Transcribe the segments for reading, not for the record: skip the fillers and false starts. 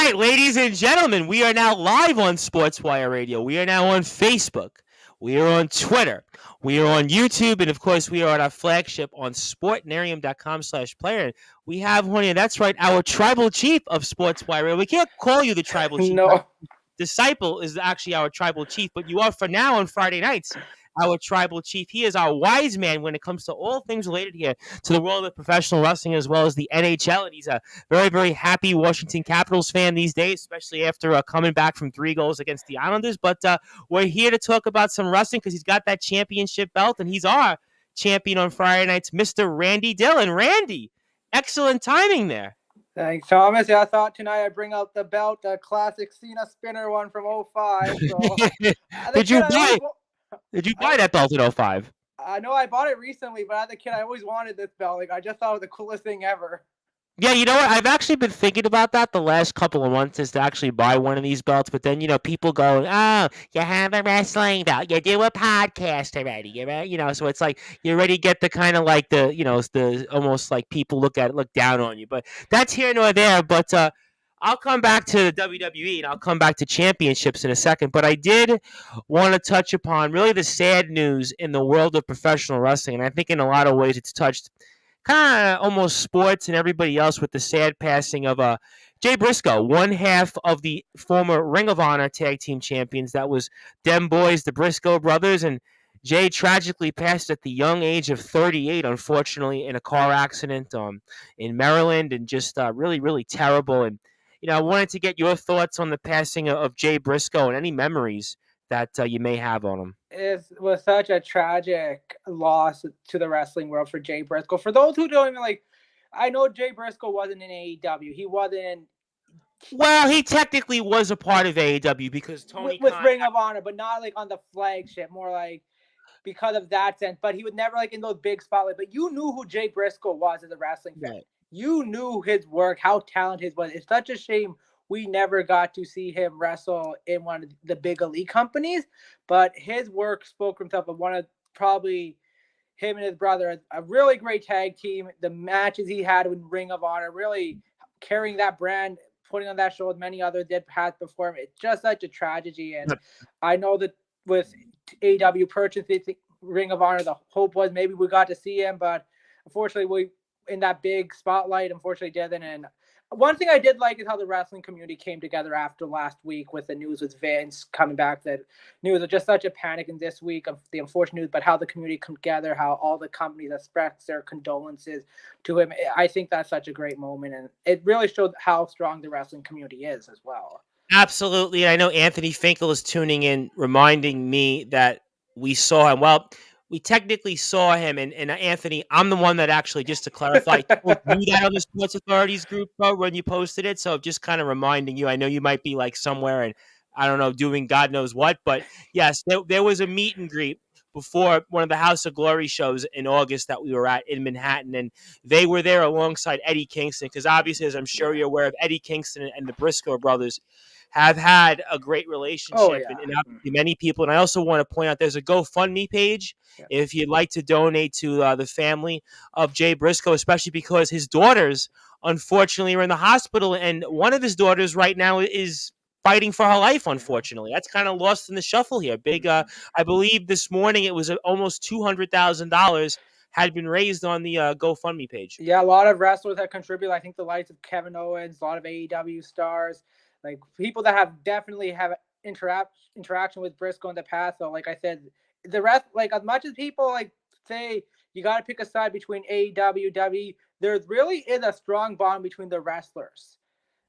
right, ladies and gentlemen, we are now live on Sportswire Radio. We are now on Facebook. We are on Twitter. We are on YouTube. And, of course, we are on our flagship on sportnarium.com/player. We have one here. That's right, our tribal chief of Sportswire. We can't call you the tribal chief. No. Disciple is actually our tribal chief, but you are for now on Friday nights our tribal chief. He is our wise man when it comes to all things related here to the world of professional wrestling as well as the NHL. And he's a very, very happy Washington Capitals fan these days, especially after coming back from 3 goals against the Islanders. But we're here to talk about some wrestling because he's got that championship belt, and he's our champion on Friday nights, Mr. Randy Dillon. Randy, excellent timing there. Thanks, Thomas. Yeah, I thought tonight I'd bring out the belt, the classic Cena spinner one from 05. So Did you buy that belt in 05? I know I bought it recently, but as a kid, I always wanted this belt. Like, I just thought it was the coolest thing ever. Yeah, you know what? I've actually been thinking about that the last couple of months is to actually buy one of these belts. But then, people go, oh, you have a wrestling belt. You do a podcast already. So it's like you already get the kind of like the almost like people look down on you. But that's here nor there. But I'll come back to the WWE and I'll come back to championships in a second. But I did want to touch upon really the sad news in the world of professional wrestling. And I think in a lot of ways it's touched kind of almost sports and everybody else with the sad passing of Jay Briscoe, one half of the former Ring of Honor Tag Team Champions. That was them boys, the Briscoe brothers, and Jay tragically passed at the young age of 38, unfortunately, in a car accident in Maryland, and just really, really terrible. And I wanted to get your thoughts on the passing of Jay Briscoe and any memories that you may have on him. It was such a tragic loss to the wrestling world for Jay Briscoe. For those who don't even I know Jay Briscoe wasn't in AEW. He wasn't. Well, he technically was a part of AEW because Tony with Ring of Honor, but not on the flagship. More because of that sense. But he was never in those big spotlights. But you knew who Jay Briscoe was as a wrestling fan. Right. You knew his work, how talented he was. It's such a shame we never got to see him wrestle in one of the big elite companies, but his work spoke for himself of one of probably him and his brother, a really great tag team. The matches he had with Ring of Honor, really carrying that brand, putting on that show as many others did past before him. It's just such a tragedy. And I know that with AEW purchasing Ring of Honor, the hope was maybe we got to see him, but unfortunately we in that big spotlight, unfortunately didn't. And one thing I did like is how the wrestling community came together after last week with the news with Vince coming back. That news was just such a panic in this week of the unfortunate news, but how the community come together, how all the companies expressed their condolences to him. I think that's such a great moment, and it really showed how strong the wrestling community is as well. Absolutely. I know Anthony Finkel is tuning in, reminding me that we saw him. Well, we technically saw him, and Anthony, I'm the one that actually, just to clarify, knew that on the Sports Authorities group when you posted it. So just kind of reminding you, I know you might be somewhere and I don't know, doing God knows what, but yes, there was a meet and greet before one of the House of Glory shows in August that we were at in Manhattan, and they were there alongside Eddie Kingston, because obviously, as I'm sure you're aware of, Eddie Kingston and the Briscoe brothers have had a great relationship, and many people. And I also want to point out there's a GoFundMe page if you'd like to donate to the family of Jay Briscoe, especially because his daughters, unfortunately, are in the hospital, and one of his daughters right now is fighting for her life, unfortunately. That's kind of lost in the shuffle here. I believe this morning it was almost $200,000 had been raised on the GoFundMe page. Yeah, a lot of wrestlers that contribute. I think the likes of Kevin Owens, a lot of AEW stars, people that have definitely have interaction with Briscoe in the past. So like I said, the rest, as much as people say you got to pick a side between AEW, WWE, there really is a strong bond between the wrestlers,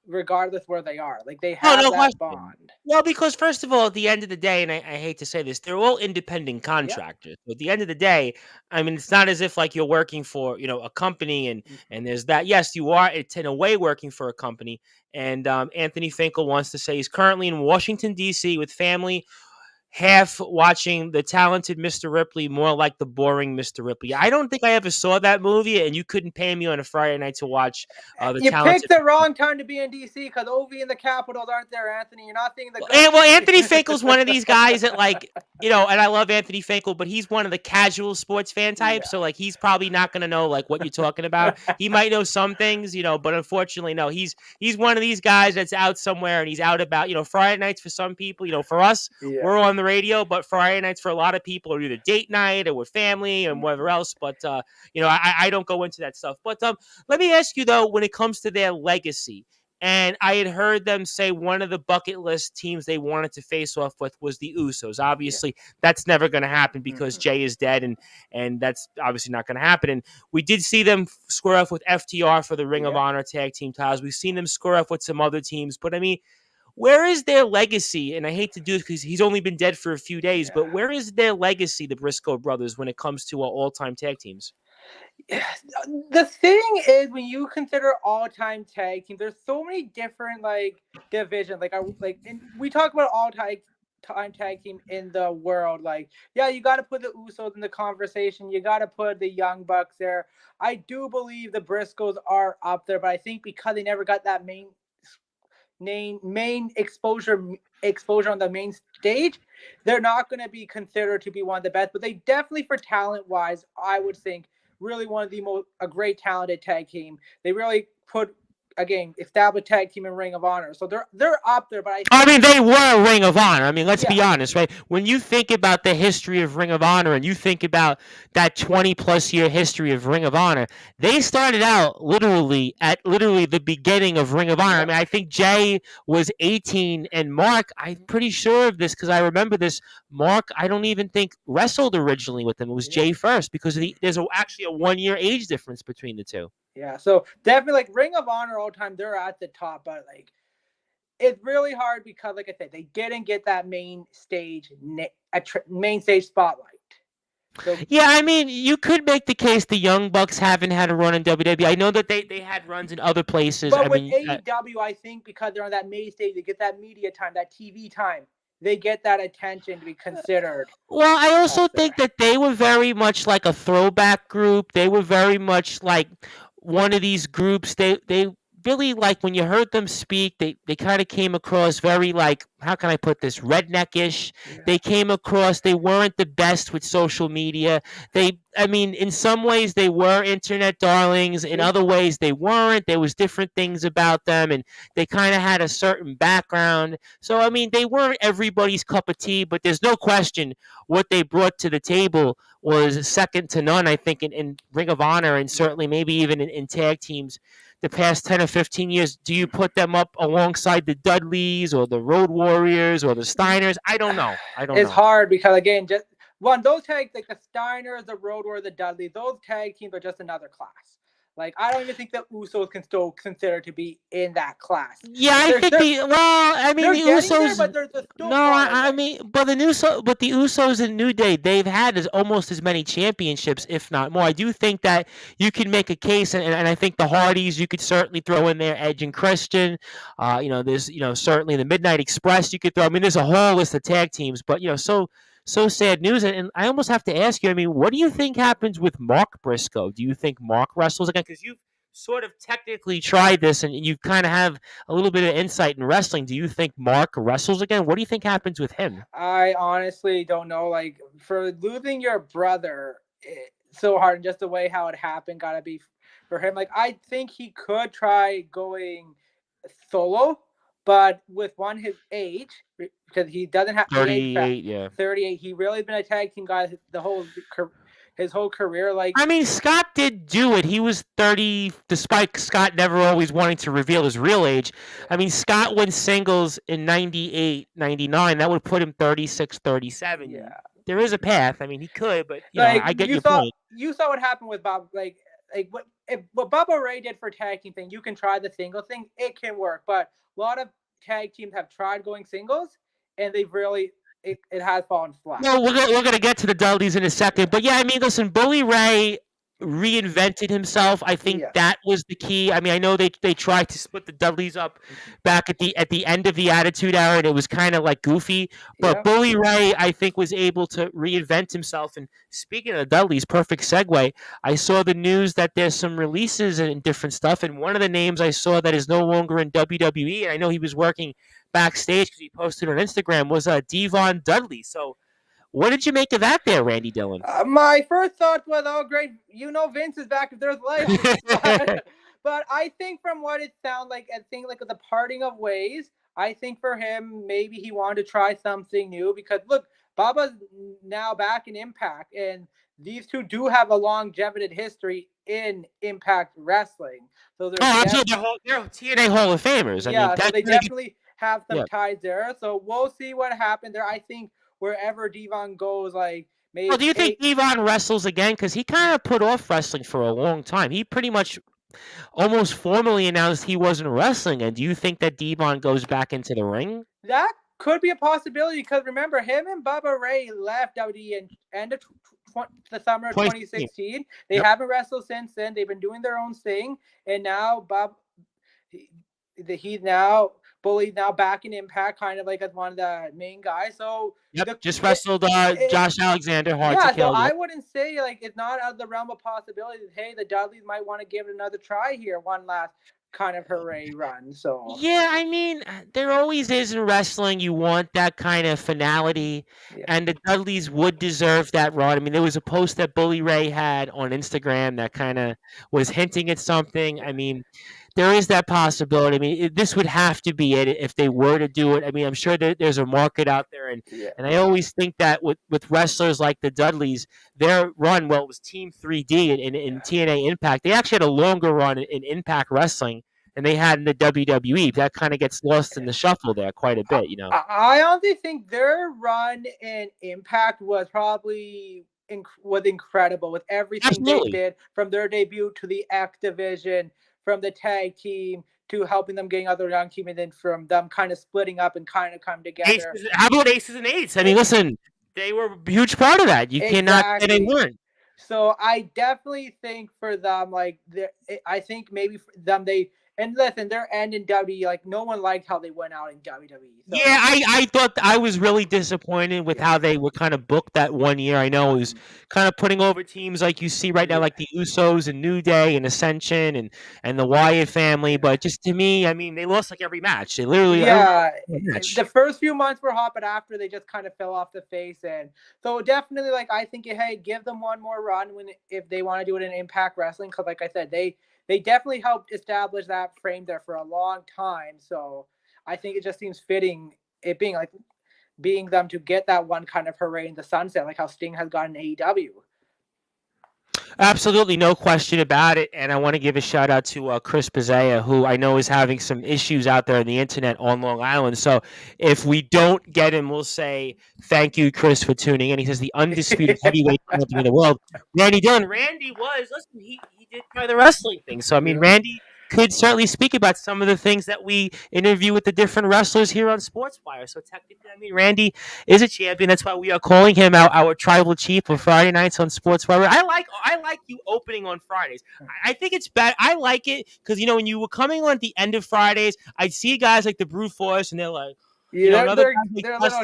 regardless where they are. They have that bond. Well, because first of all, at the end of the day, and I hate to say this, they're all independent contractors. Yep. At the end of the day, I mean, it's not as if you're working for, a company and there's that. Yes, you are. It's in a way working for a company. And Anthony Finkel wants to say he's currently in Washington, D.C. with family, half watching the talented Mr. Ripley, more like the boring Mr. Ripley. I don't think I ever saw that movie, and you couldn't pay me on a Friday night to watch the You talented. picked the wrong time to be in DC because Ovi and the Capitals aren't there, Anthony. You're not seeing the good. Well, Anthony Finkel's one of these guys that, like, and I love Anthony Finkel, but he's one of the casual sports fan types. So, like, he's probably not going to know, like, what you're talking about. He might know some things, but unfortunately, no. He's one of these guys that's out somewhere and he's out about, Friday nights for some people. For us, we're on the radio, but Friday nights for a lot of people are either date night or with family and whatever else. But I don't go into that stuff. But let me ask you though, when it comes to their legacy. And I had heard them say one of the bucket list teams they wanted to face off with was the Usos. Obviously, that's never going to happen because Jay is dead, and that's obviously not going to happen. And we did see them square off with FTR for the Ring of Honor tag team titles. We've seen them square off with some other teams. But, I mean, where is their legacy? And I hate to do it because he's only been dead for a few days. But where is their legacy, the Briscoe brothers, when it comes to all-time tag teams? The thing is, when you consider all-time tag teams, there's so many different divisions. We talk about all-time tag team in the world. You got to put the Usos in the conversation. You got to put the Young Bucks there. I do believe the Briscoes are up there, but I think because they never got that main exposure on the main stage, they're not going to be considered to be one of the best. But they definitely, for talent-wise, I would think, really one of a great talented tag team. They really established tag team in Ring of Honor. So they're up there, but I mean, they were Ring of Honor. I mean, let's be honest, right? When you think about the history of Ring of Honor and you think about that 20-plus year history of Ring of Honor, they started out literally at the beginning of Ring of Honor. I mean, I think Jay was 18 and Mark, I'm pretty sure of this because I remember this. Mark, I don't even think wrestled originally with them. It was Jay first because there's actually a 1-year age difference between the two. Yeah, so definitely Ring of Honor all time, they're at the top, but it's really hard because, like I said, they didn't get that main stage spotlight. So, yeah, I mean, you could make the case the Young Bucks haven't had a run in WWE. I know that they had runs in other places. But with AEW, I think because they're on that main stage, they get that media time, that TV time. They get that attention to be considered. Well, I also think that they were very much like a throwback group. They were very much like one of these groups. They really, like, when you heard them speak, they kind of came across very, like, how can I put this, redneckish. They came across, they weren't the best with social media. I mean, in some ways they were internet darlings. In other ways they weren't. There was different things about them, and they kind of had a certain background. So, I mean, they weren't everybody's cup of tea, but there's no question what they brought to the table was second to none, I think, in Ring of Honor, and certainly maybe even in tag teams the past 10 or 15 years. Do you put them up alongside the Dudleys or the Road Warriors or the Steiners? I don't know. It's hard because, again, just those tags, like the Steiners, the Road Warriors, the Dudleys, those tag teams are just another class. I don't even think the Usos can still consider to be in that class. Yeah, I think the Usos. There, but still but the Usos and New Day, they've had almost as many championships, if not more. I do think that you can make a case, and I think the Hardys you could certainly throw in there, Edge and Christian. There's certainly the Midnight Express you could throw. I mean, there's a whole list of tag teams, but so sad news. And I almost have to ask you, I mean, what do you think happens with Mark Briscoe? Do you think Mark wrestles again? Because you've sort of technically tried this and you kind of have a little bit of insight in wrestling. Do you think Mark wrestles again? What do you think happens with him? I honestly don't know. For losing your brother, it's so hard. And just the way how it happened got to be for him. I think he could try going solo. But with his age, because he doesn't have 38, 38, he really been a tag team guy his whole career. I mean, Scott did do it. He was 30, despite Scott never always wanting to reveal his real age. I mean, Scott went singles in 98, 99. That would put him 36, 37. Yeah. There is a path. I mean, he could, but I get your point. You saw what happened with Bob. What Bubba Ray did for tag team thing, you can try the single thing. It can work, but a lot of tag teams have tried going singles, and they've really it has fallen flat. No, we're gonna get to the Dudleys in a second, but yeah, I mean, listen, Bully Ray, reinvented himself. I think Yes. that was the key. I mean, I know they tried to split the Dudleys up back at the end of the Attitude Era, and it was kind of like goofy. But Yep. Bully Ray, I think, was able to reinvent himself. And speaking of the Dudleys, perfect segue. I saw the news that there's some releases and different stuff, and one of the names I saw that is no longer in WWE, and I know he was working backstage because he posted on Instagram, was Devon Dudley. So what did you make of that there, Randy Dillon? My first thought was, oh, great. Vince is back if there's layoffs. but I think from what it sounds like, I think like the parting of ways, I think for him, maybe he wanted to try something new because look, Baba's now back in Impact, and these two do have a longevity history in Impact Wrestling. So they're Absolutely. They're TNA Hall of Famers. I mean, yeah, so that's they gonna definitely have some yeah. ties there. So we'll see what happens there. I think wherever Devon goes, like maybe. Well, do you think Devon wrestles again? Because he kind of put off wrestling for a long time. He pretty much almost formally announced he wasn't wrestling. And do you think that Devon goes back into the ring? That could be a possibility because remember, him and Bubba Ray left WWE in end of the summer of 2016. They haven't wrestled since then. They've been doing their own thing, and now he's now Bully's now back in Impact, kind of like as one of the main guys. So just wrestled Josh Alexander, hard to kill. So I wouldn't say like it's not out of the realm of possibilities. Hey, the Dudleys might want to give it another try here, one last kind of hooray run. So yeah, I mean, there always is in wrestling. You want that kind of finality, and the Dudleys would deserve that run. I mean, there was a post that Bully Ray had on Instagram that kind of was hinting at something. I mean, there is that possibility. I mean, this would have to be it if they were to do it. I mean, I'm sure that there's a market out there, and I always think that with wrestlers like the Dudleys, their run, well, it was Team 3D in TNA Impact. They actually had a longer run in Impact Wrestling than they had in the WWE. That kind of gets lost in the shuffle there quite a bit, I honestly think their run in Impact was probably was incredible with everything they did from their debut to the X Division, from the tag team to helping them getting other young team, and then from them kind of splitting up and kind of come together. How about Aces and Eights? I mean, listen, they were a huge part of that. You cannot say they weren't. So I definitely think for them, like, I think maybe for them, and listen, their end in WWE, like, no one liked how they went out in WWE. So. Yeah, I thought I was really disappointed with how they were kind of booked that one year. I know it was kind of putting over teams like you see right now, like the Usos and New Day and Ascension and the Wyatt family. But just to me, I mean, they lost like every match. They literally the first few months were hot, but after they just kind of fell off the face. And so definitely, like, I think, hey, give them one more run if they want to do it in Impact Wrestling, because like I said, they definitely helped establish that frame there for a long time. So I think it just seems fitting it being them to get that one kind of hooray in the sunset, like how Sting has gotten AEW. Absolutely, no question about it. And I want to give a shout out to Chris Pizzea, who I know is having some issues out there on the internet on Long Island. So if we don't get him, we'll say thank you, Chris, for tuning in. He says the undisputed heavyweight champion in the world, Randy Dillon. Randy he did try the wrestling thing. So, I mean, Randy could certainly speak about some of the things that we interview with the different wrestlers here on Sportswire. So technically, I mean, Randy is a champion. That's why we are calling him our tribal chief for Friday nights on Sportswire. I like you opening on Fridays. I think it's bad. I like it because when you were coming on at the end of Fridays, I'd see guys like the Brute Force, and they're like. They're a little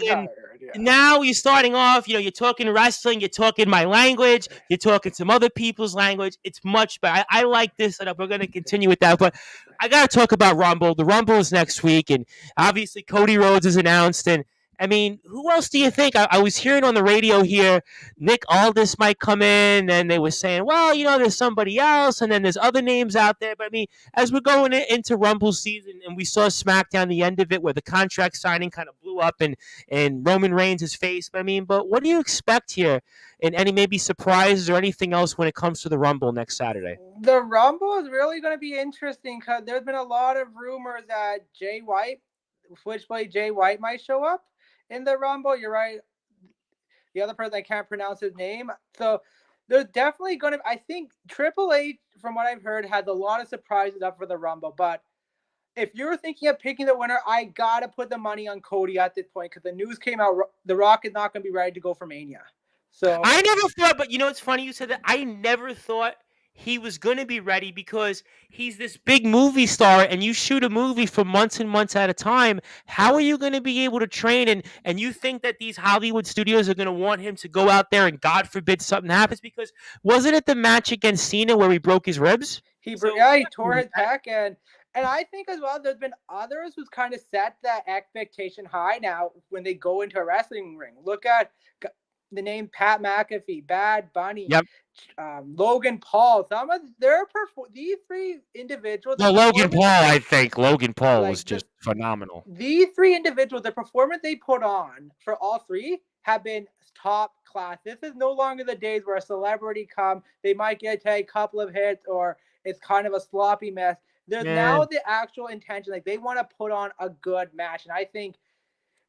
tired. Yeah. Now you're starting off, you're talking wrestling, you're talking my language, you're talking some other people's language. It's much better. I like this setup. We're going to continue with that. But I got to talk about Rumble. The Rumble is next week, and obviously Cody Rhodes is announced. And I mean, who else do you think? I was hearing on the radio here, Nick Aldis might come in, and they were saying, well, there's somebody else, and then there's other names out there. But I mean, as we're going into Rumble season, and we saw SmackDown, the end of it, where the contract signing kind of blew up, and Roman Reigns' face. But what do you expect here? And any maybe surprises or anything else when it comes to the Rumble next Saturday? The Rumble is really going to be interesting because there's been a lot of rumors that Switchblade Jay White might show up in the Rumble. You're right. The other person, I can't pronounce his name. So there's definitely going to, I think Triple H, from what I've heard, has a lot of surprises up for the Rumble. But if you're thinking of picking the winner, I got to put the money on Cody at this point because the news came out. The Rock is not going to be ready to go for Mania. So I never thought, but it's funny you said that. I never thought he was going to be ready because he's this big movie star and you shoot a movie for months and months at a time. How are you going to be able to train? And you think that these Hollywood studios are going to want him to go out there and God forbid something happens? Because wasn't it the match against Cena where he broke his ribs? So He tore his pec, and I think as well there's been others who's kind of set that expectation high now when they go into a wrestling ring. Look at the name Pat McAfee, Bad Bunny, yep. Logan Paul. Some of these three individuals. Well, Logan Paul, I think Logan Paul was just phenomenal. These three individuals, the performance they put on for all three have been top class. This is no longer the days where a celebrity come, they might get a couple of hits, or it's kind of a sloppy mess. There's now the actual intention, like they want to put on a good match, and I think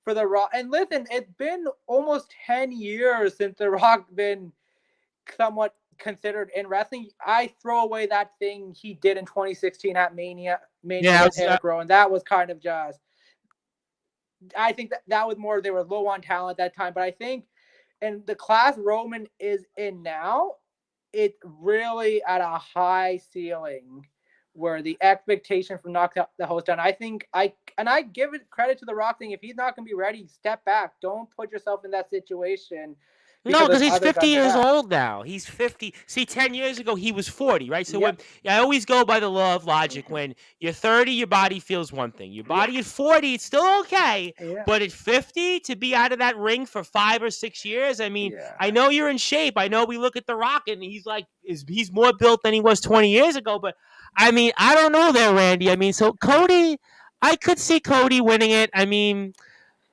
for The Rock. And listen, it's been almost 10 years since The Rock been somewhat considered in wrestling. I throw away that thing he did in 2016 at Mania with Eric Rowan. That was kind of just. I think that was more they were low on talent at that time, but I think in the class Roman is in now, it's really at a high ceiling where the expectation from knock the host down. I think I give it credit to The Rock thing. If he's not going to be ready, step back. Don't put yourself in that situation. No, because he's 50 years old now. He's 50. See, 10 years ago, he was 40, right? So when I always go by the law of logic. When you're 30, your body feels one thing. Your body at 40, it's still okay. But at 50, to be out of that ring for 5 or 6 years, I mean, I know you're in shape. I know we look at The Rock, and he's more built than he was 20 years ago. But, I mean, I don't know there, Randy. I mean, so Cody, I could see Cody winning it. I mean,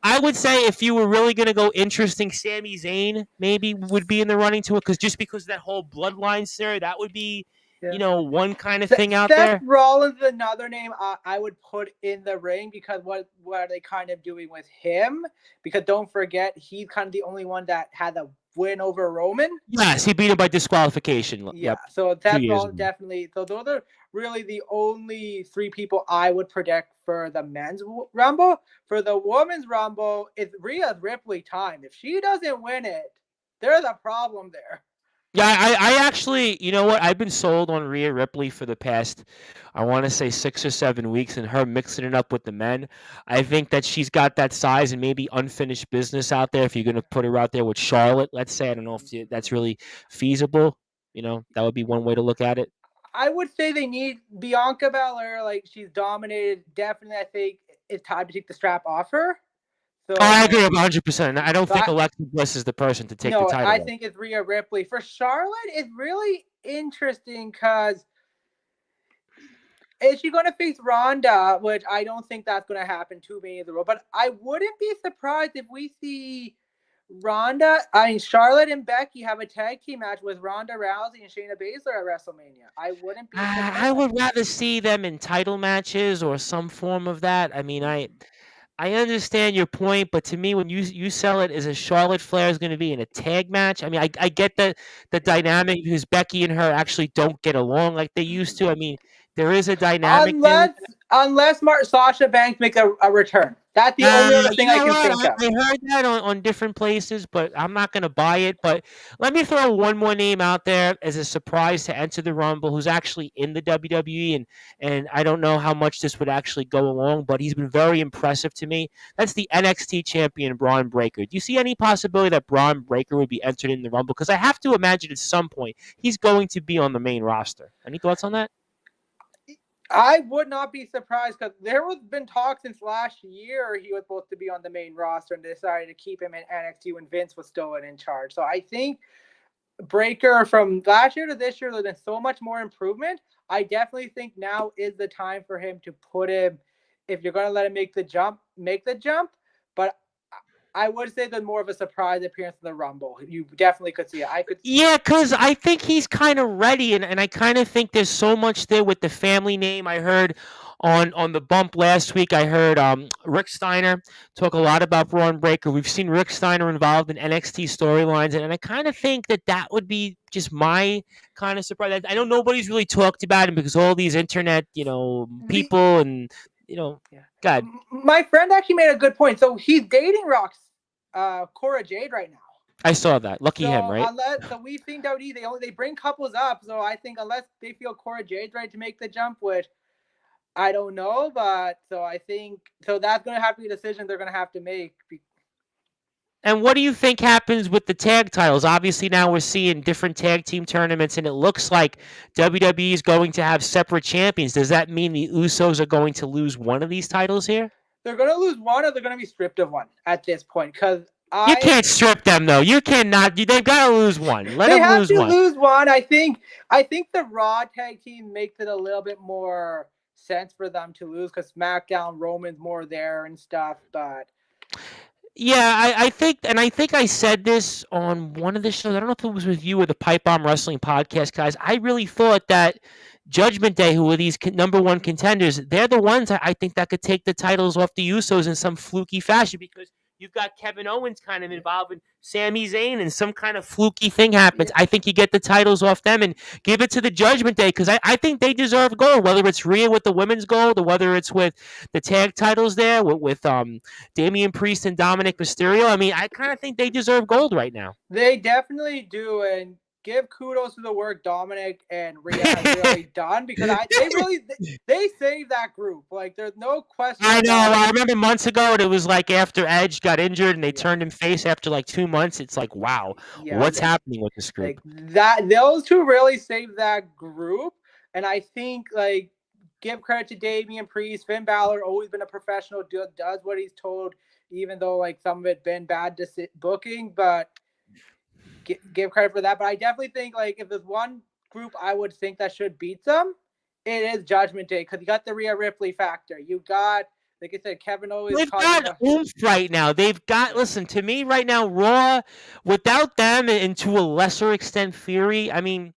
I would say if you were really going to go interesting, Sami Zayn maybe would be in the running to it, because that whole bloodline scenario, that would be, one kind of thing out there. Seth Rollins is another name I would put in the ring, because what are they kind of doing with him? Because don't forget, he's kind of the only one that had a win over Roman. Yes, he beat him by disqualification. Yeah, so Seth Rollins definitely. So those are really the only three people I would predict for the men's Rumble. For the women's Rumble, it's Rhea Ripley time. If she doesn't win it, there's a problem there. Yeah, I actually, you know what? I've been sold on Rhea Ripley for the past, I want to say 6 or 7 weeks, and her mixing it up with the men. I think that she's got that size and maybe unfinished business out there. If you're going to put her out there with Charlotte, let's say, I don't know if that's really feasible. That would be one way to look at it. I would say they need Bianca Belair. Like, she's dominated. Definitely, I think it's time to take the strap off her. So, I agree 100%. I don't think Alexa Bliss is the person to take the title. I think it's Rhea Ripley. For Charlotte, it's really interesting because is she going to face Ronda, which I don't think that's going to happen too many of the road. But I wouldn't be surprised if we see Charlotte and Becky have a tag team match with Ronda Rousey and Shayna Baszler at WrestleMania. I wouldn't be surprised. I would rather see them in title matches or some form of that. I mean, I understand your point, but to me, when you sell it as a Charlotte Flair is going to be in a tag match, I mean, I get the dynamic because Becky and her actually don't get along like they used to. I mean, there is a dynamic. Unless Sasha Banks makes a return. That's the only other thing I can think of. I heard that on different places, but I'm not going to buy it. But let me throw one more name out there as a surprise to enter the Rumble, who's actually in the WWE, and I don't know how much this would actually go along, but he's been very impressive to me. That's the NXT champion, Braun Breaker. Do you see any possibility that Braun Breaker would be entered in the Rumble? Because I have to imagine at some point he's going to be on the main roster. Any thoughts on that? I would not be surprised, because there has been talk since last year he was supposed to be on the main roster and decided to keep him in NXT when Vince was still in charge. So I think Breaker from last year to this year, there's been so much more improvement. I definitely think now is the time for him to put him, if you're going to let him make the jump. But I would say there's more of a surprise appearance in the Rumble. You definitely could see it. Yeah, because I think he's kind of ready, and I kind of think there's so much there with the family name. I heard on the bump last week, I heard Rick Steiner talk a lot about Braun Breaker. We've seen Rick Steiner involved in NXT storylines, and I kind of think that would be just my kind of surprise. I know nobody's really talked about him because all these internet, people and God. My friend actually made a good point. So he's dating Cora Jade right now. I saw that. Lucky him, So right? we've seen WWE, they bring couples up. So I think unless they feel Cora Jade's right to make the jump, which I don't know, but so I think so that's gonna have to be a decision they're gonna have to make. And what do you think happens with the tag titles? Obviously, now we're seeing different tag team tournaments, and it looks like WWE is going to have separate champions. Does that mean the Usos are going to lose one of these titles here? They're gonna lose one, or they're gonna be stripped of one at this point. Because You can't strip them though. You cannot. They've got to lose one. Let they them have lose to one. lose one. I think the Raw tag team makes it a little bit more sense for them to lose because SmackDown Roman's more there and stuff. But yeah, I think I said this on one of the shows. I don't know if it was with you or the Pipe Bomb Wrestling podcast, guys. I really thought that Judgment Day, who were these number one contenders, they're the ones I think that could take the titles off the Usos in some fluky fashion because you've got Kevin Owens kind of involved in Sami Zayn and some kind of fluky thing happens. Yeah. I think you get the titles off them and give it to the Judgment Day because I think they deserve gold, whether it's Rhea with the women's gold or whether it's with the tag titles there with Damian Priest and Dominic Mysterio. I mean, I kind of think they deserve gold right now. They definitely do, and give kudos to the work Dominic and Rhea have really done because they saved that group. Like there's no question. I know. I remember months ago it was like after Edge got injured and they turned him face after like 2 months. It's like, wow, what's happening with this group? Like those two really saved that group, and I think like give credit to Damian Priest, Finn Balor, always been a professional, does what he's told, even though like some of it been bad booking, but. Give credit for that, but I definitely think like if there's one group I would think that should beat them, it is Judgment Day because you got the Rhea Ripley factor. You got, like I said, Kevin Owens. They've got oomph right now. They've got. Listen to me right now. Raw, without them, and to a lesser extent, Fury. I mean,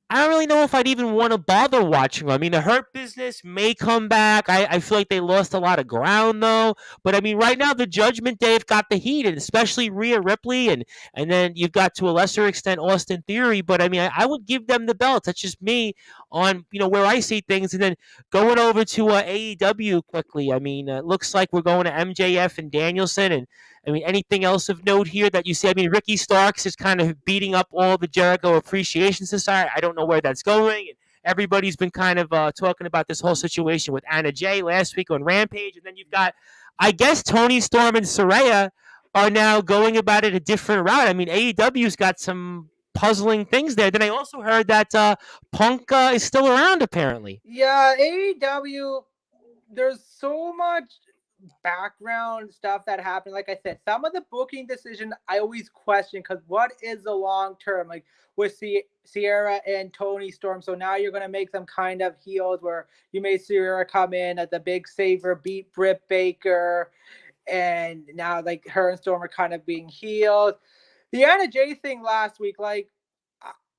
I don't really know if I'd even want to bother watching them. I mean, the Hurt Business may come back. I feel like they lost a lot of ground, though. But, I mean, right now, the Judgment Day have got the heat, and especially Rhea Ripley, and then you've got, to a lesser extent, Austin Theory. But, I mean, I would give them the belts. That's just me on, where I see things. And then going over to AEW quickly, I mean, it looks like we're going to MJF and Danielson, and I mean, anything else of note here that you see? I mean, Ricky Starks is kind of beating up all the Jericho Appreciation Society. I don't know where that's going. And everybody's been kind of talking about this whole situation with Anna Jay last week on Rampage. And then you've got, I guess, Tony Storm and Saraya are now going about it a different route. I mean, AEW's got some puzzling things there. Then I also heard that Punk is still around, apparently. Yeah, AEW, there's so much background stuff that happened. Like I said, some of the booking decision I always question because what is the long term? Like with Sierra and Tony Storm. So now you're going to make them kind of heels where you made Sierra come in as the big saver, beat Britt Baker, and now like her and Storm are kind of being healed. The Anna Jay thing last week, like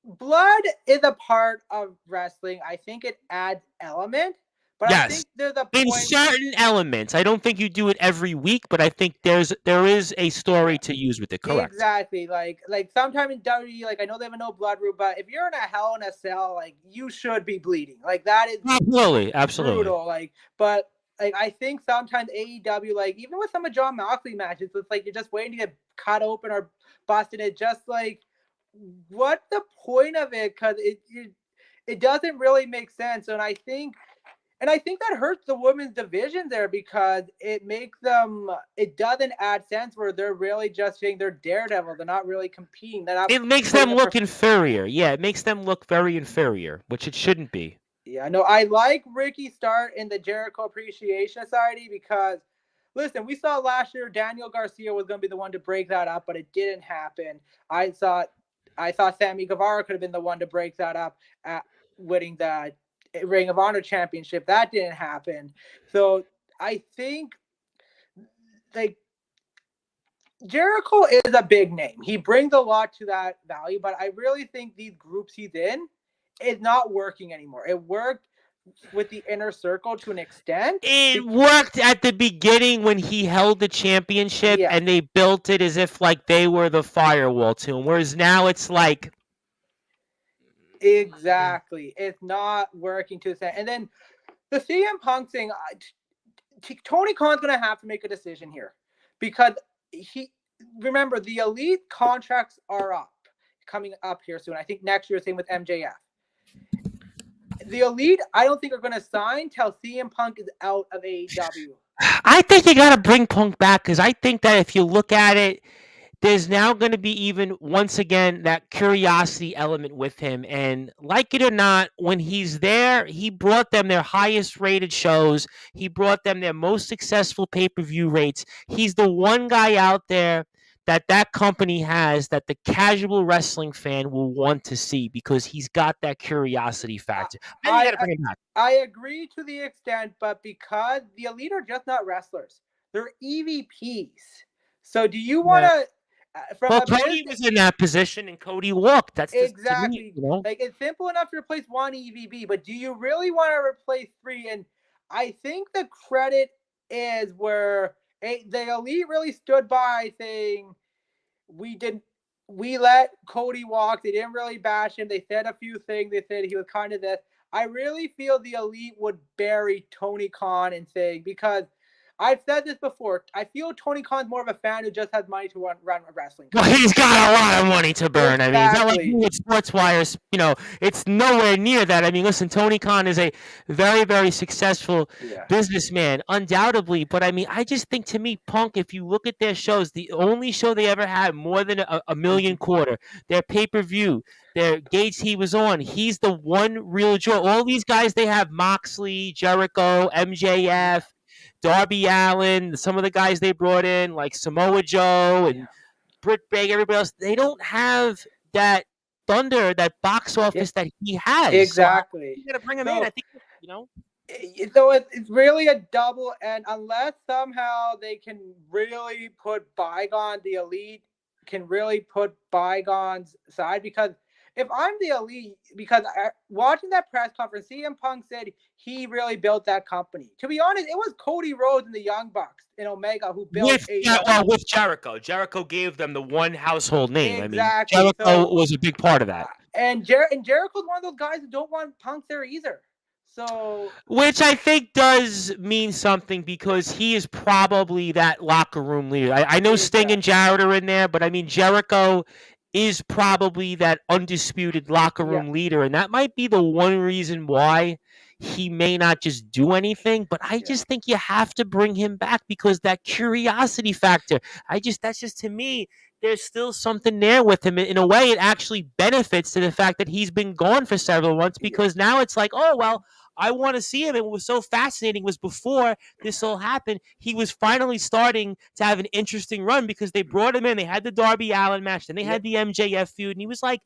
blood is a part of wrestling. I think it adds element. But yes. I think there's a point in certain elements. I don't think you do it every week, but I think there is a story to use with it. Correct. Exactly. Like sometimes in WWE, like I know they have a no blood rule, but if you're in a Hell in a Cell, like you should be bleeding. Like that is absolutely brutal. Like, but like I think sometimes AEW, like even with some of Jon Moxley matches, it's like you're just waiting to get cut open or busted. It just like what's the point of it? Because it doesn't really make sense, and I think that hurts the women's division there because it makes them, it doesn't add sense where they're really just saying they're Daredevil. They're not really competing. It makes them look inferior. Yeah, it makes them look very inferior, which it shouldn't be. Yeah, no, I like Ricky Stark in the Jericho Appreciation Society because, listen, we saw last year Daniel Garcia was going to be the one to break that up, but it didn't happen. I thought Sammy Guevara could have been the one to break that up at winning the Ring of Honor championship. That didn't happen. So I think like Jericho is a big name. He brings a lot to that value, but I really think these groups he's in is not working anymore. It worked with the Inner Circle to an extent. It worked at the beginning when he held the championship and they built it as if like they were the firewall to him. Whereas now it's like exactly. It's not working to the and then the CM Punk thing, Tony Khan's going to have to make a decision here because remember the Elite contracts are coming up here soon. I think next year, same with MJF. The Elite, I don't think are going to sign till CM Punk is out of AEW. I think you got to bring Punk back because I think that if you look at it, there's now going to be even once again that curiosity element with him. And like it or not, when he's there, he brought them their highest rated shows. He brought them their most successful pay-per-view rates. He's the one guy out there that company has that the casual wrestling fan will want to see because he's got that curiosity factor. And you got to bring him back. I agree to the extent, but because the Elite are just not wrestlers, they're EVPs. So do you want to? Cody was in that position, and Cody walked. That's exactly. To me, Like it's simple enough to replace one EVP, but do you really want to replace three? And I think the credit is where the Elite really stood by saying we let Cody walk. They didn't really bash him. They said a few things. They said he was kind of this. I really feel the Elite would bury Tony Khan and saying, because I've said this before, I feel Tony Khan's more of a fan who just has money to run a wrestling. Well, he's got a lot of money to burn. Exactly. I mean, it's not like with Sportswire, it's nowhere near that. I mean, listen, Tony Khan is a very, very successful businessman, undoubtedly. But I mean, I just think to me, Punk, if you look at their shows, the only show they ever had more than a million quarter, their pay-per-view, their gates he was on, he's the one real joy. All these guys they have, Moxley, Jericho, MJF, Darby Allin, some of the guys they brought in, like Samoa Joe and Britt Baker, everybody else, they don't have that thunder, that box office that he has. Exactly. So you got to bring him in. I think, So it's really a double, and unless somehow they can really put the Elite can really put bygones aside, because if I'm the Elite, because watching that press conference, CM Punk said he really built that company. To be honest, it was Cody Rhodes and the Young Bucks in Omega who built with Jericho. Jericho gave them the one household name. Exactly. I mean, Jericho was a big part of that. And Jericho's one of those guys who don't want Punk there either. So, which I think does mean something because he is probably that locker room leader. I know Sting and Jarrett are in there, but I mean Jericho is probably that undisputed locker room leader, and that might be the one reason why he may not just do anything. But I just think you have to bring him back because that curiosity factor. That's just to me. There's still something there with him. In a way, it actually benefits to the fact that he's been gone for several months because now it's like, oh, well, I want to see him. And what was so fascinating was before this all happened, he was finally starting to have an interesting run because they brought him in. They had the Darby Allin match. Then they had the MJF feud. And he was like,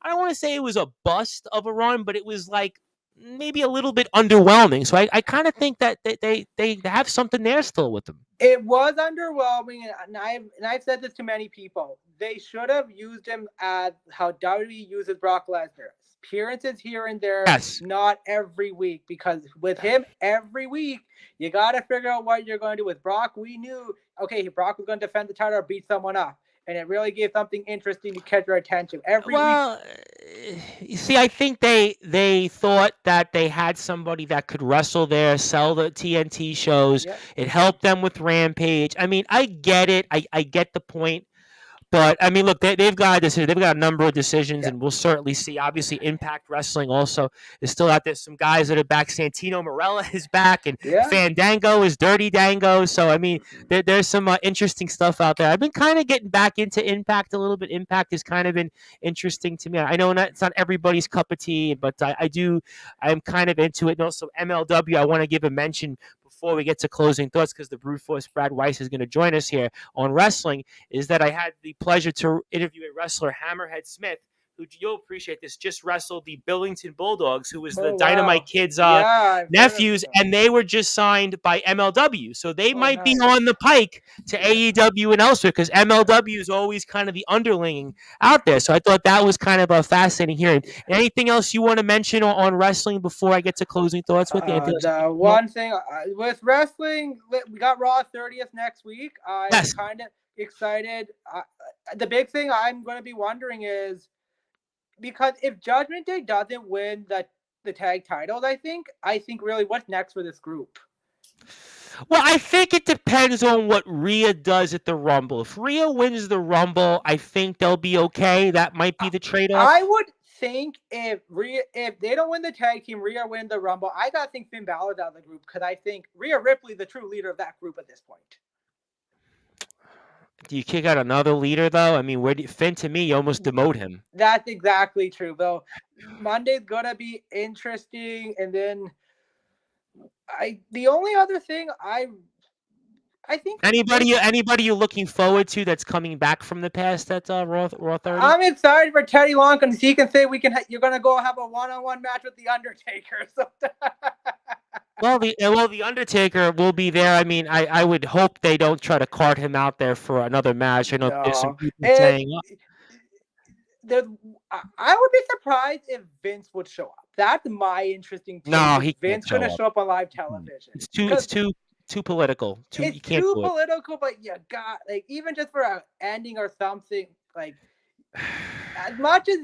I don't want to say it was a bust of a run, but it was like maybe a little bit underwhelming. So I kind of think that they have something there still with them. It was underwhelming, and I've said this to many people. They should have used him as how WWE uses Brock Lesnar. Appearances here and there, not every week, because with him every week, you got to figure out what you're going to do. With Brock, we knew, okay, Brock was going to defend the title or beat someone up. And it really gave something interesting to catch your attention every week. You see, I think they thought that they had somebody that could wrestle there, sell the TNT shows. It helped them with Rampage. I mean, I get it. I get the point. But, I mean, look, they've got a decision. They've got a number of decisions, and we'll certainly see. Obviously, Impact Wrestling also is still out there. Some guys that are back. Santino Marella is back, and Fandango is Dirty Dango. So, I mean, there's some interesting stuff out there. I've been kind of getting back into Impact a little bit. Impact has kind of been interesting to me. I know it's not everybody's cup of tea, but I'm kind of into it. And also, MLW, I want to give a mention before we get to closing thoughts, because the Brute Force Brad Weiss is going to join us here on wrestling, is that I had the pleasure to interview a wrestler, Hammerhead Smith, who, you'll appreciate this, just wrestled the Billington Bulldogs, who was the Dynamite Kids' nephews, and they were just signed by MLW. So they might be on the pike to AEW and elsewhere, because MLW is always kind of the underling out there. So I thought that was kind of a fascinating hearing. Anything else you want to mention on wrestling before I get to closing thoughts with you? One thing with wrestling, we got Raw 30th next week. I'm kind of excited. The big thing I'm going to be wondering is, because if Judgment Day doesn't win the tag titles, I think really what's next for this group? Well, I think it depends on what Rhea does at the Rumble. If Rhea wins the Rumble, I think they'll be okay. That might be the I trade-off. would think if they don't win the tag team, Rhea win the Rumble. I gotta think Finn Balor's out of the group because I think Rhea Ripley the true leader of that group at this point. Do you kick out another leader though? I mean, Finn to me, you almost demote him. That's exactly true, though. Monday's gonna be interesting, and then the only other thing I think Anybody you looking forward to that's coming back from the past at Raw 30? I'm excited for Teddy Long because he can say you're gonna go have a one-on-one match with the Undertaker. So Well, the Undertaker will be there. I mean, I would hope they don't try to cart him out there for another match. I know there's some people saying. I would be surprised if Vince would show up. That's my interesting take. No, he Vince can't gonna show up on live television. It's too political. It's too political, but you got like even just for an ending or something like as much as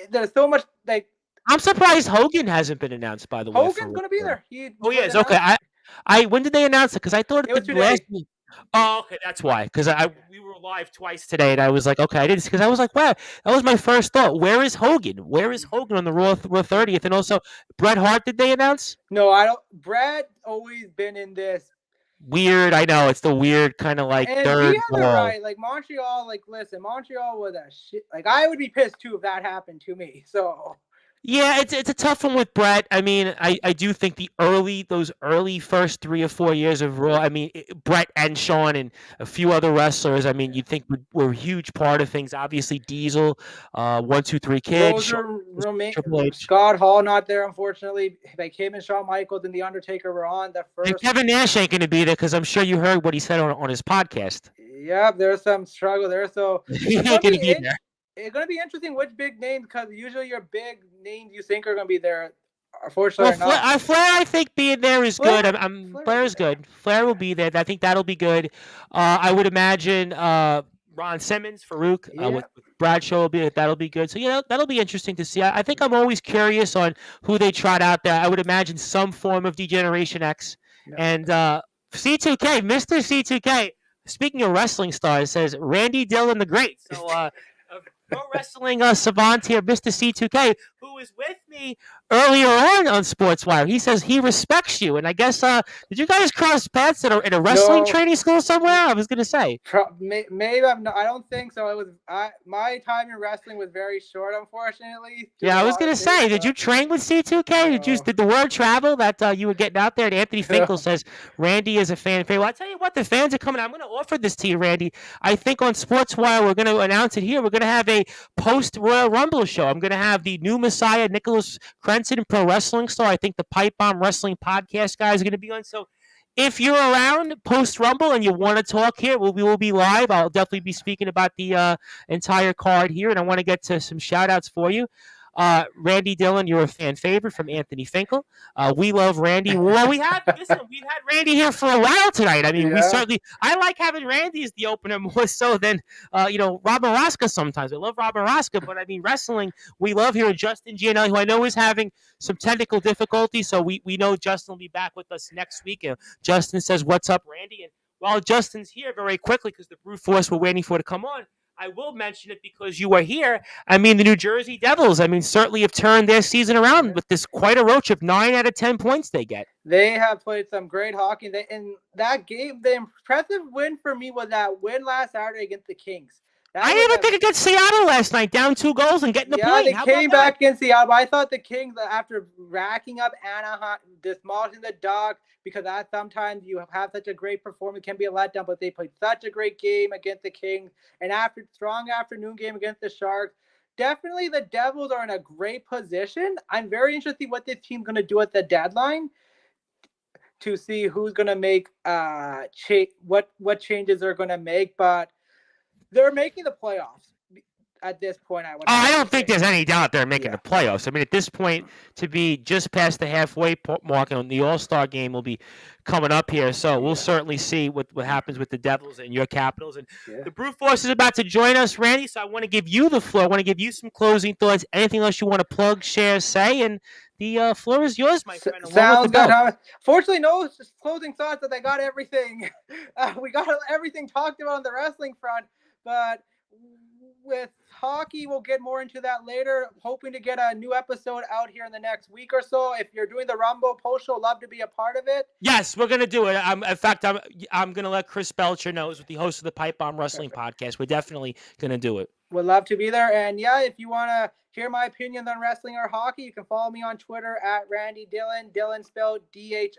there's so much like. I'm surprised Hogan hasn't been announced. By the way, Hogan's gonna be there. He is okay. I when did they announce it? Because I thought it was last week. Oh, okay, that's why. Because we were live twice today, and I was like, okay, I didn't because I was like, wow, that was my first thought. Where is Hogan? Where is Hogan on the Raw 30th? And also, Bret Hart, did they announce? No, I don't. Bret always been in this weird. I know it's the weird kind of like and third. He has it right. Like Montreal, like listen, Montreal was a shit. Like I would be pissed too if that happened to me. So. Yeah, it's a tough one with Bret. I mean, I do think those early first 3 or 4 years of Raw. I mean, Bret and Shawn and a few other wrestlers. I mean, you'd think were a huge part of things. Obviously, Diesel, 1, 2, 3 Kids, Triple H. Scott Hall not there, unfortunately. Like him and Shawn Michaels and The Undertaker were on the first. And Kevin Nash ain't going to be there because I'm sure you heard what he said on his podcast. Yeah, there's some struggle there. So he ain't going to be there. It's going to be interesting which big names, because usually your big names you think are going to be there. Unfortunately, not. Flair, I think being there is good. Flair is good. Flair will be there. I think that'll be good. I would imagine Ron Simmons, Farouk, with Bradshaw will be that'll be good. So that'll be interesting to see. I think I'm always curious on who they trot out there. I would imagine some form of Degeneration X and C2K, Mr. C2K. Speaking of wrestling stars, says Randy Dillon the Great. So. Pro wrestling savant here, Mr. C2K, who was with me earlier on Sportzwire. He says he respects you, and I guess did you guys cross paths at a wrestling training school somewhere? I was gonna say maybe I'm not. I don't think so. It was my time in wrestling was very short, unfortunately. Yeah, I was gonna say, did you train with C2K? Did the word travel that you were getting out there? And Anthony Finkel says Randy is a fan favorite. Well, I tell you what, the fans are coming. I'm gonna offer this to you, Randy. I think on Sportswire we're gonna announce it here. We're gonna have a post Royal Rumble show. I'm gonna have the new Messiah, Nicholas Crenson, pro wrestling star. I think the Pipe Bomb Wrestling podcast guys are gonna be on. So if you're around post Rumble and you want to talk here, we will be live. I'll definitely be speaking about the entire card here, and I want to get to some shout outs for you. Randy Dillon, you're a fan favorite from Anthony Finkel. We love Randy. Well, we've had Randy here for a while tonight. I mean, I like having Randy as the opener more so than, Robin Rosca sometimes. I love Robin Rosca, but I mean, wrestling, we love hearing Justin Gianelli, who I know is having some technical difficulties. So we know Justin will be back with us next week. Justin says, "What's up, Randy?" And while Justin's here, very quickly, because the Brute Force we're waiting for to come on, I will mention it because you are here. I mean, the New Jersey Devils, certainly have turned their season around with this quite a roach of 9 out of 10 points they get. They have played some great hockey. In that game, the impressive win for me was that win last Saturday against the Kings. I even think against Seattle last night, down 2 goals and getting the point. They came back against Seattle. But I thought the Kings, after racking up Anaheim, demolishing the Dog, because sometimes you have such a great performance, can be a letdown, but they played such a great game against the Kings. And after strong afternoon game against the Sharks, definitely the Devils are in a great position. I'm very interested what this team's going to do at the deadline to see who's going to make what changes they're going to make, but they're making the playoffs. at this point, I don't think there's any doubt they're making the playoffs. I mean, at this point, to be just past the halfway mark, and the All-Star game will be coming up here, so we'll certainly see what happens with the Devils and your Capitals. And the Brute Force is about to join us, Randy, so I want to give you the floor. I want to give you some closing thoughts. Anything else you want to plug, share, say, and the floor is yours, my friend. Sounds good. Fortunately, no closing thoughts that I got everything. We got everything talked about on the wrestling front, but with hockey, we'll get more into that later. Hoping to get a new episode out here in the next week or so. If you're doing the Rumble post show, love to be a part of it. Yes, we're gonna do it. In fact, I'm gonna let Chris Belcher know, who's the host of the Pipe Bomb Wrestling Podcast. We're definitely gonna do it. Would love to be there. And if you want to hear my opinions on wrestling or hockey, you can follow me on Twitter at Randy Dillon. Dillon spelled Dillon.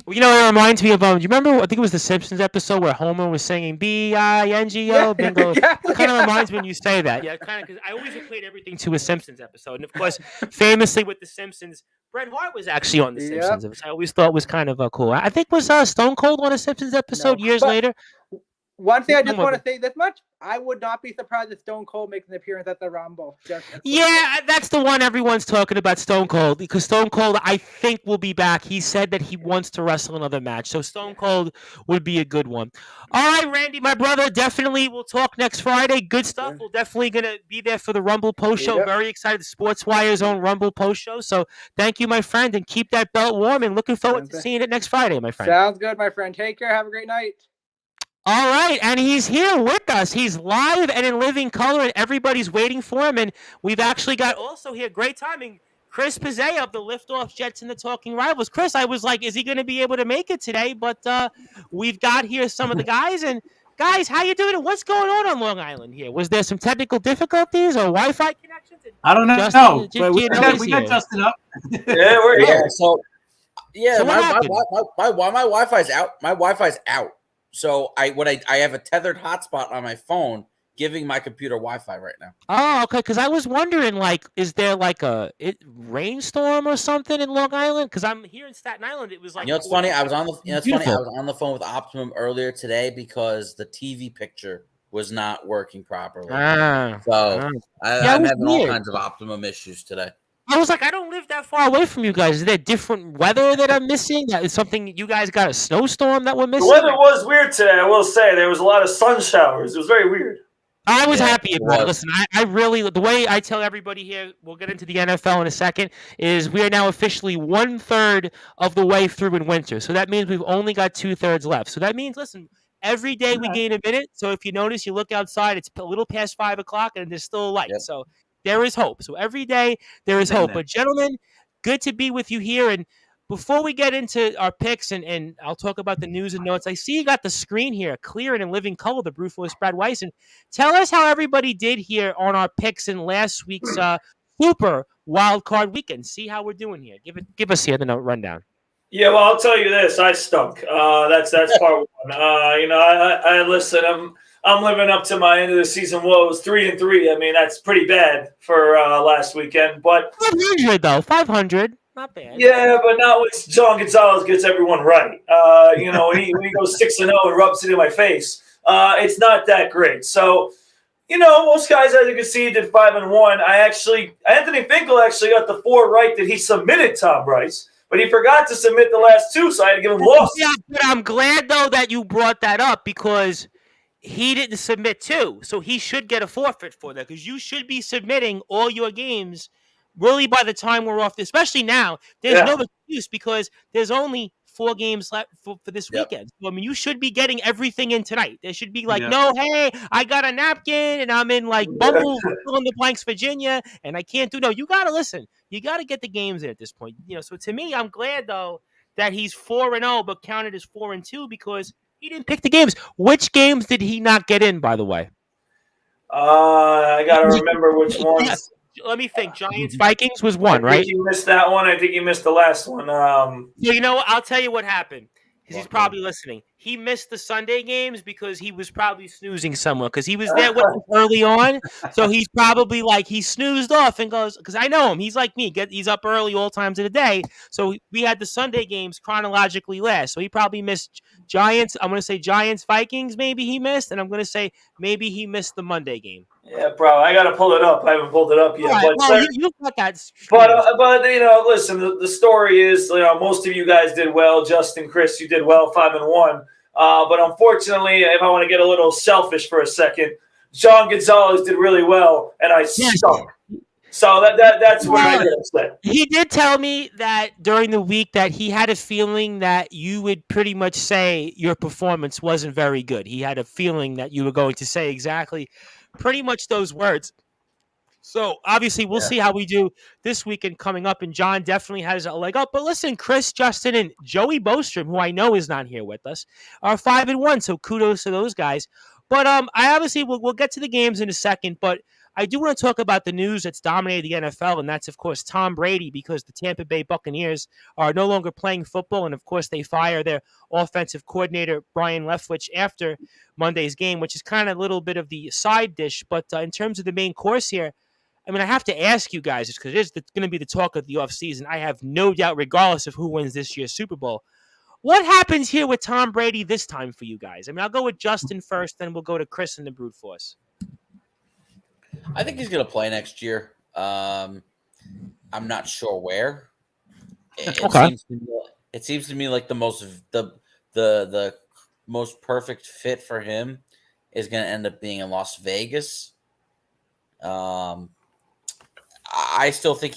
Well, it reminds me of, do you remember, I think it was the Simpsons episode where Homer was singing B-I-N-G-O, bingo. Exactly. It kind of reminds me when you say that. Yeah, kind of, because I always equate everything to a Simpsons episode. And, of course, famously with the Simpsons, Bret Hart was actually on the Simpsons, which I always thought was kind of cool. I think was Stone Cold on a Simpsons episode years later. One thing I just want to say this much, I would not be surprised if Stone Cold makes an appearance at the Rumble. That's the one everyone's talking about, Stone Cold, because Stone Cold, I think, will be back. He said that he wants to wrestle another match, so Stone Cold would be a good one. All right, Randy, my brother, definitely we'll talk next Friday. Good stuff. We're definitely going to be there for the Rumble post show. Very excited. Sportswire's own Rumble post show. So thank you, my friend, and keep that belt warm, and looking forward to seeing it next Friday, my friend. Sounds good, my friend. Take care. Have a great night. All right, and he's here with us. He's live and in living color, and everybody's waiting for him. And we've actually got also here, great timing, Chris Pizzea of the Liftoff Jets and the Talking Rivals. Chris, I was like, is he going to be able to make it today? But we've got here some of the guys. And guys, how you doing? What's going on Long Island here? Was there some technical difficulties or Wi-Fi connections? I don't know. Justin, but we got Justin up. We're here. So my Wi-Fi's out. My Wi-Fi's out. So I have a tethered hotspot on my phone, giving my computer Wi-Fi right now. Oh, okay. Because I was wondering, is there a rainstorm or something in Long Island? Because I'm here in Staten Island. It was like it's funny. I was on the phone with Optimum earlier today because the TV picture was not working properly. I'm having all kinds of Optimum issues today. I was like, I don't live that far away from you guys. Is there different weather that I'm missing? That is something you guys got a snowstorm that we're missing? The weather was weird today, I will say. There was a lot of sun showers. It was very weird. I was happy about it. Listen, I really, the way I tell everybody here, we'll get into the NFL in a second, is we are now officially 1/3 of the way through in winter. So that means we've only got 2/3 left. So that means, listen, every day we gain a minute. So if you notice, you look outside, it's a little past 5 o'clock and there's still light. Yep. So there is hope. So every day there is hope. But gentlemen, good to be with you here. And before we get into our picks and I'll talk about the news and notes, I see you got the screen here, clear and in living color, the Brute Force Brad Weiss. And tell us how everybody did here on our picks in last week's Super Wild Card Weekend. See how we're doing here. Give us here the rundown. Yeah, well, I'll tell you this. I stunk. That's part one. I listen. I'm living up to my end of the season woes, 3-3. I mean, that's pretty bad for last weekend. But 500 though, 500, not bad. Yeah, but not when John Gonzalez gets everyone right. When he goes 6-0 and rubs it in my face, it's not that great. So, most guys, as you can see, did 5-1. Anthony Finkel actually got the 4 right that he submitted Tom Bryce. But he forgot to submit the last 2, so I had to give him loss. Yeah, but I'm glad, though, that you brought that up because he didn't submit 2. So he should get a forfeit for that because you should be submitting all your games really by the time we're off, especially now. There's no excuse because there's only 4 games left for this weekend. So, I mean, you should be getting everything in tonight. There should be no, hey, I got a napkin and I'm in Bumble, fill in the blanks, Virginia, and I can't do no. You got to listen. You got to get the games in at this point. So to me, I'm glad, though, that he's 4-0, but counted as 4-2 because he didn't pick the games. Which games did he not get in, by the way? I got to remember which ones. Let me think. Giants-Vikings was one, right? I think he missed that one. I think he missed the last one. I'll tell you what happened. because he's probably listening. He missed the Sunday games because he was probably snoozing somewhere because he was there with us early on. So he's probably like he snoozed off and goes because I know him. He's like me. He's up early all times of the day. So we had the Sunday games chronologically last. So he probably missed Giants. I'm going to say Giants Vikings. Maybe he missed, and I'm going to say maybe he missed the Monday game. Yeah, bro, I got to pull it up. I haven't pulled it up yet. Right, But, well, you got that. But listen, the story is, most of you guys did well. Justin, Chris, you did well, 5-1. But unfortunately, if I want to get a little selfish for a second, John Gonzalez did really well, and I stunk. So that's what I gotta say. He did tell me that during the week that he had a feeling that you would pretty much say your performance wasn't very good. He had a feeling that you were going to say exactly pretty much those words. So obviously we'll see how we do this weekend coming up, and John definitely has a leg up. But listen, Chris, Justin, and Joey Bostrom, who I know is not here with us, are 5-1. So kudos to those guys. But I obviously we'll get to the games in a second, but I do want to talk about the news that's dominated the NFL, and that's, of course, Tom Brady, because the Tampa Bay Buccaneers are no longer playing football, and, of course, they fire their offensive coordinator, Brian Leftwich, after Monday's game, which is kind of a little bit of the side dish. But in terms of the main course here, I mean, I have to ask you guys, because it is going to be the talk of the offseason. I have no doubt, regardless of who wins this year's Super Bowl, what happens here with Tom Brady this time for you guys? I mean, I'll go with Justin first, then we'll go to Chris and the Brute Force. I think he's going to play next year. I'm not sure where. It seems to me like the most perfect fit for him is going to end up being in Las Vegas. I still think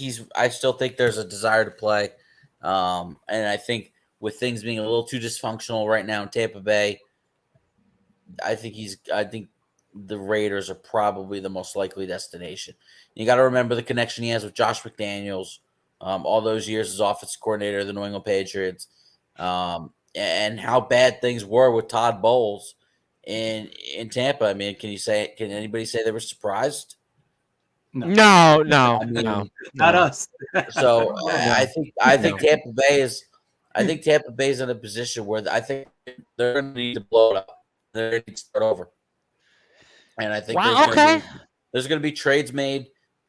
there's a desire to play. And I think with things being a little too dysfunctional right now in Tampa Bay, I think the Raiders are probably the most likely destination. You got to remember the connection he has with Josh McDaniels, all those years as offensive coordinator of the New England Patriots, and how bad things were with Todd Bowles in Tampa. I mean, can anybody say they were surprised? No. Not us. So I think Tampa Bay is in a position where I think they're going to need to blow it up. They're going to need to start over. And I think there's going to be trades made.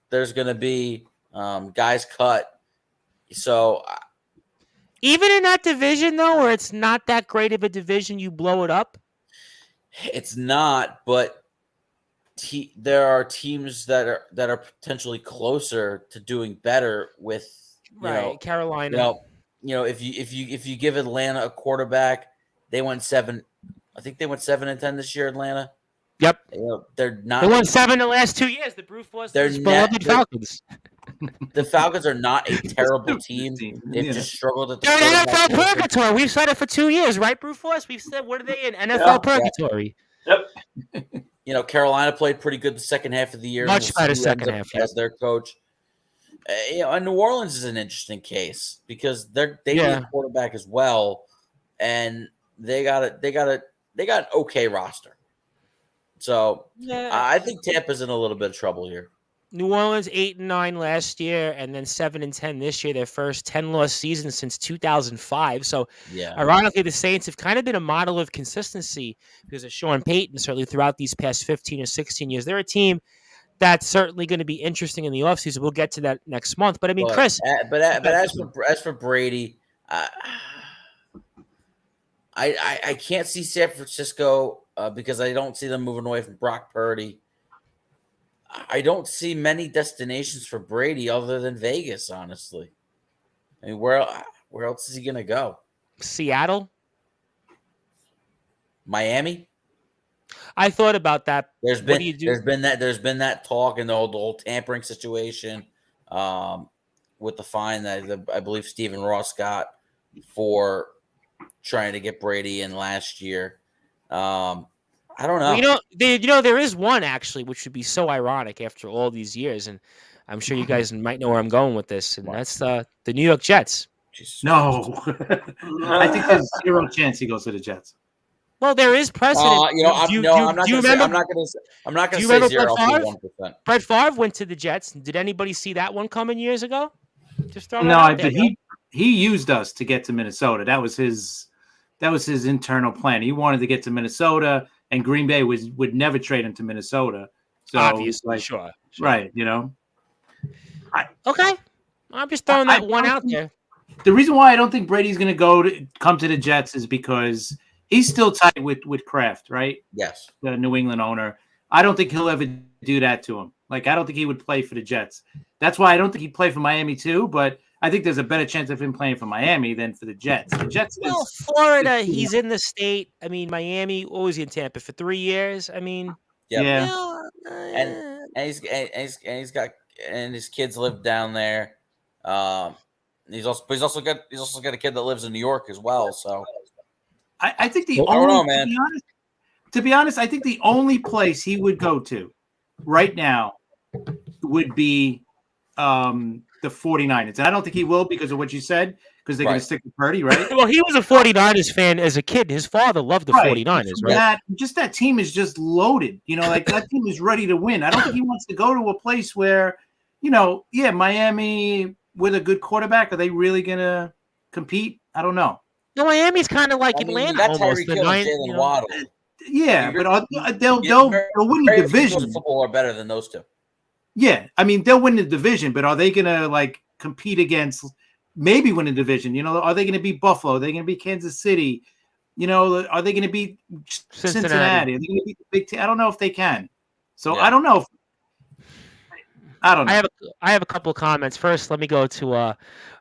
There's going to be guys cut. So even in that division, though, where it's not that great of a division, you blow it up? It's not, but there are teams that are potentially closer to doing better with Carolina. If you give Atlanta a quarterback, they went 7. I think they went 7-10 this year, Atlanta. Yep. They're not. They won 7 the last 2 years. The Brute Force. They're beloved Falcons. The Falcons are not a terrible team. They've just struggled at the They're in NFL purgatory. We've said it for 2 years, right, Brute Force? We've said, what are they in? NFL purgatory. Yep. Carolina played pretty good the second half of the year. Much better second half as their coach. And New Orleans is an interesting case because they need a quarterback as well, and they got an okay roster. So I think Tampa's in a little bit of trouble here. New Orleans 8-9 last year, and then 7-10 this year. Their first 10-loss season since 2005. So, ironically, the Saints have kind of been a model of consistency because of Sean Payton. Certainly, throughout these past 15 or 16 years, they're a team that's certainly going to be interesting in the offseason. We'll get to that next month. But I mean, Chris, but as for Brady, I can't see San Francisco because I don't see them moving away from Brock Purdy. I don't see many destinations for Brady other than Vegas, honestly. I mean, where else is he going to go? Seattle? Miami? I thought about that. There's been that talk in the whole tampering situation with the fine that I believe Stephen Ross got for trying to get Brady in last year. I don't know. Well, there is one actually, which would be so ironic after all these years, and I'm sure you guys might know where I'm going with this, and that's the New York Jets. No, I think there's 0 chance he goes to the Jets. Well, there is precedent. I'm not going to say 0 to 1%. Brett Favre went to the Jets. Did anybody see that one coming years ago? Just throw that out there. He used us to get to Minnesota. That was that was his internal plan. He wanted to get to Minnesota, and Green Bay would never trade him to Minnesota. So Obviously, sure. Right, you know. Okay. I'm just throwing that one out there. The reason why I don't think Brady's going to come to the Jets is because he's still tight with Kraft, right? Yes. The New England owner. I don't think he'll ever do that to him. Like, I don't think he would play for the Jets. That's why I don't think he'd play for Miami too, but I think there's a better chance of him playing for Miami than for the Jets. The Jets. Well, Florida, he's in the state. I mean, Miami, what was he in Tampa for 3 years? I mean, yeah. And he's got his kids live down there. He's also got a kid that lives in New York as well. So I think I don't know, man. To be honest, I think the only place he would go to right now would be the 49ers. And I don't think he will because of what you said, because they're going to stick with Purdy, right? Well, he was a 49ers fan as a kid. His father loved the 49ers, right? That team is just loaded. You know, like that team is ready to win. I don't think he wants to go to a place where, you know, Miami with a good quarterback, are they really going to compete? I don't know. No, Miami's kind of like Atlanta almost. Waddle. Yeah, but they'll win the division. Football are better than those two. Yeah, I mean they'll win the division, but are they going to like compete against? Maybe win a division. You know, are they going to beat Buffalo? Are they going to beat Kansas City? You know, are they going to beat Cincinnati? Are they going to beat the Big Ten? I don't know if they can. So I don't know. I don't know. I have a couple of comments. First, let me go to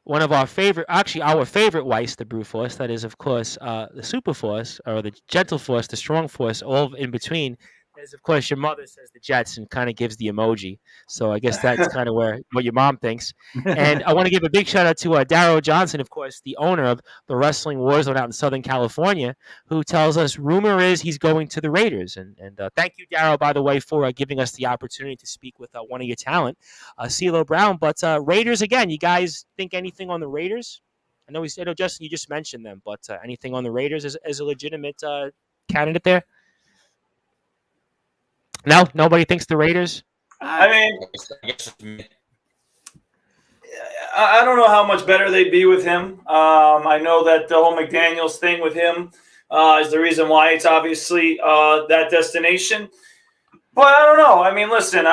one of our favorite Weiss, the Brute Force. That is, of course, the Super Force or the Gentle Force, the Strong Force, all in between. As of course, your mother says the Jets and kind of gives the emoji. So I guess that's kind of what your mom thinks. And I want to give a big shout out to Darrow Johnson, of course, the owner of the Wrestling Warzone out in Southern California, who tells us rumor is he's going to the Raiders. And thank you, Darrow, by the way, for giving us the opportunity to speak with one of your talent, CeeLo Brown. But Raiders again, you guys think anything on the Raiders? I know Justin, you just mentioned them, but anything on the Raiders as a legitimate candidate there? No, nobody thinks the Raiders. I mean, I don't know how much better they'd be with him. I know that the whole McDaniels thing with him is the reason why it's obviously that destination. But I don't know. I mean, listen,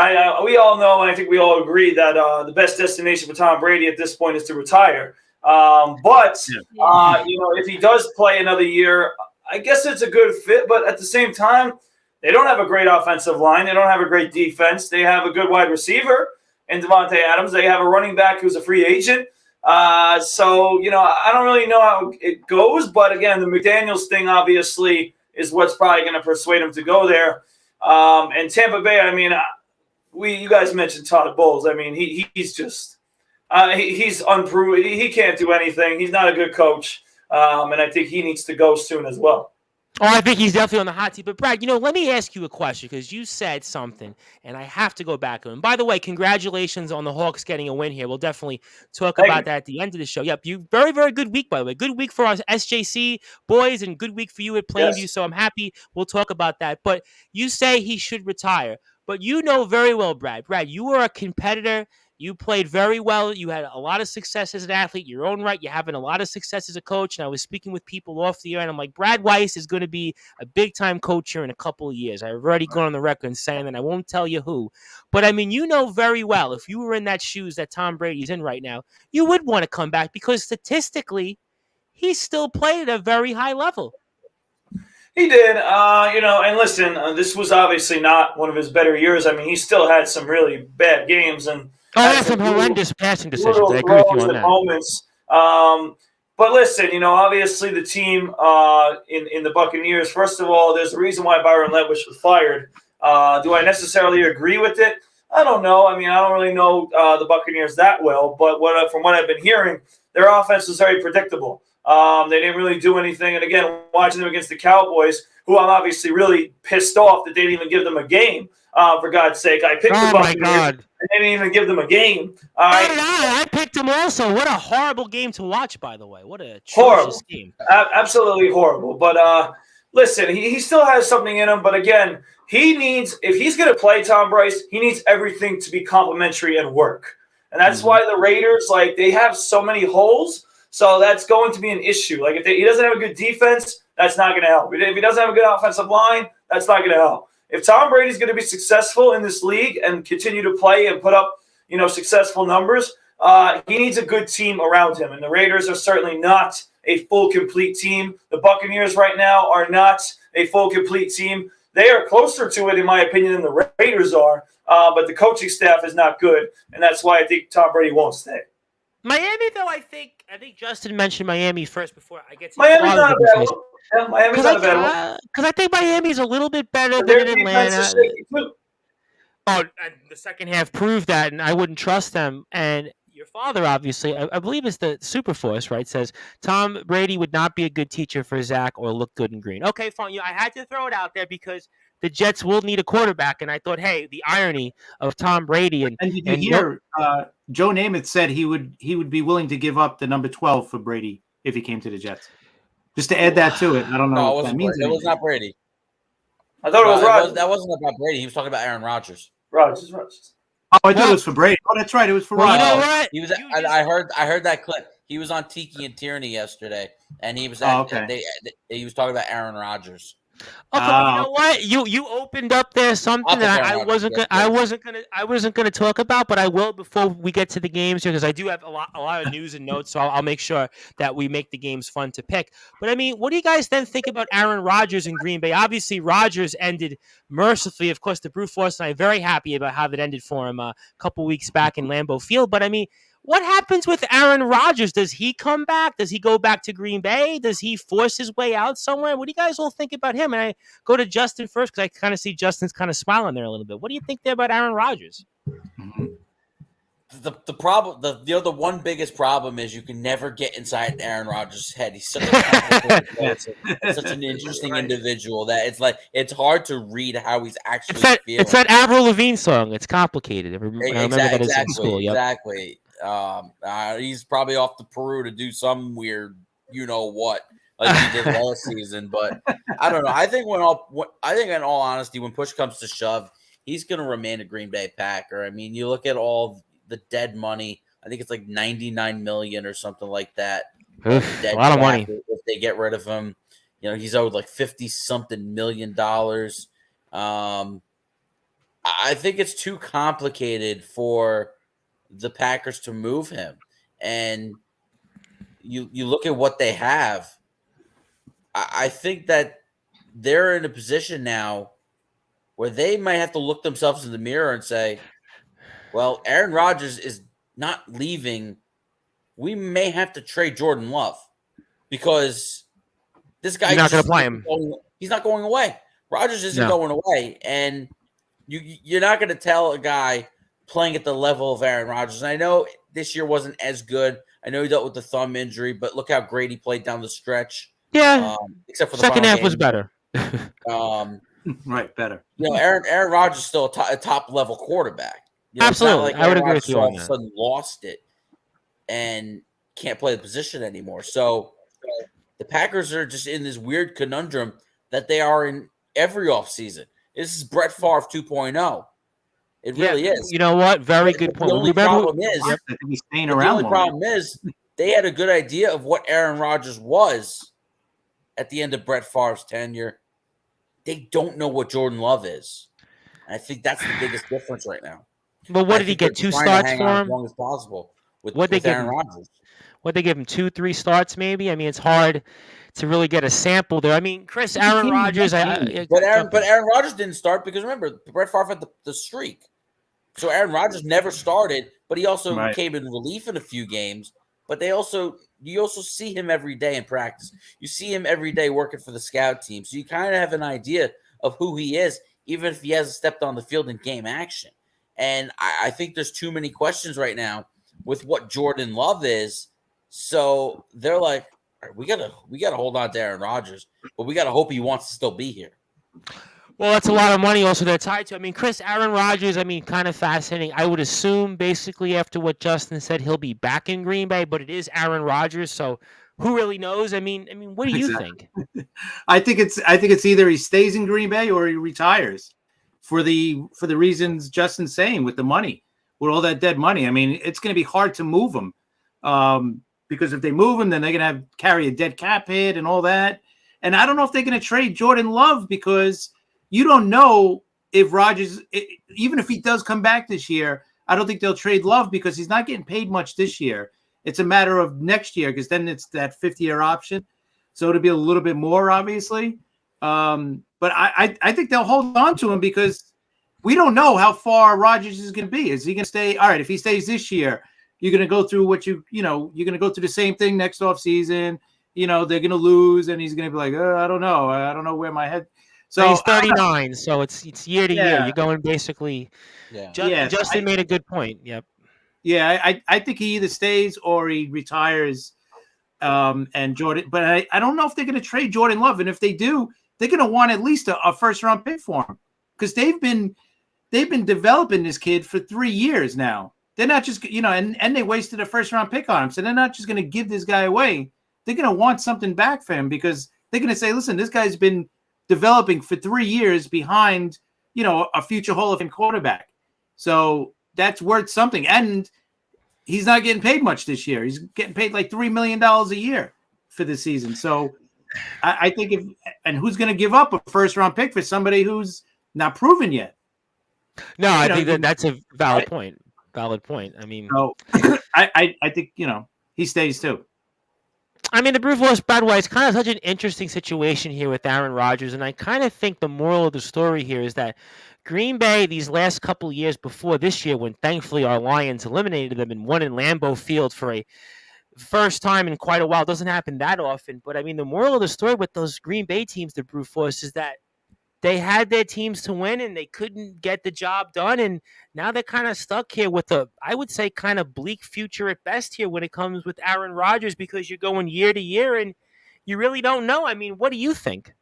we all know, and I think we all agree that the best destination for Tom Brady at this point is to retire. But if he does play another year, I guess it's a good fit. But at the same time, they don't have a great offensive line. They don't have a great defense. They have a good wide receiver in Devontae Adams. They have a running back who's a free agent. So, I don't really know how it goes. But, again, the McDaniels thing obviously is what's probably going to persuade him to go there. And Tampa Bay, I mean, you guys mentioned Todd Bowles. I mean, he's just he's unproven. He can't do anything. He's not a good coach. And I think he needs to go soon as well. Oh, I think he's definitely on the hot seat. But, Brad, let me ask you a question because you said something, and I have to go back to him. By the way, congratulations on the Hawks getting a win here. We'll definitely talk about that at the end of the show. Yep, you very, very good week, by the way. Good week for us SJC boys and good week for you at Plainview, so I'm happy we'll talk about that. But you say he should retire. But you know very well, Brad. Brad, you were a competitor. You played very well. You had a lot of success as an athlete. Your own right. You're having a lot of success as a coach. And I was speaking with people off the air, and I'm like, Brad Weiss is going to be a big-time coach here in a couple of years. I've already gone on the record saying that. I won't tell you who. But, I mean, you know very well, if you were in that shoes that Tom Brady's in right now, you would want to come back because statistically, he still played at a very high level. He did, and listen, this was obviously not one of his better years. I mean, he still had some really bad games and that's some horrendous passing decisions. I agree with you on that. Moments. But listen, obviously the team in the Buccaneers, first of all, there's a reason why Byron Leftwich was fired. Do I necessarily agree with it? I don't know. I mean, I don't really know the Buccaneers that well, but from what I've been hearing, their offense was very predictable. They didn't really do anything. And again, watching them against the Cowboys, who I'm obviously really pissed off that they didn't even give them a game, for God's sake. I picked the Buccaneers. And they didn't even give them a game. I picked them also. What a horrible game to watch, by the way. What a horrible game. Absolutely horrible. But listen, he still has something in him. But again, if he's going to play Tom Bryce, he needs everything to be complimentary and work. And that's why the Raiders, they have so many holes. So that's going to be an issue. Like, if he doesn't have a good defense, that's not going to help. If he doesn't have a good offensive line, that's not going to help. If Tom Brady's going to be successful in this league and continue to play and put up, successful numbers, he needs a good team around him. And the Raiders are certainly not a full, complete team. The Buccaneers right now are not a full, complete team. They are closer to it, in my opinion, than the Raiders are. But the coaching staff is not good, and that's why I think Tom Brady won't stay. Miami, though, I think Justin mentioned Miami first before I get to Miami's not a bad one. Yeah, Miami's not a bad one. Because I think Miami's a little bit better than Atlanta. Oh, and the second half proved that, and I wouldn't trust them. And your father, obviously, I believe it's the Superforce, right? Says Tom Brady would not be a good teacher for Zach or look good in green. Okay, fine. I had to throw it out there because the Jets will need a quarterback, and I thought, hey, the irony of Tom Brady and did you hear Joe Namath said he would be willing to give up the number 12 for Brady if he came to the Jets. Just to add that to it. I don't know what that means. It was not Brady. I thought it was Rodgers. That wasn't about Brady. He was talking about Aaron Rodgers. Rodgers. Oh, I thought it was for Brady. Oh, that's right. It was for Rodgers. You know what? He was. I heard that clip. He was on Tiki and Tierney yesterday, and he was. He was talking about Aaron Rodgers. Okay, you know what? You opened up there something that I wasn't gonna talk about, but I will before we get to the games here because I do have a lot of news and notes, so I'll make sure that we make the games fun to pick. But I mean, what do you guys then think about Aaron Rodgers in Green Bay? Obviously, Rodgers ended mercifully. Of course, the Brute Force and I are very happy about how that ended for him a couple weeks back in Lambeau Field. But I mean, what happens with Aaron Rodgers? Does he come back? Does he go back to Green Bay? Does he force his way out somewhere? What do you guys all think about him? And I go to Justin first because I kind of see Justin's kind of smiling there a little bit. What do you think there about Aaron Rodgers? The problem, the one biggest problem is you can never get inside Aaron Rodgers' head. He's such a complicated person, such an interesting individual that it's hard to read how he's actually feeling. It's that Avril Lavigne song. It's complicated. I remember that in school. Yep. Exactly. He's probably off to Peru to do some weird, what, like he did last season. But I don't know. I think in all honesty, when push comes to shove, he's going to remain a Green Bay Packer. I mean, you look at all the dead money. I think it's like $99 million or something like that. A lot of money. If they get rid of him, he's owed like $50-something million. I think it's too complicated for the Packers to move him. And you look at what they have. I think that they're in a position now where they might have to look themselves in the mirror and say, well, Aaron Rodgers is not leaving. We may have to trade Jordan Love because this guy. You're not going to play him. He's not going away. Rodgers isn't going away. And you're not going to tell a guy playing at the level of Aaron Rodgers. And I know this year wasn't as good. I know he dealt with the thumb injury, but look how great he played down the stretch. Yeah. Except for the second half game. was better. Right, better. Aaron Rodgers is still a top level quarterback. Absolutely. I would agree with you on all of that. a sudden lost it and can't play the position anymore. So the Packers are just in this weird conundrum that they are in every offseason. This is Brett Favre 2.0. It really is. You know what? Very good point. The only problem is they had a good idea of what Aaron Rodgers was at the end of Brett Favre's tenure. They don't know what Jordan Love is. And I think that's the biggest difference right now. But what did he get? 2 starts for him? As long as possible with Aaron Aaron Rodgers. What they give him 2-3 starts maybe? I mean, it's hard to really get a sample there. I mean, Aaron Rodgers. But Aaron Rodgers didn't start because remember, Brett Favre had the streak. So Aaron Rodgers never started, but he also came in relief in a few games. But you also see him every day in practice. You see him every day working for the scout team. So you kind of have an idea of who he is, even if he hasn't stepped on the field in game action. And I think there's too many questions right now with what Jordan Love is. So they're like, we gotta hold on to Aaron Rodgers, but we gotta hope he wants to still be here. Well, that's a lot of money also they're tied to. I mean, Aaron Rodgers, kind of fascinating. I would assume basically after what Justin said, he'll be back in Green Bay, but it is Aaron Rodgers, so who really knows? I mean, what do you think? I think it's either he stays in Green Bay or he retires for the reasons Justin's saying with the money, with all that dead money. I mean, it's going to be hard to move him. because if they move him, then they're going to carry a dead cap hit and all that. And I don't know if they're going to trade Jordan Love because you don't know if Rodgers, even if he does come back this year, I don't think they'll trade Love because he's not getting paid much this year. It's a matter of next year because then it's that 5th-year option. So it'll be a little bit more, obviously. But I think they'll hold on to him because we don't know how far Rodgers is going to be. Is he going to stay? All right, if he stays this year, you're going to go through you're going to go through the same thing next offseason. They're going to lose, and he's going to be like, I don't know. I don't know where my head. So he's 39, so it's year to year. You're going basically. Yeah. Justin made a good point. Yep. Yeah, I think he either stays or he retires. And Jordan, but I don't know if they're going to trade Jordan Love, and if they do, they're going to want at least a first-round pick for him because they've been developing this kid for 3 years now. They're not just and they wasted a first-round pick on him, so they're not just going to give this guy away. They're going to want something back for him because they're going to say, listen, this guy's been developing for 3 years behind a future Hall of Fame quarterback, so that's worth something. And he's not getting paid much this year. He's getting paid like $3 million a year for the season. So I think who's going to give up a first-round pick for somebody who's not proven yet? No, I think that's a valid point. Valid point. I mean, so, I think he stays too. I mean, the Brewers, by the way, it's kind of such an interesting situation here with Aaron Rodgers, and I kind of think the moral of the story here is that Green Bay, these last couple of years before this year, when thankfully our Lions eliminated them and won in Lambeau Field for a first time in quite a while, doesn't happen that often. But I mean, the moral of the story with those Green Bay teams, the Brew Force, is that they had their teams to win and they couldn't get the job done. And now they're kind of stuck here with I would say, kind of bleak future at best here when it comes with Aaron Rodgers because you're going year to year and you really don't know. I mean, what do you think?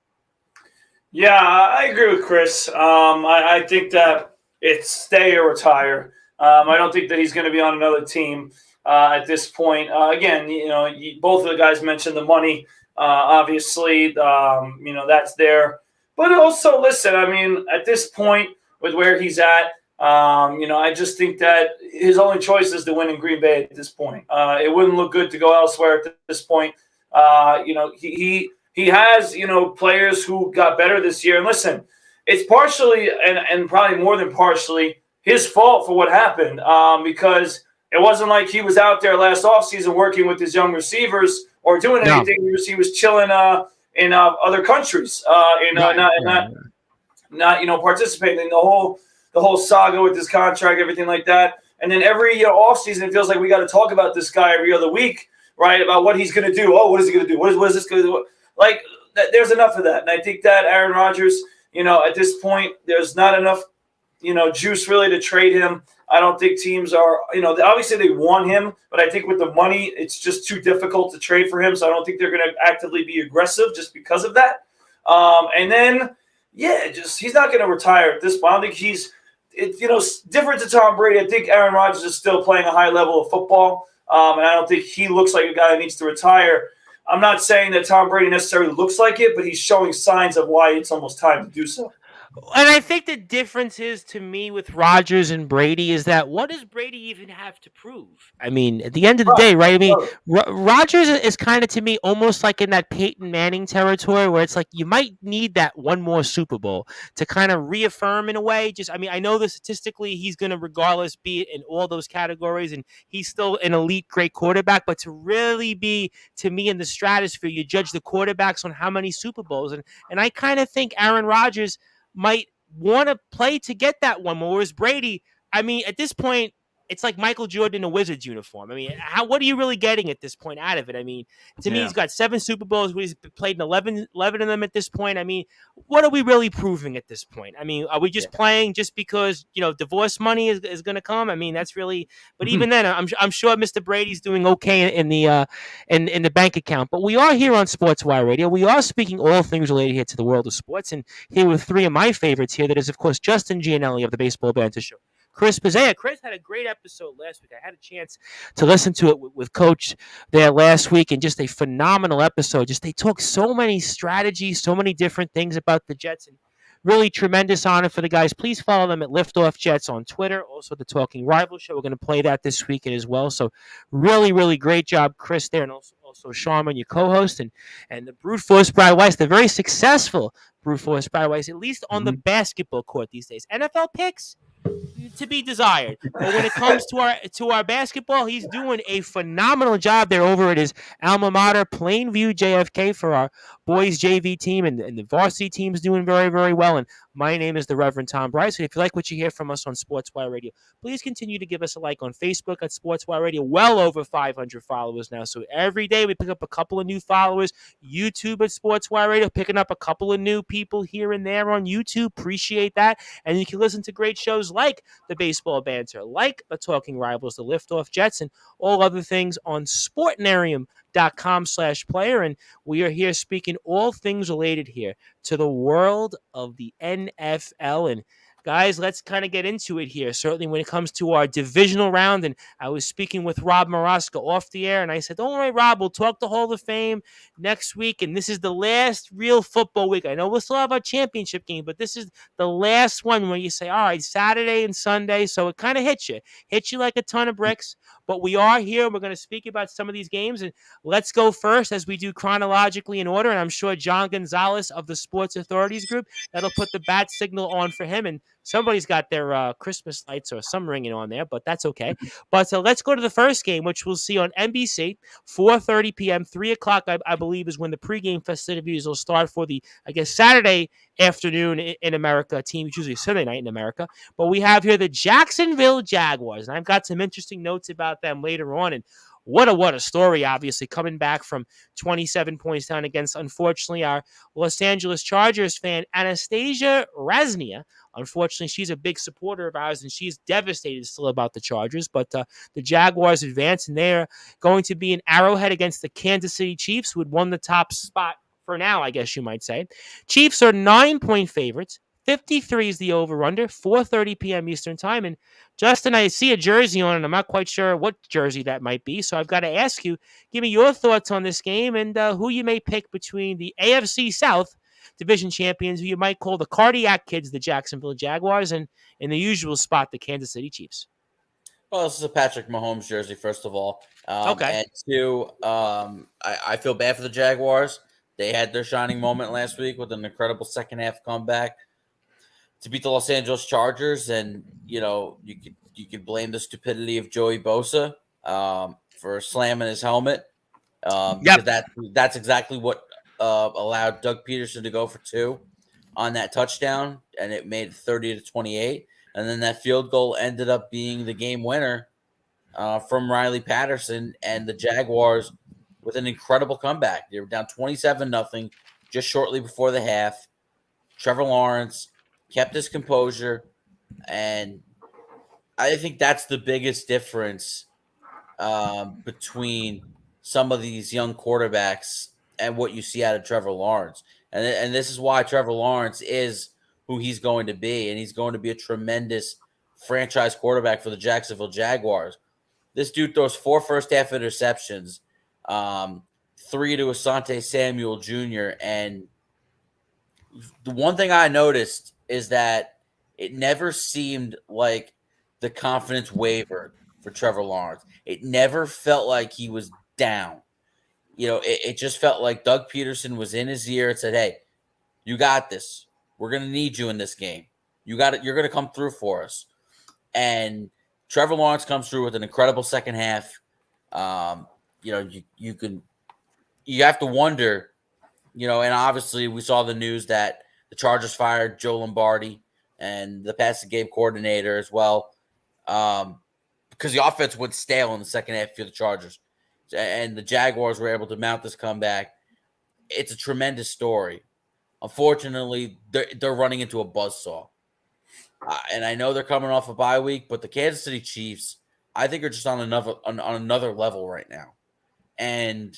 Yeah, I agree with Chris. I think that it's stay or retire. I don't think that he's going to be on another team at this point. Again, both of the guys mentioned the money. Obviously, that's there. But also, listen, I mean, at this point, with where he's at, I just think that his only choice is to win in Green Bay at this point. It wouldn't look good to go elsewhere at this point. He has, players who got better this year. And listen, it's partially and probably more than partially his fault for what happened because it wasn't like he was out there last offseason working with his young receivers or doing anything. He was chilling in other countries, not participating in the whole saga with this contract, everything like that. And then every offseason, it feels like we got to talk about this guy every other week, right? About what he's going to do. Oh, what is he going to do? What is this going to do? Like, there's enough of that. And I think that Aaron Rodgers, at this point, there's not enough, juice really to trade him. I don't think teams are, obviously they want him, but I think with the money, it's just too difficult to trade for him. So I don't think they're going to actively be aggressive just because of that. And then, he's not going to retire at this point. I don't think it's different to Tom Brady. I think Aaron Rodgers is still playing a high level of football. And I don't think he looks like a guy that needs to retire. I'm not saying that Tom Brady necessarily looks like it, but he's showing signs of why it's almost time to do so. And I think the difference is, to me, with Rodgers and Brady is that what does Brady even have to prove? I mean, at the end of the day, right? I mean, Rodgers is kind of, to me, almost like in that Peyton Manning territory where it's like you might need that one more Super Bowl to kind of reaffirm in a way. I know that statistically he's going to regardless be in all those categories and he's still an elite, great quarterback. But to really be, to me, in the stratosphere, you judge the quarterbacks on how many Super Bowls. And I kind of think Aaron Rodgers might want to play to get that one more. Whereas Brady, I mean, at this point, it's like Michael Jordan in a Wizards uniform. I mean, what are you really getting at this point out of it? I mean, to me, he's got 7 Super Bowls. He's played in 11 of them at this point. I mean, what are we really proving at this point? I mean, are we just playing just because, divorce money is going to come? I mean, that's really, but even then, I'm sure Mr. Brady's doing okay in the bank account. But we are here on Sportswire Radio. We are speaking all things related here to the world of sports. And here with 3 of my favorites here, that is, of course, Justin Gianelli of the Baseball Banter Show. Chris Pizzea. Chris had a great episode last week. I had a chance to listen to it with Coach there last week, and just a phenomenal episode. They talk so many strategies, so many different things about the Jets. And really tremendous honor for the guys. Please follow them at Liftoff Jets on Twitter. Also, the Talking Rival Show. We're going to play that this weekend as well. So, really, really great job, Chris, there, and also Sharman, your co-host, and the Brute Force Brad Weiss, the very successful Brute Force Brad Weiss, at least on the basketball court these days. NFL picks to be desired. But when it comes to our basketball, he's doing a phenomenal job there over at his alma mater, Plainview JFK, for our boys JV team, and the varsity team is doing very, very well. And my name is the Reverend Tom Bryce. And if you like what you hear from us on Sportswire Radio, please continue to give us a like on Facebook at Sportswire Radio. Well over 500 followers now. So every day we pick up a couple of new followers. YouTube at Sportswire Radio, picking up a couple of new people here and there on YouTube. Appreciate that. And you can listen to great shows like the Baseball Banter, like the Talking Rivals, the Liftoff Jets, and all other things on Sportnarium.com/player. And we are here speaking all things related here to the world of the NFL. And guys, let's kind of get into it here. Certainly when it comes to our divisional round, and I was speaking with Rob Maraska off the air, and I said, don't worry, Rob, we'll talk the Hall of Fame next week, and this is the last real football week. I know we'll still have our championship game, but this is the last one where you say, all right, Saturday and Sunday, so it kind of hits you like a ton of bricks. But we are here. We're going to speak about some of these games, and let's go first as we do chronologically in order. And I'm sure John Gonzalez of the Sports Authorities Group, that'll put the bat signal on for him. And somebody's got their Christmas lights or some ringing on there, but that's okay. But let's go to the first game, which we'll see on NBC, 4:30 p.m., 3 o'clock, I believe, is when the pregame festivities will start for the, I guess, Saturday afternoon in America team. It's usually Sunday night in America. But we have here the Jacksonville Jaguars, and I've got some interesting notes about them later on. And what a story, obviously, coming back from 27 points down against, unfortunately, our Los Angeles Chargers fan, Anastasia Raznia. Unfortunately, she's a big supporter of ours, and she's devastated still about the Chargers. But the Jaguars advance, and they're going to be in Arrowhead against the Kansas City Chiefs, who had won the top spot for now, I guess you might say. Chiefs are 9-point favorites. 53 is the over-under, 4:30 p.m. Eastern Time. And Justin, I see a jersey on, and I'm not quite sure what jersey that might be. So I've got to ask you, give me your thoughts on this game and who you may pick between the AFC South division champions, who you might call the Cardiac Kids, the Jacksonville Jaguars, and in the usual spot, the Kansas City Chiefs. Well, this is a Patrick Mahomes jersey, first of all. Okay. And two, I feel bad for the Jaguars. They had their shining moment last week with an incredible second half comeback to beat the Los Angeles Chargers, and you could blame the stupidity of Joey Bosa for slamming his helmet. Because that's exactly what allowed Doug Peterson to go for 2 on that touchdown, and it made 30-28. And then that field goal ended up being the game winner from Riley Patterson and the Jaguars with an incredible comeback. They were down 27-0 just shortly before the half. Trevor Lawrence kept his composure, and I think that's the biggest difference between some of these young quarterbacks and what you see out of Trevor Lawrence. And this is why Trevor Lawrence is who he's going to be, and he's going to be a tremendous franchise quarterback for the Jacksonville Jaguars. This dude throws 4 first-half interceptions, 3 to Asante Samuel Jr., and the one thing I noticed is that it never seemed like the confidence wavered for Trevor Lawrence. It never felt like he was down. It just felt like Doug Peterson was in his ear and said, hey, you got this. We're going to need you in this game. You got it. You're going to come through for us. And Trevor Lawrence comes through with an incredible second half. You have to wonder, and obviously we saw the news that the Chargers fired Joe Lombardi and the passing game coordinator as well, because the offense went stale in the second half for the Chargers. And the Jaguars were able to mount this comeback. It's a tremendous story. Unfortunately, they're running into a buzzsaw. And I know they're coming off a bye week, but the Kansas City Chiefs, I think, are just on another level right now. And,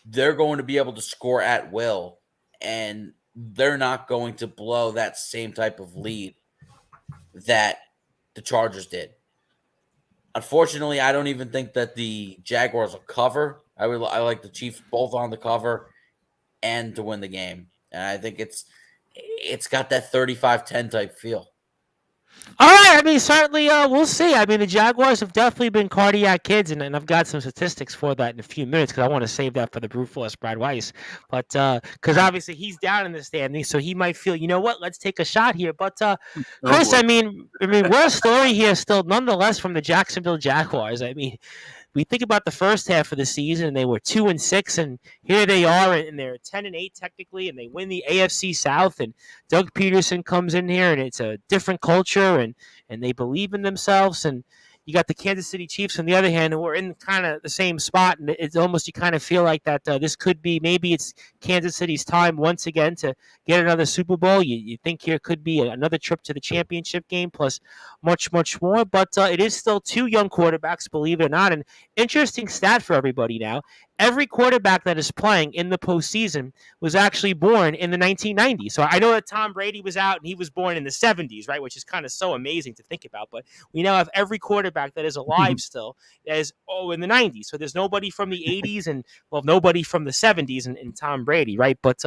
they're going to be able to score at will, and they're not going to blow that same type of lead that the Chargers did. Unfortunately, I don't even think that the Jaguars will cover. I like the Chiefs both on the cover and to win the game. And I think it's got that 35-10 type feel. All right, I mean, certainly, we'll see. I mean, the Jaguars have definitely been cardiac kids, and I've got some statistics for that in a few minutes because I want to save that for the brute force, Brad Weiss. But because obviously he's down in the standings, so he might feel, you know what, let's take a shot here. But Chris, boy. I mean, we're a story here still, nonetheless, from the Jacksonville Jaguars. I mean, we think about the first half of the season, they were 2-6, and here they are, and they're 10-8 technically, and they win the AFC South. And Doug Peterson comes in here, and it's a different culture, and they believe in themselves. And you got the Kansas City Chiefs on the other hand, who are in kind of the same spot, and it's almost you kind of feel like that this could be maybe it's Kansas City's time once again to get another Super Bowl. You think here could be another trip to the championship game, plus much more. But it is still two young quarterbacks, believe it or not. And interesting stat for everybody now: every quarterback that is playing in the postseason was actually born in the 1990s. So I know that Tom Brady was out and he was born in the 70s, right? Which is kind of so amazing to think about. But we now have every quarterback that is alive still that is in the 90s. So there's nobody from the 80s and nobody from the 70s in Tom Brady, right? But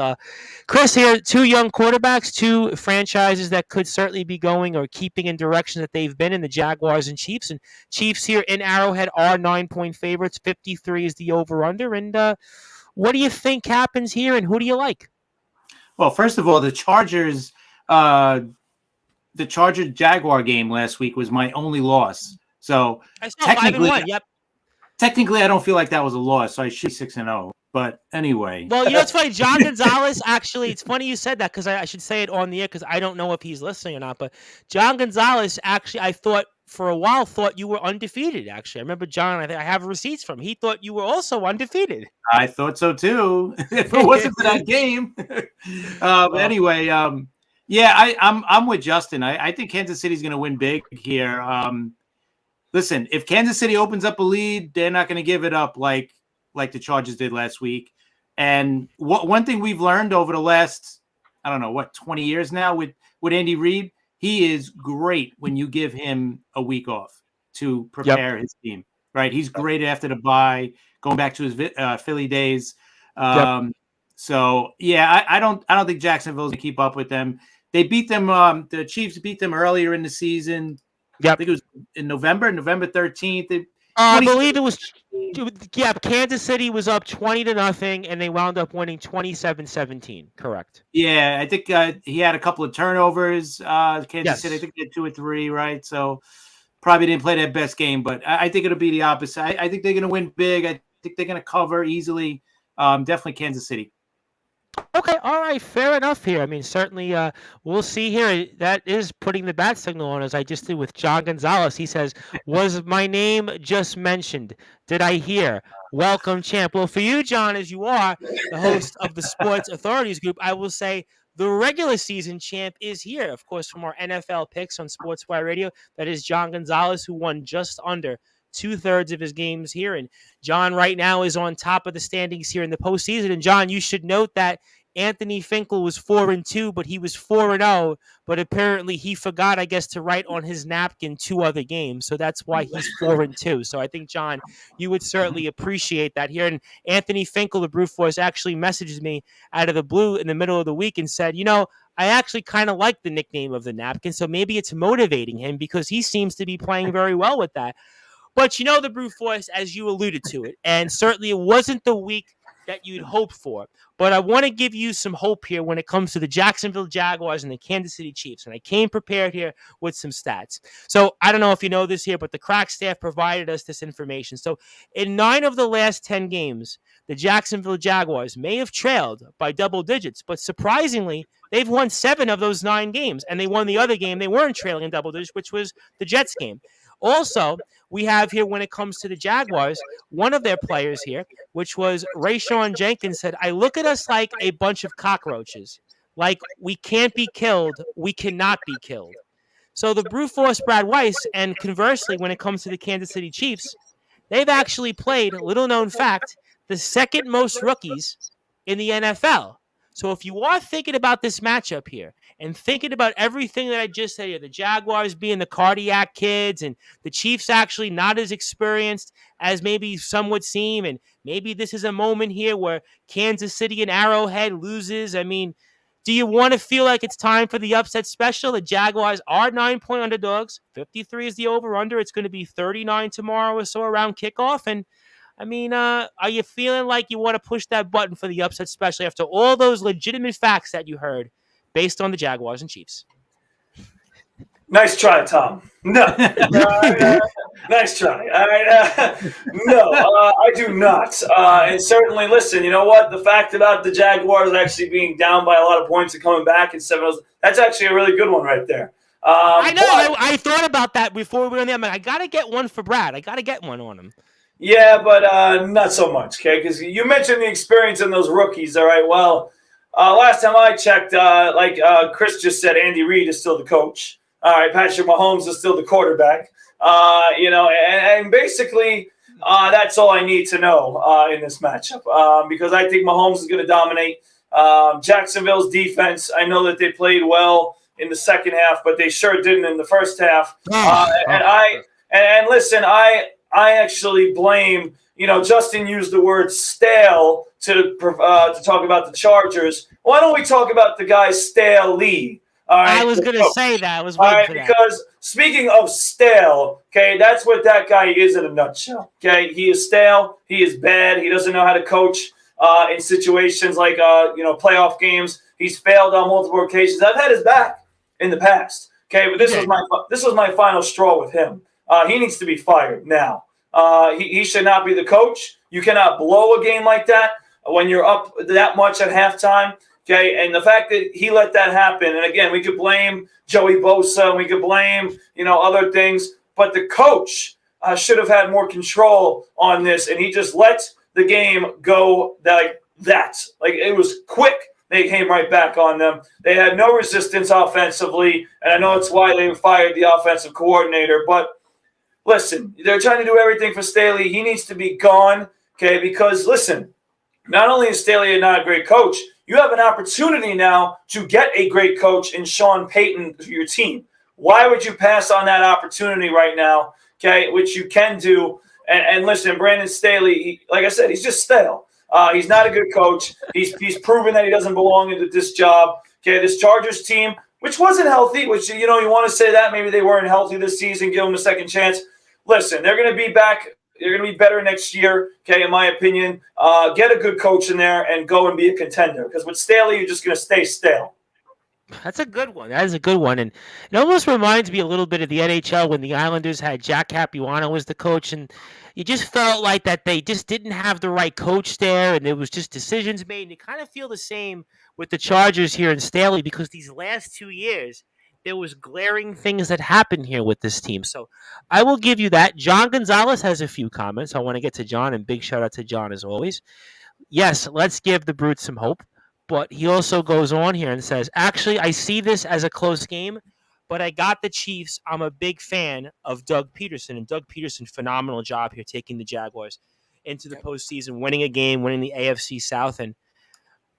Chris, here, two young quarterbacks, two franchises that could certainly be going or keeping in directions that they've been in, the Jaguars and Chiefs. And Chiefs here in Arrowhead are 9-point favorites. 53 is the over-under. And what do you think happens here, and who do you like? Well, first of all, the Charger-Jaguar game last week was my only loss. So I saw 5-1. Yep. Technically, I don't feel like that was a loss. So I should 6-0. But anyway. Well, you know, it's funny. John Gonzalez, actually, it's funny you said that because I should say it on the air because I don't know if he's listening or not. But John Gonzalez, actually, I thought for a while you were undefeated, actually. I remember John, I have receipts from him. He thought you were also undefeated. I thought so, too. If it wasn't for that game. But anyway, yeah, I'm with Justin. I think Kansas City's going to win big here. Listen, if Kansas City opens up a lead, they're not going to give it up like the Chargers did last week. And one thing we've learned over the last, 20 years now with Andy Reid, he is great when you give him a week off to prepare his team, right? He's great after the bye, going back to his Philly days. So yeah, I don't think Jacksonville's going to keep up with them. They beat them. The Chiefs beat them earlier in the season. I think it was in November 13th. I believe it was. Yeah, Kansas City was up 20-0, and they wound up winning 27-17. Correct. Yeah, I think he had a couple of turnovers. Kansas City, I think they had 2 or 3, right? So probably didn't play their best game, but I think it'll be the opposite. I think they're going to win big. I think they're going to cover easily. Definitely Kansas City. Okay, all right, fair enough here. I mean, certainly we'll see here. That is putting the bat signal on, as I just did with John Gonzalez. He says, was my name just mentioned? Did I hear? Welcome, champ. Well, for you, John, as you are the host of the Sports Authorities Group, I will say the regular season champ is here. Of course, from our NFL picks on Sportswire Radio, that is John Gonzalez, who won just under 2/3 of his games here. And John right now is on top of the standings here in the postseason. And John, you should note that Anthony Finkel was 4-2, but he was 4-0. But apparently he forgot, I guess, to write on his napkin 2 other games. So that's why he's 4-2. So I think, John, you would certainly appreciate that here. And Anthony Finkel, the Brute Force, actually messaged me out of the blue in the middle of the week and said, you know, I actually kind of like the nickname of the napkin. So maybe it's motivating him because he seems to be playing very well with that. But you know the Brute Force, as you alluded to it, and certainly it wasn't the week that you'd hoped for. But I want to give you some hope here when it comes to the Jacksonville Jaguars and the Kansas City Chiefs. And I came prepared here with some stats. So I don't know if you know this here, but the crack staff provided us this information. So in 9 of the last 10 games, the Jacksonville Jaguars may have trailed by double digits, but surprisingly, they've won 7 of those 9 games. And they won the other game. They weren't trailing in double digits, which was the Jets game. Also, we have here, when it comes to the Jaguars, one of their players here, which was Rayshawn Jenkins, said, I look at us like a bunch of cockroaches. Like, we can't be killed. We cannot be killed. So the Brute Force, Brad Weiss, and conversely, when it comes to the Kansas City Chiefs, they've actually played, little known fact, the second most rookies in the NFL. So if you are thinking about this matchup here and thinking about everything that I just said here, the Jaguars being the cardiac kids and the Chiefs actually not as experienced as maybe some would seem, and maybe this is a moment here where Kansas City and Arrowhead loses. I mean, Do you want to feel like it's time for the upset special? The Jaguars are 9-point underdogs. 53 is the over-under. It's going to be 39 tomorrow or so around kickoff. And, I mean, are you feeling like you want to push that button for the upset special after all those legitimate facts that you heard based on the Jaguars and Chiefs? Nice try, Tom. No. Nice try. All right. No, I do not. And certainly, listen, you know what? The fact about the Jaguars actually being down by a lot of points and coming back in 7-0, that's actually a really good one right there. I know. I thought about that before we were in there. I'm like, I got to get one for Brad. I got to get one on him. Yeah, but not so much, okay? Because you mentioned the experience in those rookies, all right? Well, last time I checked, like Chris just said, Andy Reid is still the coach. All right, Patrick Mahomes is still the quarterback. And basically that's all I need to know in this matchup because I think Mahomes is going to dominate. Jacksonville's defense, I know that they played well in the second half, but they sure didn't in the first half. And listen, I actually blame, Justin used the word stale to talk about the Chargers. Why don't we talk about the guy Stale Lee? All right, I was going to say that. I was waiting for that. Because speaking of stale, okay, that's what that guy is in a nutshell. Okay, he is stale. He is bad. He doesn't know how to coach in situations like playoff games. He's failed on multiple occasions. I've had his back in the past. Okay, but this was my final straw with him. He needs to be fired now. He should not be the coach. You cannot blow a game like that when you're up that much at halftime. Okay, and the fact that he let that happen, and again, we could blame Joey Bosa, and we could blame, other things, but the coach should have had more control on this, and he just let the game go like that. Like, it was quick. They came right back on them. They had no resistance offensively, and I know it's why they fired the offensive coordinator, but listen, they're trying to do everything for Staley. He needs to be gone, okay, because, listen, not only is Staley not a great coach, you have an opportunity now to get a great coach in Sean Payton for your team. Why would you pass on that opportunity right now, okay, which you can do? And listen, Brandon Staley, like I said, he's just stale. He's not a good coach. He's proven that he doesn't belong into this job. Okay, this Chargers team, which wasn't healthy, which, you want to say that maybe they weren't healthy this season, give them a second chance. Listen, they're going to be back. They're going to be better next year, okay, in my opinion. Get a good coach in there and go and be a contender. Because with Staley, you're just going to stay stale. That's a good one. That is a good one. And it almost reminds me a little bit of the NHL when the Islanders had Jack Capuano as the coach. And you just felt like that they just didn't have the right coach there. And there was just decisions made. And you kind of feel the same with the Chargers here in Staley because these last 2 years, there was glaring things that happened here with this team. So I will give you that. John Gonzalez has a few comments. I want to get to John, and big shout out to John as always. Yes, let's give the Brutes some hope. But he also goes on here and says, actually, I see this as a close game, but I got the Chiefs. I'm a big fan of Doug Peterson. And Doug Peterson, phenomenal job here taking the Jaguars into the postseason, winning a game, winning the AFC South. And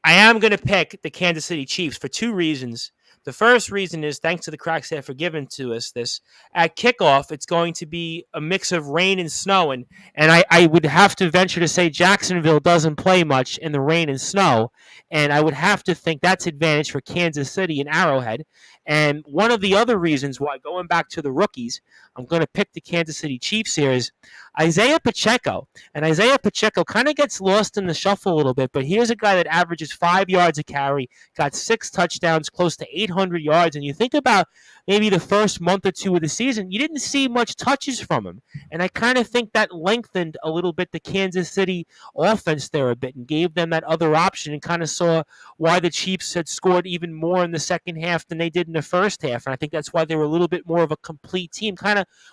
I am going to pick the Kansas City Chiefs for two reasons. The first reason is, thanks to the Cracks that for giving to us this, at kickoff, it's going to be a mix of rain and snow. And I would have to venture to say Jacksonville doesn't play much in the rain and snow. And I would have to think that's advantage for Kansas City and Arrowhead. And one of the other reasons why, going back to the rookies, I'm going to pick the Kansas City Chiefs here is Isaiah Pacheco. And Isaiah Pacheco kind of gets lost in the shuffle a little bit, but here's a guy that averages 5 yards a carry, got 6 touchdowns, close to 800 yards. And you think about maybe the first month or two of the season, you didn't see much touches from him. And I kind of think that lengthened a little bit the Kansas City offense there a bit and gave them that other option, and kind of saw why the Chiefs had scored even more in the second half than they did in the first half. And I think that's why they were a little bit more of a complete team.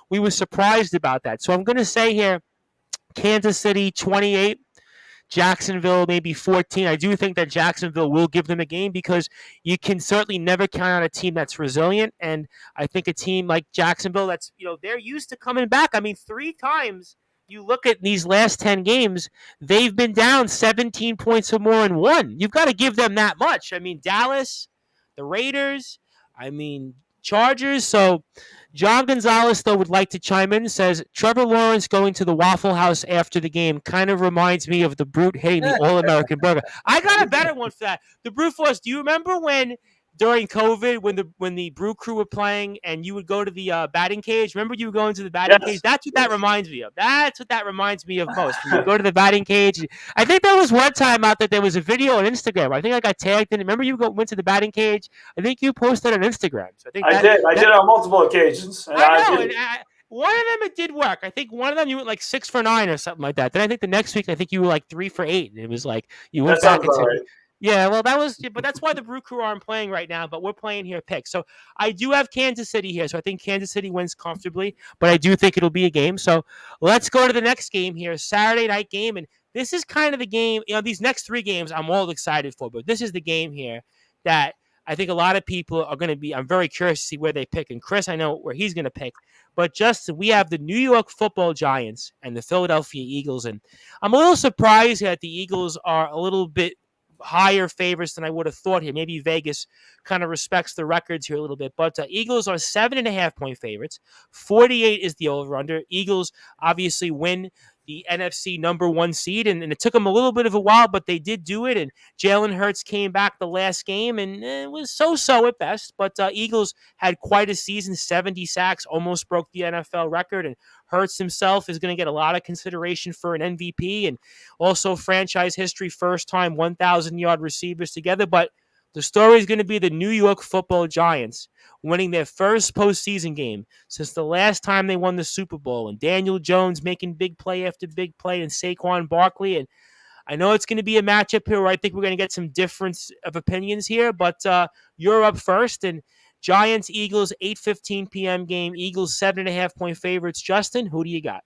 We were surprised about that. So I'm going to say here, Kansas City 28, Jacksonville maybe 14. I do think that Jacksonville will give them a game because you can certainly never count on a team that's resilient. And I think a team like Jacksonville that's, they're used to coming back. I mean, 3 times you look at these last 10 games, they've been down 17 points or more and won. You've got to give them that much. I mean, Dallas, the Raiders, Chargers. So John Gonzalez, though, would like to chime in. Says Trevor Lawrence going to the Waffle House after the game kind of reminds me of the Brute hitting the All-American Burger. I got a better one for that. The Brute Force. Do you remember when during COVID when the Brew Crew were playing and you would go to the batting cage? Remember you were going to the batting cage? That's what that reminds me of. That's what that reminds me of most. When you go to the batting cage. I think there was one time out that there was a video on Instagram. I think I got tagged in. Remember you went to the batting cage? I think you posted on Instagram. So I think I did on multiple occasions. And I know. One of them it did work. I think one of them you went like 6 for 9 or something like that. Then I think the next week I think you were like 3 for 8. And it was like you went back and said, right. yeah, well, but that's why the Brew Crew aren't playing right now. But we're playing here picks. So I do have Kansas City here. So I think Kansas City wins comfortably. But I do think it'll be a game. So let's go to the next game here, Saturday night game, and this is kind of the game. These next 3 games I'm all excited for, but this is the game here that I think a lot of people are going to be. I'm very curious to see where they pick, and Chris, I know where he's going to pick. But Justin, we have the New York Football Giants and the Philadelphia Eagles, and I'm a little surprised that the Eagles are a little bit higher favorites than I would have thought here. Maybe Vegas kind of respects the records here a little bit, but Eagles are 7.5-point favorites. 48 is the over/under. Eagles obviously win the NFC number 1 seed, and it took them a little bit of a while, but they did do it, and Jalen Hurts came back the last game, and it was so-so at best, but Eagles had quite a season, 70 sacks, almost broke the NFL record, and Hurts himself is going to get a lot of consideration for an MVP, and also franchise history, first time 1,000-yard receivers together, but the story is going to be the New York Football Giants winning their first postseason game since the last time they won the Super Bowl. And Daniel Jones making big play after big play, and Saquon Barkley. And I know it's going to be a matchup here where I think we're going to get some difference of opinions here, but you're up first. And Giants, Eagles, 8:15 p.m. game. Eagles, 7.5-point favorites. Justin, who do you got?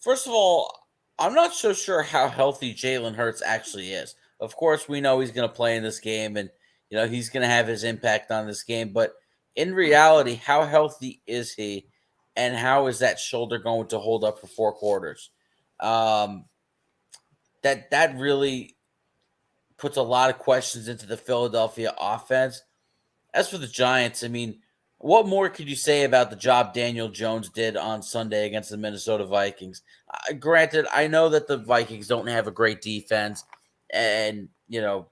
First of all, I'm not so sure how healthy Jalen Hurts actually is. Of course, we know he's going to play in this game, and he's going to have his impact on this game. But in reality, how healthy is he, and how is that shoulder going to hold up for 4 quarters? That really puts a lot of questions into the Philadelphia offense. As for the Giants, I mean, what more could you say about the job Daniel Jones did on Sunday against the Minnesota Vikings? Granted, I know that the Vikings don't have a great defense, and,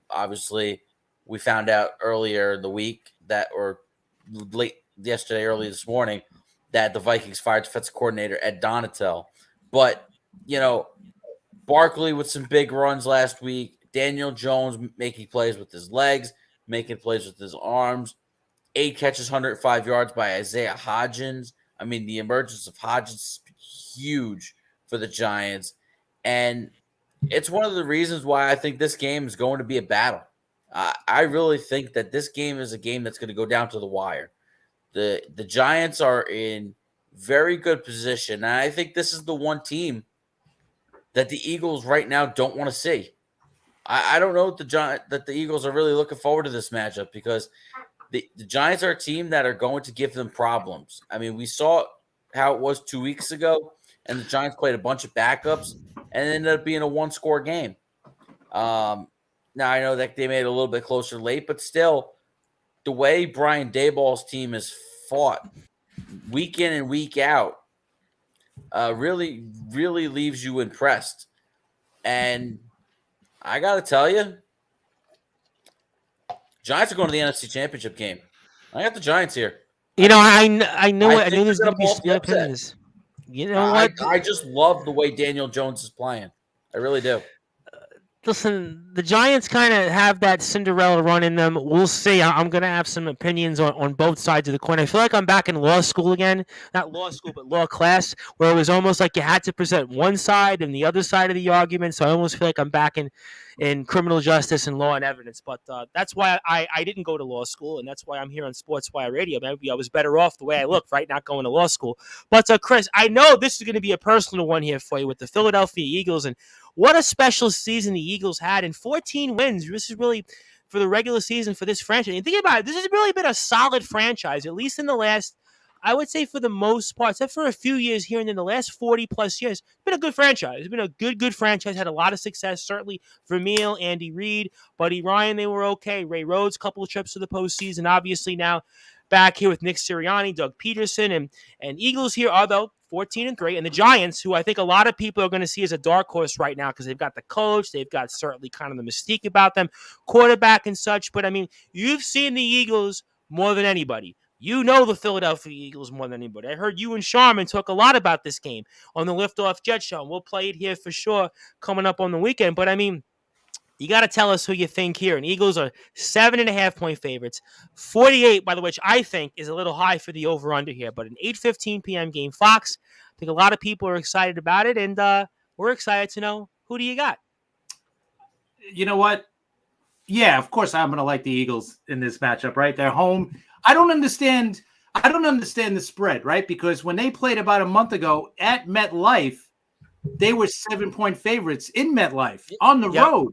obviously we found out earlier in the week or late yesterday, early this morning, that the Vikings fired defensive coordinator Ed Donatel. But, Barkley with some big runs last week, Daniel Jones making plays with his legs, making plays with his arms, 8 catches, 105 yards by Isaiah Hodgins. I mean, the emergence of Hodgins is huge for the Giants. And it's one of the reasons why I think this game is going to be a battle. I really think that this game is a game that's going to go down to the wire. The Giants are in very good position. And I think this is the one team that the Eagles right now don't want to see. I don't know that the Eagles are really looking forward to this matchup, because the Giants are a team that are going to give them problems. I mean, we saw how it was 2 weeks ago, and the Giants played a bunch of backups, and it ended up being a 1-score game. Now, I know that they made it a little bit closer late, but still, the way Brian Daboll's team has fought week in and week out really, really leaves you impressed. And I got to tell you, Giants are going to the NFC Championship game. I got the Giants here. I knew there's going to be split opinions. You know what? I just love the way Daniel Jones is playing. I really do. Listen, the Giants kind of have that Cinderella run in them. We'll see. I'm going to have some opinions on both sides of the coin. I feel like I'm back in law school again. Not law school, but law class, where it was almost like you had to present one side and the other side of the argument. So I almost feel like I'm back in criminal justice and law and evidence. But that's why I didn't go to law school, and that's why I'm here on Sportswire Radio. Maybe I was better off the way I look, right, not going to law school. But, Chris, I know this is going to be a personal one here for you with the Philadelphia Eagles, and what a special season the Eagles had, and 14 wins. This is really, for the regular season for this franchise. And think about it, this has really been a solid franchise, at least in the last, I would say for the most part, except for a few years here and in the last 40-plus years, it's been a good franchise. It's been a good franchise, had a lot of success, certainly Vermeil, Andy Reid, Buddy Ryan, they were okay. Ray Rhodes, couple of trips to the postseason. Obviously now back here with Nick Sirianni, Doug Peterson, and Eagles here are though 14-3, and the Giants, who I think a lot of people are going to see as a dark horse right now because they've got the coach, they've got certainly kind of the mystique about them, quarterback and such. But I mean, you've seen the Eagles more than anybody. You know the Philadelphia Eagles more than anybody. I heard you and Sharman talk a lot about this game on the Liftoff Jet Show, and we'll play it here for sure coming up on the weekend. But I mean, you got to tell us who you think here. And Eagles are 7.5-point favorites. 48, by the way, which I think is a little high for the over-under here. But an 8:15 p.m. game, Fox. I think a lot of people are excited about it, and we're excited to know who do you got. You know what? Yeah, of course I'm going to like the Eagles in this matchup, right? They're home. I don't understand the spread, right? Because when they played about a month ago at MetLife, they were 7-point favorites in MetLife on the road.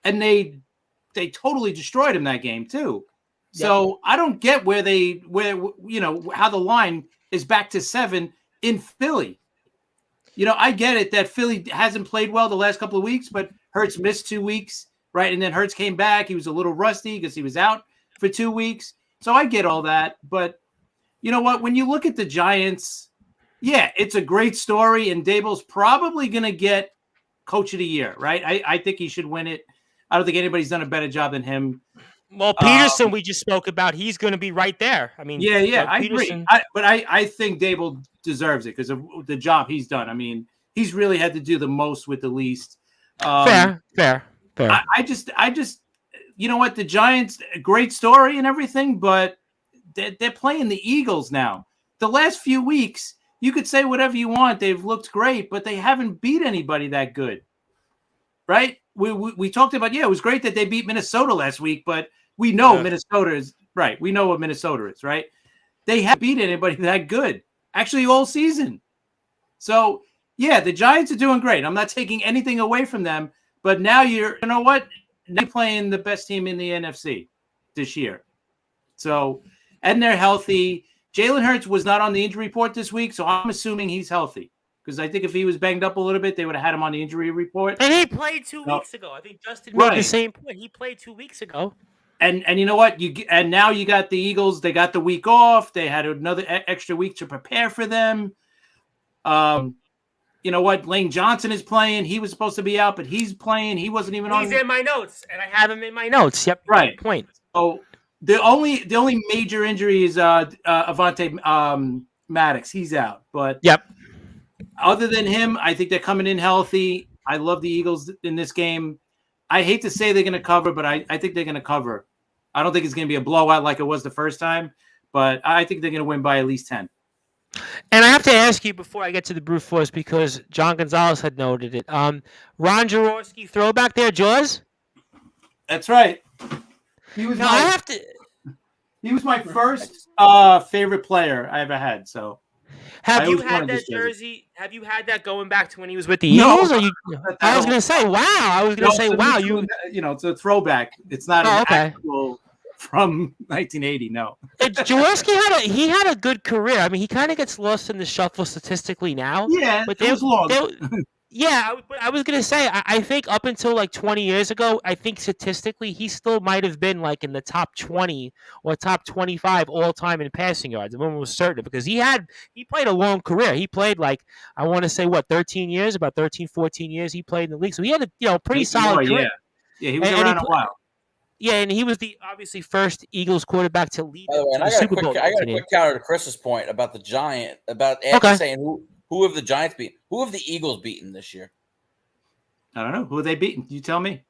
And they totally destroyed him that game too. So I don't get how the line is back to 7 in Philly. I get it that Philly hasn't played well the last couple of weeks, but Hurts missed 2 weeks, right? And then Hurts came back. He was a little rusty because he was out for 2 weeks. So I get all that. But you know what? When you look at the Giants, yeah, it's a great story, and Daboll's probably going to get Coach of the Year, right? I think he should win it. I don't think anybody's done a better job than him. Well, Peterson, we just spoke about. He's going to be right there. I mean, I agree. But I think Daboll deserves it because of the job he's done. I mean, he's really had to do the most with the least. Fair. I just, you know what? The Giants, great story and everything, but they're playing the Eagles now. The last few weeks, you could say whatever you want. They've looked great, but they haven't beat anybody that good, right? We talked about, it was great that they beat Minnesota last week, but we know Minnesota is right. We know what Minnesota is, right? They haven't beat anybody that good, actually, all season. So, yeah, the Giants are doing great. I'm not taking anything away from them, but now you know what? They're playing the best team in the NFC this year. So, and they're healthy. Jalen Hurts was not on the injury report this week, so I'm assuming he's healthy. Because I think if he was banged up a little bit, they would have had him on the injury report. And he played 2 weeks ago. I think Justin made the same point. He played 2 weeks ago. And you know what? And now you got the Eagles. They got the week off. They had another extra week to prepare for them. You know what? Lane Johnson is playing. He was supposed to be out, but he's playing. He wasn't even on. He's in my notes, and I have him in my notes. Yep. Right. Good point. So the only major injury is Avonte Maddox. He's out. But other than him, I think they're coming in healthy. I love the Eagles in this game. I hate to say they're going to cover, but I think they're going to cover. I don't think it's going to be a blowout like it was the first time, but I think they're going to win by at least 10. And I have to ask you before I get to the brute force because John Gonzalez had noted it. Ron Jaworski throwback there, Jaws? That's right. He was He was my first favorite player I ever had. So, have you had that jersey? Have you had that going back to when he was with the Eagles? No, I was going to say, wow. It's a throwback. It's not an actual from 1980. No. Jaworski had a good career. I mean, he kind of gets lost in the shuffle statistically now. Yeah, but it was long. I was going to say, I think up until like 20 years ago, I think statistically he still might have been like in the top 20 or top 25 all time in passing yards. I'm almost certain because he played a long career. He played like, I want to say about 13 years he played in the league. So he had a pretty solid career. Yeah, he was around a while. Yeah, and he was the obviously first Eagles quarterback to lead the Super Bowl. I got a quick counter to Chris's point about the Giant, about Anthony saying who have the Giants beaten? Who have the Eagles beaten this year? I don't know. Who have they beaten? You tell me.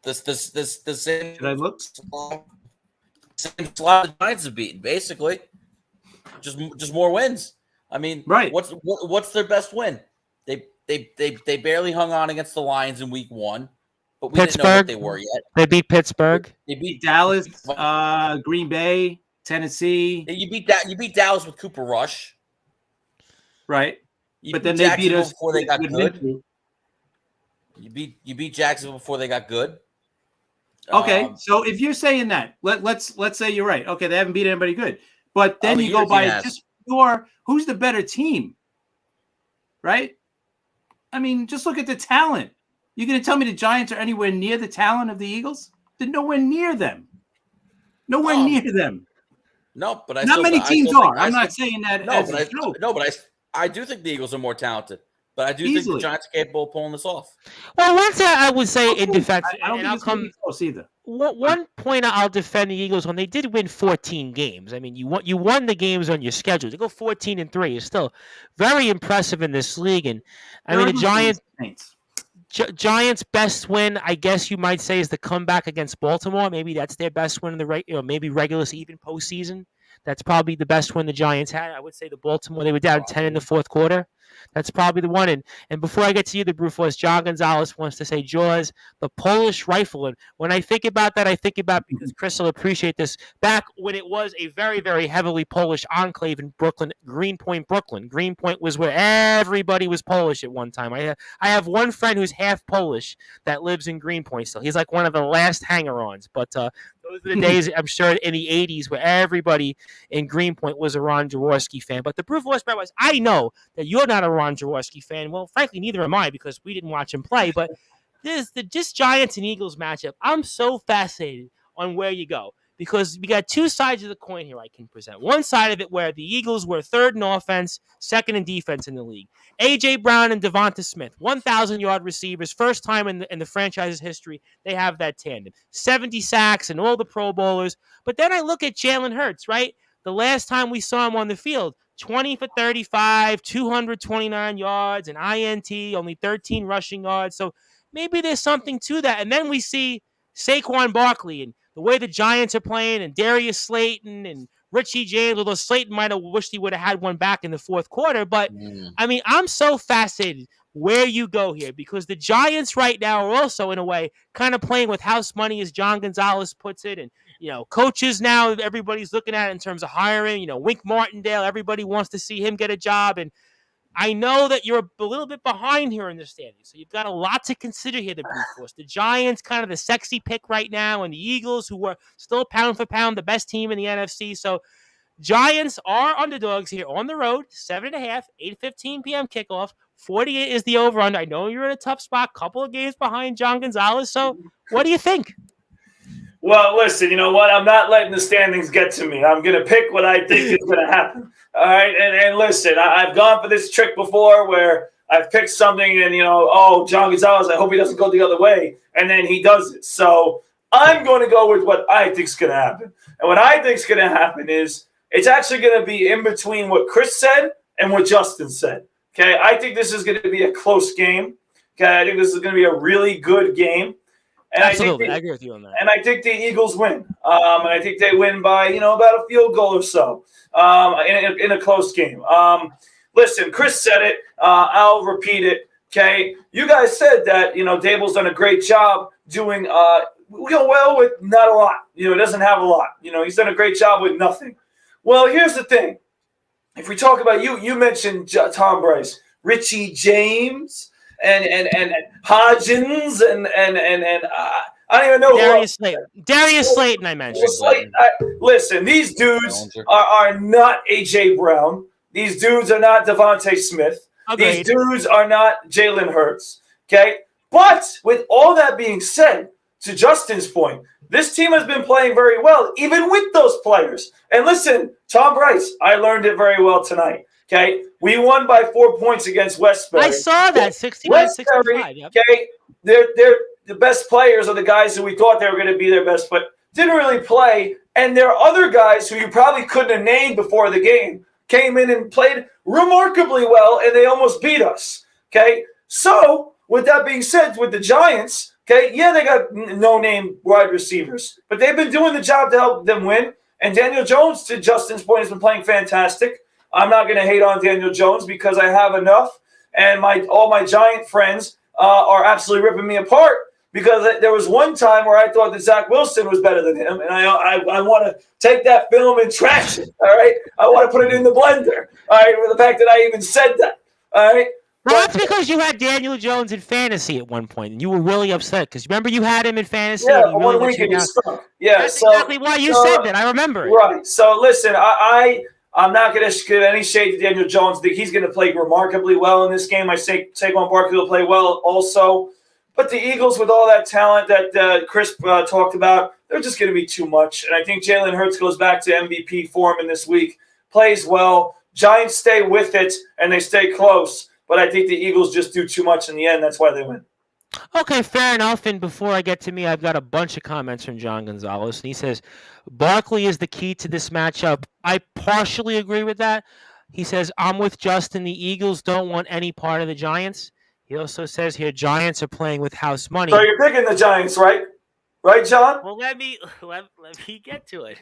The same. Should I look? Same slot the Giants have beaten, basically. Just more wins. I mean, right. What's their best win? They barely hung on against the Lions in week 1, but we didn't know what they were yet. They beat Pittsburgh. They beat Dallas, Green Bay, Tennessee. You beat Dallas with Cooper Rush. Right. But then they beat us before they got good. You beat Jacksonville before they got good. Okay, so if you're saying that, let's say you're right. Okay, they haven't beat anybody good. But then you go by just who's the better team? Right? I mean, just look at the talent. You're going to tell me the Giants are anywhere near the talent of the Eagles? They're nowhere near them. Nowhere near them. No, but not many teams are. I'm not saying that. I do think the Eagles are more talented. But I do think the Giants are capable of pulling this off. Well, one thing I would say in defense, I don't think it's going to be close either. One point I'll defend the Eagles when they did win 14 games. I mean, you won the games on your schedule. To go 14-3 is still very impressive in this league. And I mean, the Giants' best win, I guess you might say, is the comeback against Baltimore. Maybe that's their best win in the maybe regular season, even postseason. That's probably the best win the Giants had. I would say the Baltimore, they were down 10 in the fourth quarter. That's probably the one. And before I get to you, the Brute Force, John Gonzalez wants to say, Jaws, the Polish rifle. And when I think about that, I think about, because Chris will appreciate this, back when it was a very, very heavily Polish enclave in Brooklyn, Greenpoint, Brooklyn. Greenpoint was where everybody was Polish at one time. I have one friend who's half Polish that lives in Greenpoint still. He's like one of the last hanger-ons. But those are the days, I'm sure, in the 80s where everybody in Greenpoint was a Ron Jaworski fan. But the Brute Force, I know that you're not a Ron Jaworski fan. Well, frankly, neither am I, because we didn't watch him play. But this Giants and Eagles matchup, I'm so fascinated on where you go, because we got two sides of the coin here I can present. One side of it where the Eagles were third in offense, second in defense in the league. A.J. Brown and Devonta Smith, 1,000-yard receivers, first time in the franchise's history they have that tandem. 70 sacks and all the Pro Bowlers. But then I look at Jalen Hurts, right? The last time we saw him on the field, 20 for 35, 229 yards, an INT, only 13 rushing yards. So maybe there's something to that. And then we see Saquon Barkley and the way the Giants are playing, and Darius Slayton and Richie James, although Slayton might have wished he would have had one back in the fourth quarter. But, I mean, I'm so fascinated where you go here, because the Giants right now are also, in a way, kind of playing with house money, as John Gonzalez puts it. And, coaches now, everybody's looking at it in terms of hiring. Wink Martindale, everybody wants to see him get a job. And I know that you're a little bit behind here in the standings, so you've got a lot to consider here, the Brute Force. The Giants, kind of the sexy pick right now, and the Eagles, who are still pound for pound the best team in the NFC. So Giants are underdogs here on the road, 7.5, 8:15 p.m. kickoff. 48 is the over-under. I know you're in a tough spot, couple of games behind John Gonzalez. So what do you think? Well, listen, you know what? I'm not letting the standings get to me. I'm going to pick what I think is going to happen. All right? And listen, I've gone for this trick before where I've picked something and, John Gonzalez, I hope he doesn't go the other way. And then he does it. So I'm going to go with what I think is going to happen. And what I think is going to happen is it's actually going to be in between what Chris said and what Justin said. Okay? I think this is going to be a close game. Okay? I think this is going to be a really good game. And absolutely, I agree with you on that. And I think the Eagles win. And I think they win by, about a field goal or so in a close game. Listen, Chris said it. I'll repeat it. Okay. You guys said that, Dable's done a great job doing, well with not a lot. He doesn't have a lot. He's done a great job with nothing. Well, here's the thing. If we talk about you mentioned Tom Bryce, Richie James, and Hodgins and I don't even know Darius Slayton, I mentioned. Listen, these dudes are not A.J. Brown. These dudes are not Devontae Smith. Agreed. These dudes are not Jalen Hurts. Okay? But with all that being said, to Justin's point, this team has been playing very well, even with those players. And listen, Tom Bryce, I learned it very well tonight. Okay, we won by 4 points against Westbury. I saw that, 69-65. Yep. Okay, they're the best players are the guys who we thought they were going to be their best, but didn't really play. And there are other guys who you probably couldn't have named before the game came in and played remarkably well, and they almost beat us. Okay, so with that being said, with the Giants, okay, yeah, they got no-name wide receivers, but they've been doing the job to help them win. And Daniel Jones, to Justin's point, has been playing fantastic. I'm not going to hate on Daniel Jones because I have enough, and all my Giant friends are absolutely ripping me apart because there was one time where I thought that Zach Wilson was better than him, and I want to take that film and trash it, all right? I want to put it in the blender, all right, with the fact that I even said that, all right? Well, that's because you had Daniel Jones in fantasy at one point, and you were really upset because remember you had him in fantasy. Yeah, and one week and he stunk. Yeah, that's exactly why you said that. I remember it. Right. So listen, I'm not going to give any shade to Daniel Jones. I think he's going to play remarkably well in this game. I say Saquon Barkley will play well also. But the Eagles, with all that talent that Chris talked about, they're just going to be too much. And I think Jalen Hurts goes back to MVP form in this week, plays well. Giants stay with it, and they stay close. But I think the Eagles just do too much in the end. That's why they win. Okay, fair enough. And before I get to me, I've got a bunch of comments from John Gonzalez. And he says, Barkley is the key to this matchup. I partially agree with that. He says, I'm with Justin. The Eagles don't want any part of the Giants. He also says here, Giants are playing with house money. So you're picking the Giants, right? Right, John? Well, let me get to it.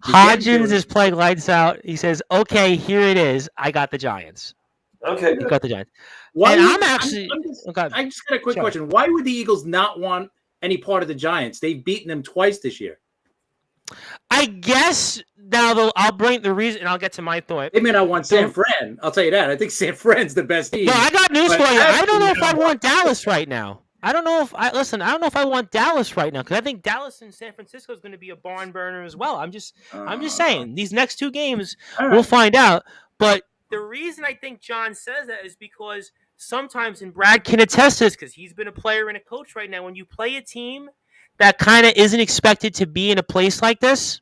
Hodgins is playing lights out. He says, okay, here it is. I got the Giants. Okay. You got the Giants. Why? And I just got a quick question. Why would the Eagles not want any part of the Giants? They've beaten them twice this year. I guess now I'll bring the reason, and I'll get to my thought. They may not want San Fran. I'll tell you that. I think San Fran's the best team. No, I got news for you. I don't know if I want Dallas right now. I don't know if I want Dallas right now because I think Dallas and San Francisco is going to be a barn burner as well. I'm just saying these next two games we'll find out. But the reason I think John says that is because sometimes, and Brad can attest to this because he's been a player and a coach right now, when you play a team that kind of isn't expected to be in a place like this,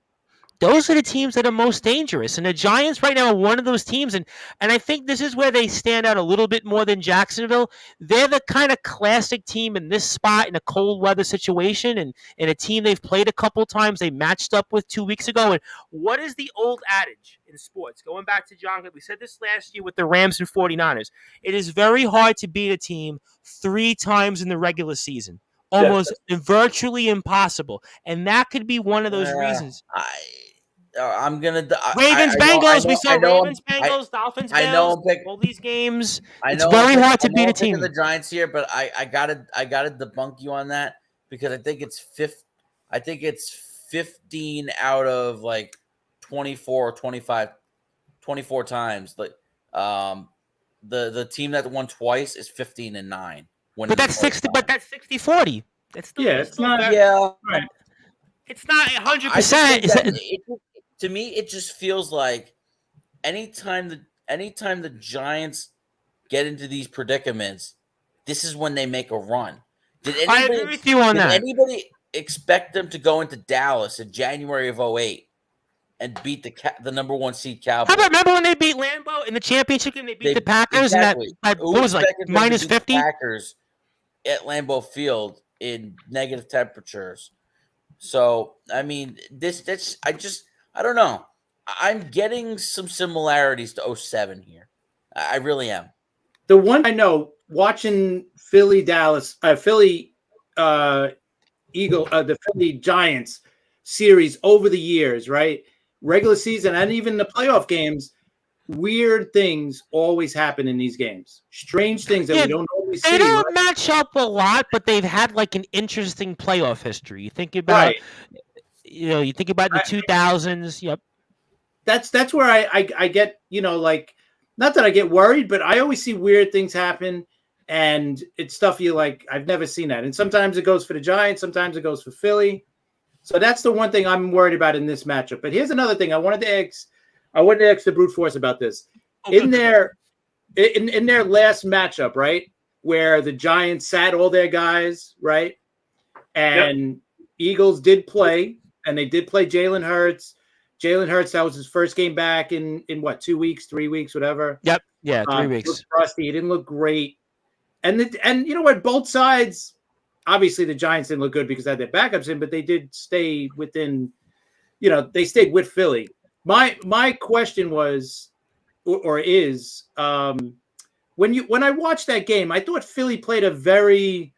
those are the teams that are most dangerous. And the Giants right now are one of those teams. And I think this is where they stand out a little bit more than Jacksonville. They're the kind of classic team in this spot in a cold weather situation and in a team they've played a couple times. They matched up with 2 weeks ago. And what is the old adage in sports? Going back to John, we said this last year with the Rams and 49ers. It is very hard to beat a team 3 times in the regular season. Almost virtually impossible. And that could be one of those reasons. I'm gonna Ravens, Bengals. We saw Ravens, Bengals, Dolphins, Bills. All these games. It's very hard to beat a team. The Giants here, but I gotta debunk you on that because I think it's 15 out of like 24 or 25, 24 times. Like the team that won twice is 15-9. But that's 60. But that's 60-40. That's still, it's not. Right. It's not 100%. To me, it just feels like anytime the Giants get into these predicaments, this is when they make a run. I agree with you on that. Did anybody expect them to go into Dallas in January of 2008 and beat the number 1 seed Cowboys? How about remember when they beat Lambeau in the championship game? They beat the Packers exactly. and that was like minus 50. Packers at Lambeau Field in negative temperatures. So I mean, I don't know. I'm getting some similarities to 07 here. I really am. The one I know, watching the Philly Giants series over the years, right? Regular season and even the playoff games, weird things always happen in these games. Strange things that we don't always see. They don't match up a lot, but they've had like an interesting playoff history. You think about you think about the 2000s. Yep. That's where I get, like, not that I get worried, but I always see weird things happen, and it's stuff you like, I've never seen that. And sometimes it goes for the Giants, sometimes it goes for Philly. So that's the one thing I'm worried about in this matchup. But here's another thing I wanted to ask the Brute Force about this. In their last matchup, right, where the Giants sat all their guys, right, and Eagles did play, and they did play Jalen Hurts. That was his first game back in what, 2 weeks, 3 weeks, whatever. Yep. Yeah, 3 weeks. He looked rusty. He didn't look great. And you know what? Both sides, obviously the Giants didn't look good because they had their backups in, but they did stay within, they stayed with Philly. My question was, or is, when I watched that game, I thought Philly played a very,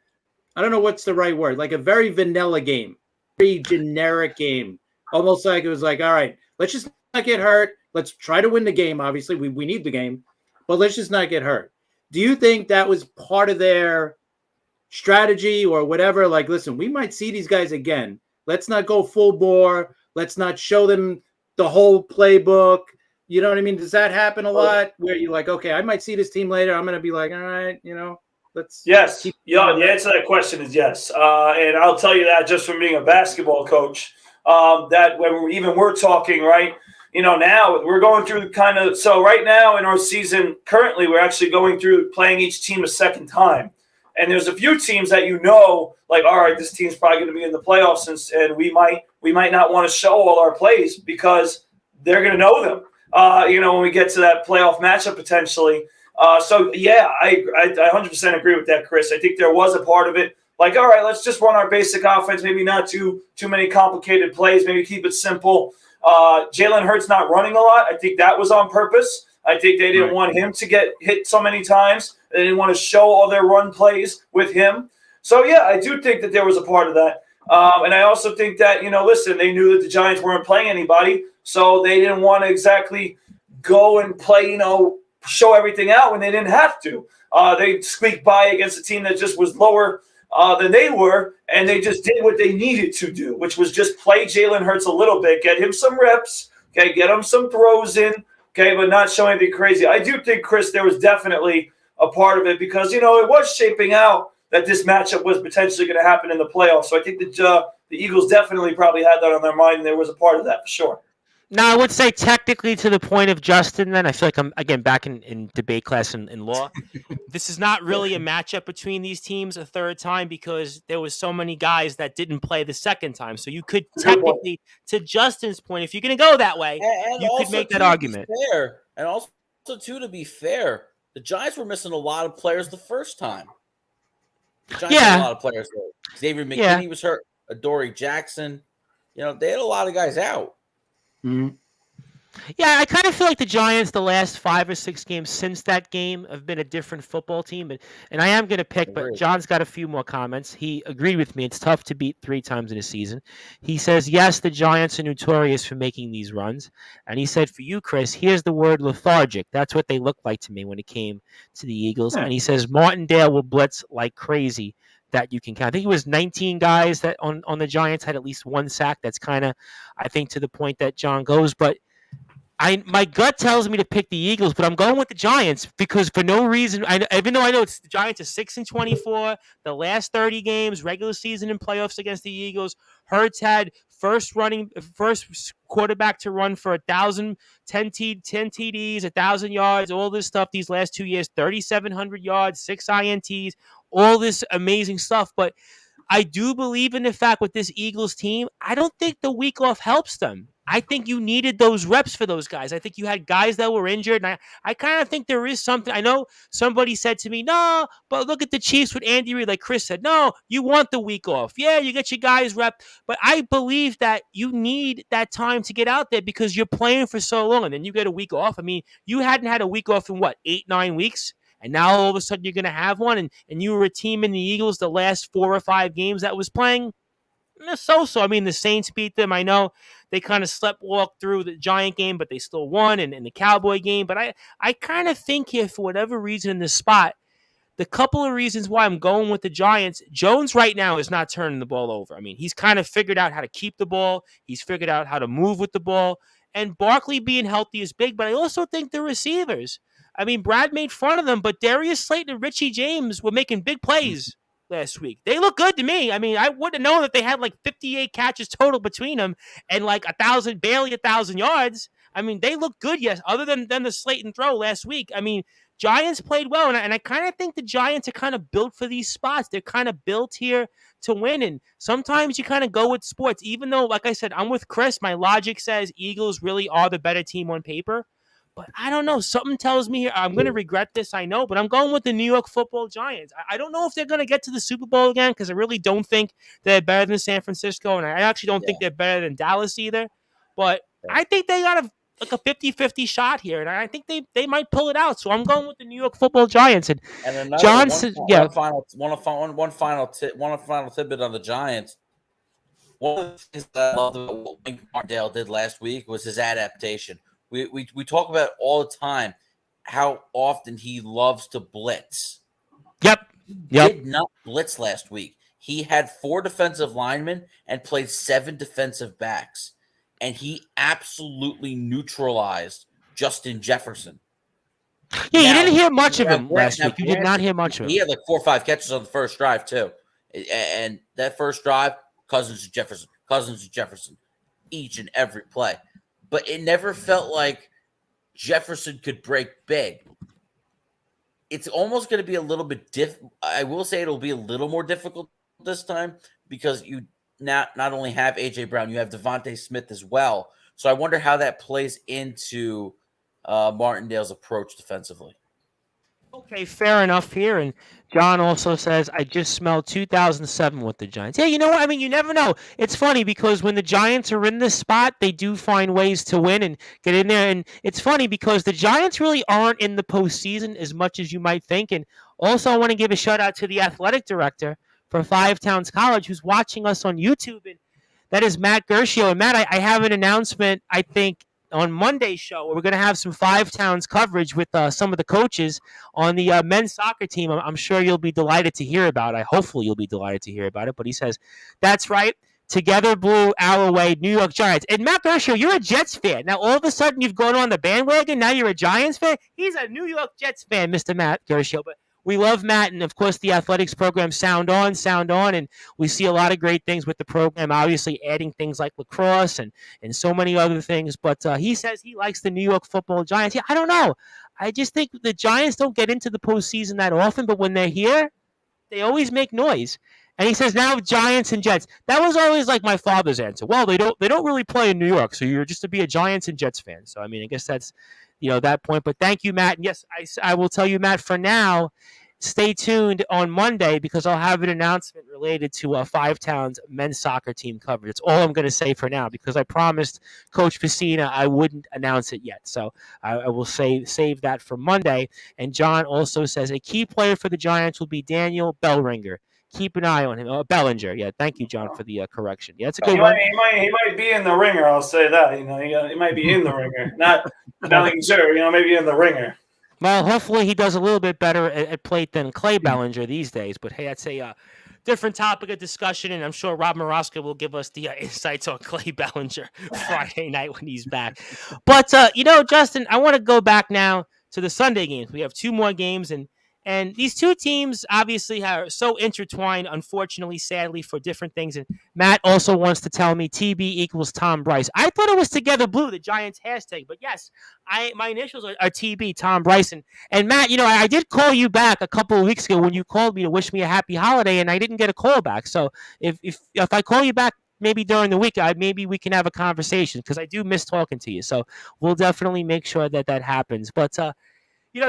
I don't know what's the right word, like a very vanilla game, very generic game. Almost like it was like, all right, let's just not get hurt. Let's try to win the game. Obviously, we need the game, but let's just not get hurt. Do you think that was part of their strategy or whatever? Like, listen, we might see these guys again. Let's not go full bore. Let's not show them the whole playbook. You know what I mean? Does that happen a lot where you're like, okay, I might see this team later. I'm going to be like, all right, let's. Yes. Yeah, the answer to that question is yes. And I'll tell you that just from being a basketball coach. That when we're talking, right, now we're going through so right now in our season, currently we're actually going through playing each team a second time. And there's a few teams that like, all right, this team's probably going to be in the playoffs, and we might not want to show all our plays because they're going to know them. When we get to that playoff matchup potentially. So yeah, I 100% agree with that, Chris. I think there was a part of it. Like, all right, let's just run our basic offense. Maybe not too many complicated plays. Maybe keep it simple. Jalen Hurts not running a lot. I think that was on purpose. I think they didn't want him to get hit so many times. They didn't want to show all their run plays with him. So, yeah, I do think that there was a part of that. And I also think that, listen, they knew that the Giants weren't playing anybody, so they didn't want to exactly go and play, show everything out when they didn't have to. They squeaked by against a team that just was lower than they were, and they just did what they needed to do, which was just play Jalen Hurts a little bit, get him some reps, okay, get him some throws in, okay, but not show anything crazy. I do think, Chris, there was definitely a part of it because, it was shaping out that this matchup was potentially going to happen in the playoffs. So I think that the Eagles definitely probably had that on their mind, and there was a part of that for sure. Now, I would say technically to the point of Justin, then I feel like I'm, again, back in debate class in law. This is not really a matchup between these teams a third time because there was so many guys that didn't play the second time. So you could technically, to Justin's point, if you're going to go that way, and you could make that argument. And also, too, to be fair, the Giants were missing a lot of players the first time. The Giants had a lot of players hurt. Xavier McKinney was hurt. Adoree Jackson. They had a lot of guys out. Mm-hmm. Yeah, I kind of feel like the Giants, the last 5 or 6 games since that game, have been a different football team. And I am going to pick, but John's got a few more comments. He agreed with me. It's tough to beat 3 times in a season. He says, yes, the Giants are notorious for making these runs. And he said, for you, Chris, here's the word lethargic. That's what they looked like to me when it came to the Eagles. And he says, Martindale will blitz like crazy. That you can count. I think it was 19 guys that on the Giants had at least 1 sack. That's kind of, I think, to the point that John goes. But my gut tells me to pick the Eagles, but I'm going with the Giants because for no reason, even though I know the Giants are 6-24, the last 30 games, regular season and playoffs against the Eagles, Hurts had first quarterback to run for 10 TDs, 1,000 yards, all this stuff these last 2 years, 3,700 yards, 6 INTs, all this amazing stuff. But I do believe in the fact with this Eagles team, I don't think the week off helps them. I think you needed those reps for those guys. I think you had guys that were injured. And I kind of think there is something. I know somebody said to me, no, but look at the Chiefs with Andy Reid. Like Chris said, no, you want the week off. Yeah, you get your guys rep. But I believe that you need that time to get out there because you're playing for so long. And then you get a week off. I mean, you hadn't had a week off in 8-9 weeks? And now all of a sudden you're going to have one. And you were a team in the Eagles the last 4 or 5 games that was playing. So. I mean, the Saints beat them. I know they kind of sleptwalked through the Giant game, but they still won, and the Cowboy game. But I kind of think here, for whatever reason in this spot, the couple of reasons why I'm going with the Giants, Jones right now is not turning the ball over. I mean, he's kind of figured out how to keep the ball. He's figured out how to move with the ball. And Barkley being healthy is big, but I also think the receivers. I mean, Brad made fun of them, but Darius Slayton and Richie James were making big plays last week. They look good to me. I mean, I wouldn't know that they had like 58 catches total between them and like barely 1,000 yards. I mean, they look good, yes, other than the Slayton throw last week. I mean, Giants played well, and I kind of think the Giants are kind of built for these spots. They're kind of built here to win, and sometimes you kind of go with sports, even though, like I said, I'm with Chris. My logic says Eagles really are the better team on paper. But I don't know. Something tells me here, I'm going to regret this, I know, but I'm going with the New York Football Giants. I don't know if they're going to get to the Super Bowl again because I really don't think they're better than San Francisco, and I actually don't think they're better than Dallas either. But I think they got a 50-50 shot here, and I think they might pull it out. So I'm going with the New York Football Giants. And John said, one final tidbit on the Giants. One of the things that I loved about what Wink Martindale did last week was his adaptation. We talk about it all the time how often he loves to blitz. Yep. He did not blitz last week. He had 4 defensive linemen and played 7 defensive backs. And he absolutely neutralized Justin Jefferson. Yeah, you didn't hear much of him last week. You did not hear much of him. He had like 4 or 5 catches on the first drive, too. And that first drive, Cousins to Jefferson, each and every play. But it never felt like Jefferson could break big. it's almost going to be a little bit I will say it'll be a little more difficult this time because you not only have AJ Brown, you have Devontae Smith as well. So I wonder how that plays into Martindale's approach defensively. Okay, fair enough here. And John also says, I just smelled 2007 with the Giants. Yeah, you know what? I mean, you never know. It's funny because when the Giants are in this spot, they do find ways to win and get in there. And it's funny because the Giants really aren't in the postseason as much as you might think. And also, I want to give a shout out to the athletic director for Five Towns College who's watching us on YouTube. And that is Matt Gershio. And Matt, I have an announcement, I think, on Monday's show where we're going to have some Five Towns coverage with some of the coaches on the men's soccer team. I'm sure you'll be delighted to hear about it. Hopefully you'll be delighted to hear about it. But he says, that's right. Together Blue, our way, New York Giants. And Matt Gershio, you're a Jets fan. Now, all of a sudden, you've gone on the bandwagon. Now you're a Giants fan. He's a New York Jets fan, Mr. Matt Gershio. But we love Matt, and of course the athletics program sound on, and we see a lot of great things with the program, obviously adding things like lacrosse and so many other things. But he says he likes the New York Football Giants. Yeah, I don't know. I just think the Giants don't get into the postseason that often, but when they're here, they always make noise. And he says now Giants and Jets. That was always like my father's answer. Well, they don't really play in New York, so you're just to be a Giants and Jets fan. So I mean, I guess that's that point. But thank you, Matt. And yes, I will tell you, Matt. For now, stay tuned on Monday because I'll have an announcement related to Five Towns men's soccer team coverage. That's all I'm going to say for now because I promised Coach Pacina I wouldn't announce it yet. So I will save that for Monday. And John also says a key player for the Giants will be Daniel Bellringer. Keep an eye on him. Oh, Bellinger. Yeah, thank you, John, for the correction. Yeah, that's a good one. He might be in the ringer. I'll say that. He might be in the ringer. Not sure. Maybe in the ringer. Well, hopefully he does a little bit better at plate than Clay Bellinger these days. But hey, that's a different topic of discussion, and I'm sure Rob Maraska will give us the insights on Clay Bellinger Friday night when he's back. But Justin, I want to go back now to the Sunday games. We have two more games, and these two teams obviously are so intertwined, unfortunately, sadly, for different things. And Matt also wants to tell me TB equals Tom Bryce. I thought it was Together Blue, the Giants hashtag. But yes, my initials are TB, Tom Bryce. And Matt, I did call you back a couple of weeks ago when you called me to wish me a happy holiday, and I didn't get a call back. So if I call you back maybe during the week, maybe we can have a conversation because I do miss talking to you. So we'll definitely make sure that happens. But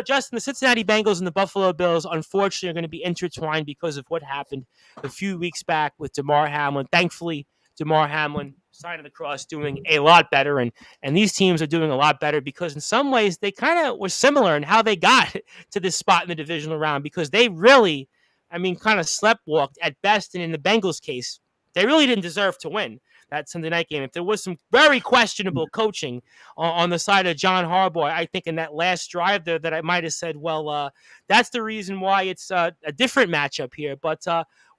Justin, the Cincinnati Bengals and the Buffalo Bills, unfortunately, are going to be intertwined because of what happened a few weeks back with Damar Hamlin. Thankfully, Damar Hamlin, sign of the cross, doing a lot better. And these teams are doing a lot better because in some ways they kind of were similar in how they got to this spot in the divisional round because they really, kind of sleptwalked at best. And in the Bengals case, they really didn't deserve to win that Sunday night game. If there was some very questionable coaching on the side of John Harbaugh, I think in that last drive there that I might have said, well, that's the reason why it's a different matchup here. But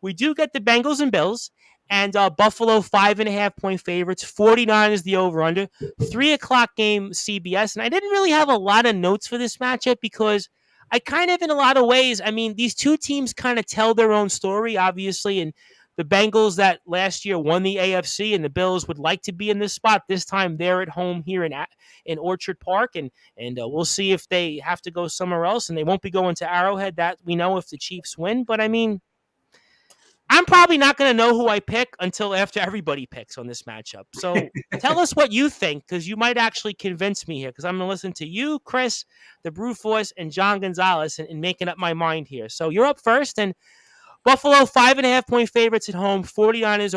we do get the Bengals and Bills, and Buffalo 5.5-point favorites. 49 is the over-under. 3:00 game CBS, and I didn't really have a lot of notes for this matchup because I kind of, in a lot of ways, these two teams kind of tell their own story, obviously, and the Bengals that last year won the AFC, and the Bills would like to be in this spot. This time they're at home here in Orchard Park, and we'll see if they have to go somewhere else, and they won't be going to Arrowhead. That we know if the Chiefs win. But I'm probably not going to know who I pick until after everybody picks on this matchup. So tell us what you think, because you might actually convince me here, because I'm going to listen to you, Chris, the Brew Force, and John Gonzalez in making up my mind here. So you're up first, and Buffalo 5.5-point favorites at home. 49 is the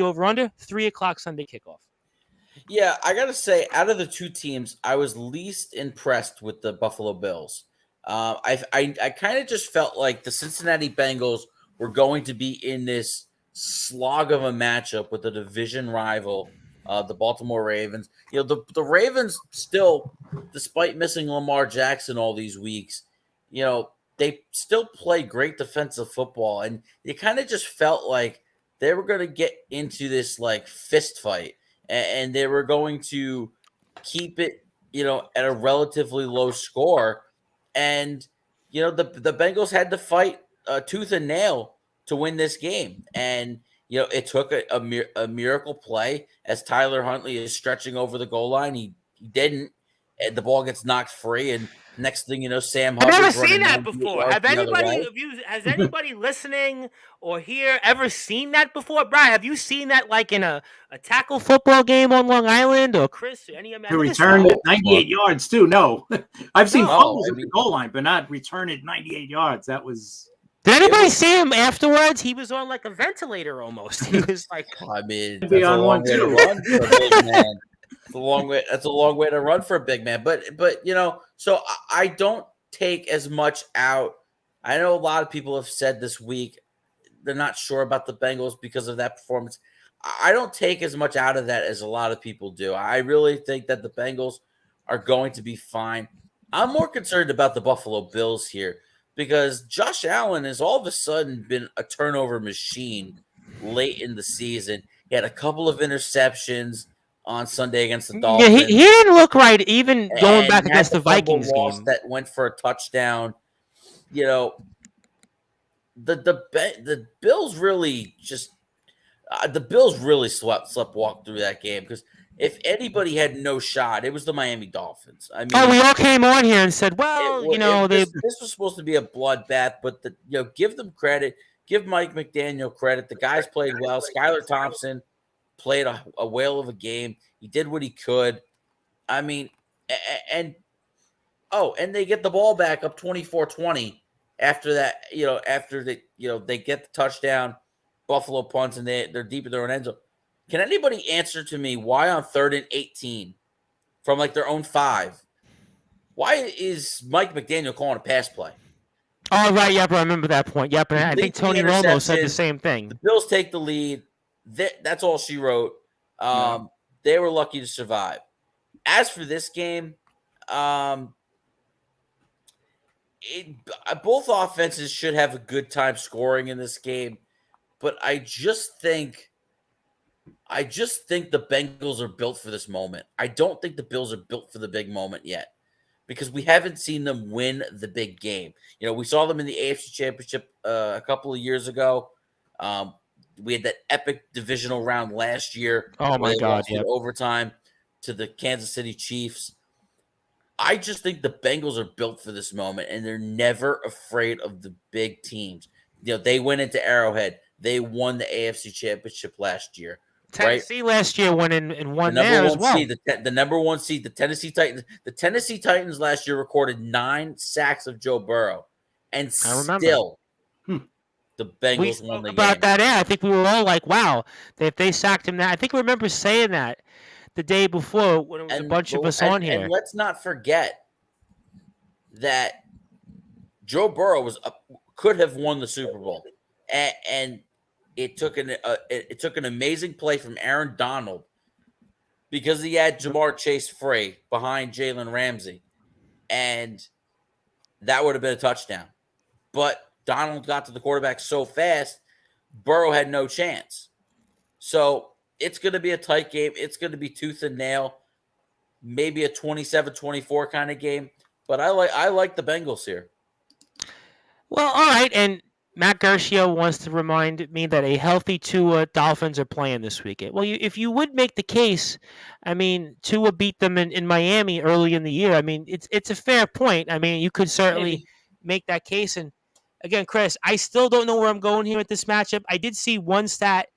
over/under. 3:00 Sunday kickoff. Yeah, I gotta say, out of the two teams, I was least impressed with the Buffalo Bills. I kind of just felt like the Cincinnati Bengals were going to be in this slog of a matchup with the division rival, the Baltimore Ravens. The Ravens still, despite missing Lamar Jackson all these weeks, they still play great defensive football, and it kind of just felt like they were going to get into this like fist fight, and they were going to keep it, at a relatively low score. And the Bengals had to fight tooth and nail to win this game, and it took a miracle play as Tyler Huntley is stretching over the goal line. He didn't, and the ball gets knocked free, and Next thing you know, Sam I've never Hubbard's running seen that 98 before. yards Have the other anybody way. of you has anybody listening or here ever seen that before? Brian, have you seen that like in a tackle football game on Long Island or Chris? Or any of them? To return it 98 yards too. No, I've seen No. fumbles at the goal line, but not return it 98 yards. That was. Did anybody see him afterwards? He was on like a ventilator almost. He was like, I mean, I'd that's be a on long one, way to too. run for a big man. It's a long way. That's a long way to run for a big man. But so I don't take as much out. I know a lot of people have said this week they're not sure about the Bengals because of that performance. I don't take as much out of that as a lot of people do. I really think that the Bengals are going to be fine. I'm more concerned about the Buffalo Bills here because Josh Allen has all of a sudden been a turnover machine late in the season. He had a couple of interceptions on Sunday against the Dolphins. yeah, he didn't look right even going back against the fumble Vikings loss game. that went for a touchdown. The Bills really just the Bills really walked through that game because if anybody had no shot, it was the Miami Dolphins. I mean, we all came on here and said, well, this was supposed to be a bloodbath, but give them credit, give Mike McDaniel credit. The guys played well. Skylar Thompson played a whale of a game. He did what he could. I mean, and they get the ball back up 24-20 after that, after they get the touchdown, Buffalo punts, and they're deep in their own end zone. Can anybody answer to me why on 3rd and 18 from like their own 5, why is Mike McDaniel calling a pass play? Oh, right. Yep. I remember that point. Yep. And I think Tony Romo said the same thing. The Bills take the lead. That's all she wrote. They were lucky to survive. As for this game, both offenses should have a good time scoring in this game, but I just think the Bengals are built for this moment. I don't think the Bills are built for the big moment yet because we haven't seen them win the big game. We saw them in the AFC Championship a couple of years ago. We had that epic divisional round last year. Oh, my God. Yeah. Overtime to the Kansas City Chiefs. I just think the Bengals are built for this moment, and they're never afraid of the big teams. They went into Arrowhead. They won the AFC Championship last year. Tennessee last year went and won the there as well. The number one seed, the Tennessee Titans. The Tennessee Titans last year recorded 9 sacks of Joe Burrow, and still the Bengals won the game. About that, I think we were all like, "Wow, if they sacked him." I think we remember saying that the day before when it was a bunch of us on here. And let's not forget that Joe Burrow could have won the Super Bowl, and it took an amazing play from Aaron Donald because he had Jamar Chase free behind Jalen Ramsey, and that would have been a touchdown. But Donald got to the quarterback so fast, Burrow had no chance. So it's going to be a tight game. It's going to be tooth and nail, maybe a 27-24 kind of game. But I like the Bengals here. Well, all right, and Matt Gershio wants to remind me that a healthy Tua Dolphins are playing this weekend. Well, if you would make the case, I mean, Tua beat them in Miami early in the year. I mean, it's a fair point. I mean, you could certainly make that case. And again, Chris, I still don't know where I'm going here with this matchup. I did see one stat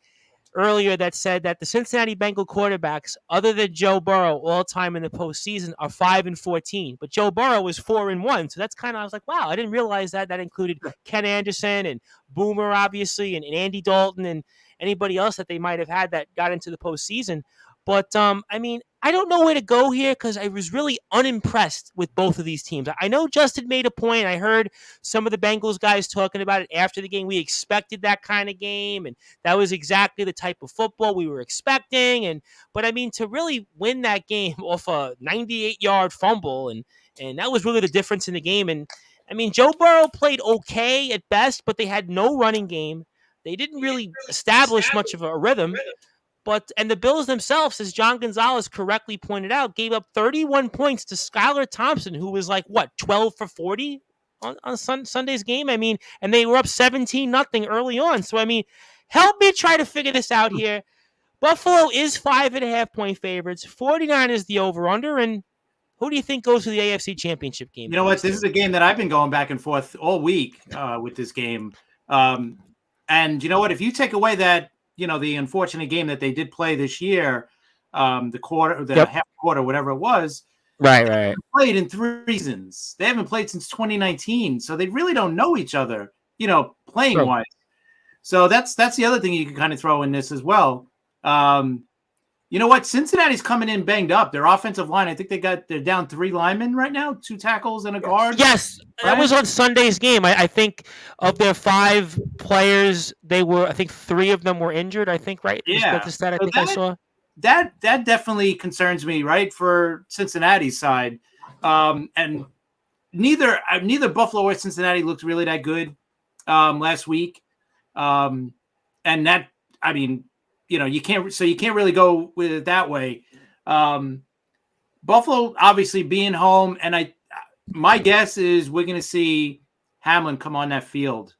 earlier that said that the Cincinnati Bengal quarterbacks, other than Joe Burrow, all time in the postseason, are 5-14. But Joe Burrow was 4-1, so that's kind of I was like, wow, I didn't realize that included Ken Anderson and Boomer, obviously, and Andy Dalton and anybody else that they might have had that got into the postseason. But I mean, I don't know where to go here because I was really unimpressed with both of these teams. I know Justin made a point. I heard some of the Bengals guys talking about it after the game. We expected that kind of game, and that was exactly the type of football we were expecting. But I mean, to really win that game off a 98-yard fumble, and that was really the difference in the game. And I mean, Joe Burrow played okay at best, but they had no running game. They didn't really establish much of a rhythm. And the Bills themselves, as John Gonzalez correctly pointed out, gave up 31 points to Skylar Thompson, who was like, 12 for 40 on Sunday's game? I mean, and they were up 17-0 early on. So, I mean, help me try to figure this out here. Buffalo is 5.5-point favorites. 49 is the over-under, and Who do you think goes to the AFC Championship game? You know what? This is a game that I've been going back and forth all week with this game. And you know what? If you take away that, the unfortunate game that they did play this year, the half quarter, whatever it was, right, played in 3 seasons. They haven't played since 2019, so they really don't know each other, playing wise. So that's the other thing you can kind of throw in this as well. You know what? Cincinnati's coming in banged up. Their offensive line, I think they're down 3 linemen right now, 2 tackles and a guard. Yes, right? That was on Sunday's game. I think of their 5 players, I think 3 of them were injured. I think, right? Yeah. That's the stat I saw. That definitely concerns me, right, for Cincinnati's side. And neither Buffalo or Cincinnati looked really that good last week. And that, I mean, you can't really go with it that way. Buffalo obviously being home, and my guess is we're going to see Hamlin come on that field,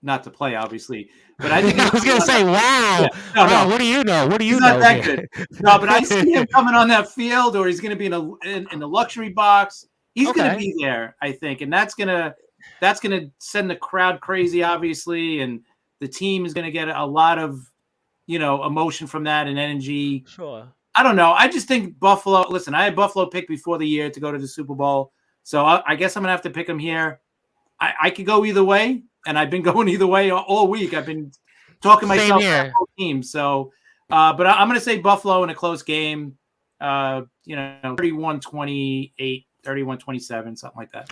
not to play, obviously. But I think I was going to say, wow. Yeah. No. What do you know? What do you he's know? Not that good. No, but I see him coming on that field, or he's going to be in the luxury box. He's going to be there, I think, and that's going to send the crowd crazy, obviously, and the team is going to get a lot of emotion from that and energy. Sure. I don't know. I just think Buffalo. Listen, I had Buffalo picked before the year to go to the Super Bowl, so I guess I'm gonna have to pick them here. I could go either way, and I've been going either way all week. I've been talking myself out of the team. So, but I'm gonna say Buffalo in a close game. 31-28, 31-27, something like that.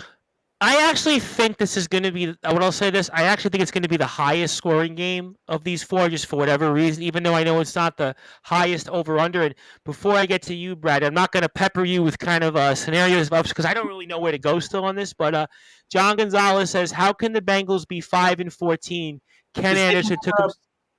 I actually think this is going to be, I'll say this, I actually think it's going to be the highest scoring game of these 4, just for whatever reason, even though I know it's not the highest over-under. And before I get to you, Brad, I'm not going to pepper you with kind of scenarios of ups, because I don't really know where to go still on this. But John Gonzalez says, how can the Bengals be 5-14? Ken Anderson took them.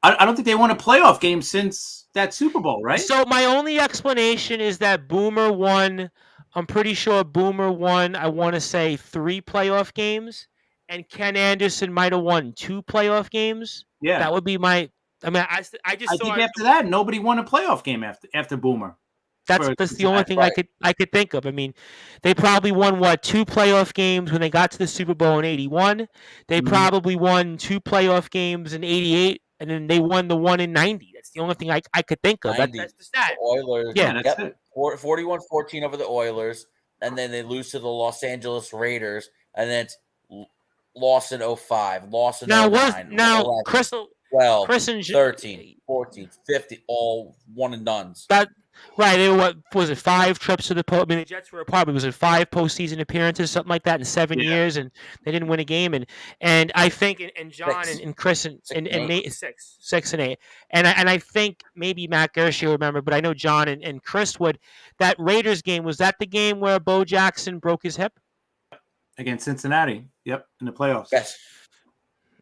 I don't think they won a playoff game since that Super Bowl, right? So my only explanation is that Boomer won. I'm pretty sure Boomer won, I want to say, 3 playoff games, and Ken Anderson might have won 2 playoff games. Yeah. That would be my – I think after that, nobody won a playoff game after Boomer. That's the only thing I could think of. I mean, they probably won, 2 playoff games when they got to the Super Bowl in 81. They probably won 2 playoff games in 88, and then they won the one in 90. That's the only thing I could think of. That's the stat. The Oilers. Yeah, that's it. 41-14 over the Oilers, and then they lose to the Los Angeles Raiders, and then it's lost in 05, lost in 09. Now, 11, Crystal, 12, Chris and 13, 14, 50, all one and dones. Right, they were, 5 trips to the post? I mean, the Jets were apart, but was it 5 postseason appearances, something like that, in 7 years, and they didn't win a game. And I think, and John and Chris and Nate, 6 and 8, and I think maybe Matt Gershie will remember, but I know John and Chris would. That Raiders game, was that the game where Bo Jackson broke his hip against Cincinnati? Yep, in the playoffs. Yes.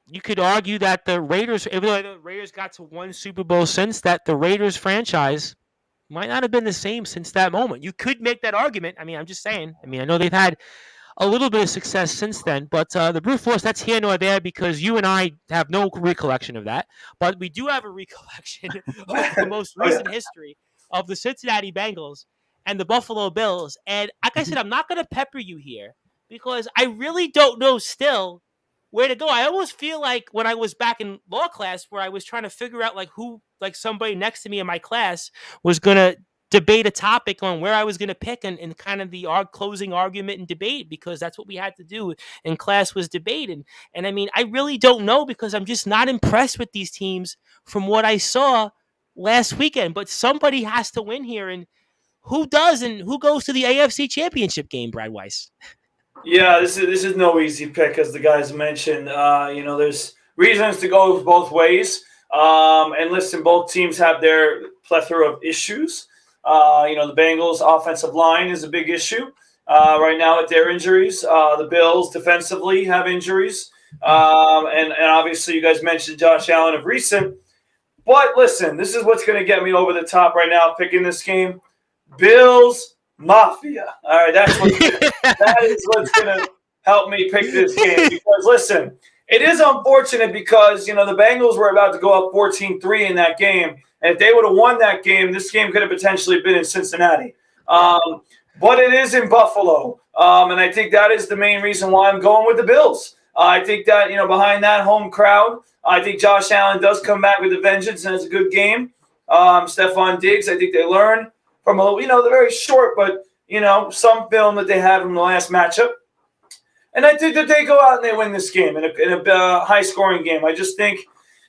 You could argue that the Raiders, even though the Raiders got to 1 Super Bowl since that, the Raiders franchise might not have been the same since that moment. You could make that argument. I mean, I'm just saying. I mean, I know they've had a little bit of success since then, but the brute force, that's here nor there, because you and I have no recollection of that. But we do have a recollection of the most recent history of the Cincinnati Bengals and the Buffalo Bills. And like I said, I'm not going to pepper you here because I really don't know still where to go. I almost feel like when I was back in law class where I was trying to figure out who somebody next to me in my class was going to debate a topic on where I was going to pick and kind of the closing argument and debate, because that's what we had to do in class was debate. And I mean, I really don't know, because I'm just not impressed with these teams from what I saw last weekend. But somebody has to win here. And who does, and who goes to the AFC Championship game, Brad Weiss? Yeah, this is no easy pick, as the guys mentioned. There's reasons to go both ways. And listen, both teams have their plethora of issues. The Bengals' offensive line is a big issue right now with their injuries. The Bills defensively have injuries. And obviously you guys mentioned Josh Allen of recent. But listen, this is what's going to get me over the top right now picking this game. Bills Mafia. All right, that is what's going to help me pick this game. Because listen, it is unfortunate because, the Bengals were about to go up 14-3 in that game. And if they would have won that game, this game could have potentially been in Cincinnati. but it is in Buffalo. And I think that is the main reason why I'm going with the Bills. I think that, behind that home crowd, I think Josh Allen does come back with a vengeance and it's a good game. Stephon Diggs, I think they learn from the very short, but, some film that they had from the last matchup. And I think that they go out and they win this game in a high-scoring game. I just think,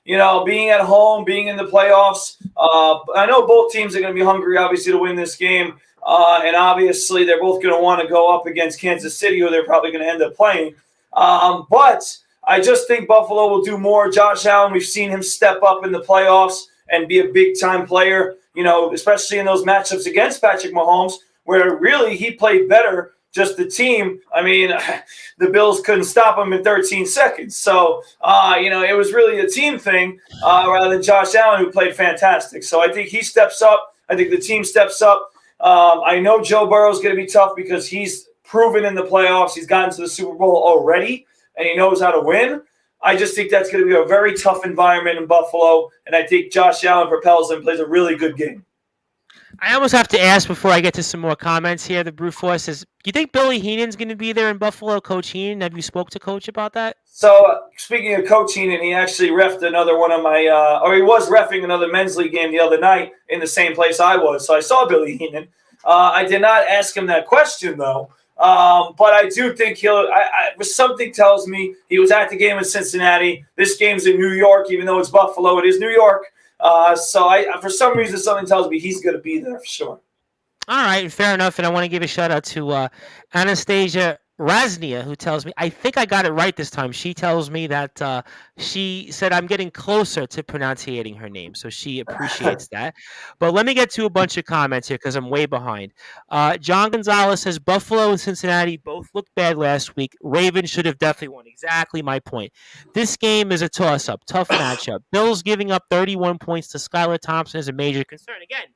being at home, being in the playoffs, I know both teams are going to be hungry, obviously, to win this game. And obviously, they're both going to want to go up against Kansas City, who they're probably going to end up playing. But I just think Buffalo will do more. Josh Allen, we've seen him step up in the playoffs and be a big-time player, especially in those matchups against Patrick Mahomes, where really he played better. Just the team, the Bills couldn't stop him in 13 seconds. So, it was really a team thing rather than Josh Allen, who played fantastic. So I think he steps up. I think the team steps up. I know Joe Burrow is going to be tough because he's proven in the playoffs. He's gotten to the Super Bowl already, and he knows how to win. I just think that's going to be a very tough environment in Buffalo, and I think Josh Allen propels and plays a really good game. I almost have to ask before I get to some more comments here. The Brute Force says, do you think Billy Heenan's going to be there in Buffalo, Coach Heenan? Have you spoke to Coach about that? So, speaking of Coach Heenan, he actually reffed another one of my he was reffing another men's league game the other night in the same place I was. So I saw Billy Heenan. I did not ask him that question, though. But I do think something tells me he was at the game in Cincinnati. This game's in New York, even though it's Buffalo. It is New York. So for some reason, something tells me he's going to be there for sure. All right, fair enough. And I want to give a shout out to Anastasia Raznia, who tells me, I think I got it right this time. She tells me that she said I'm getting closer to pronouncing her name, so she appreciates that. But let me get to a bunch of comments here because I'm way behind. John Gonzalez says Buffalo and Cincinnati both looked bad last week. Ravens should have definitely won. Exactly my point. This game is a toss-up, tough matchup. Bills giving up 31 points to Skylar Thompson is a major concern. Again,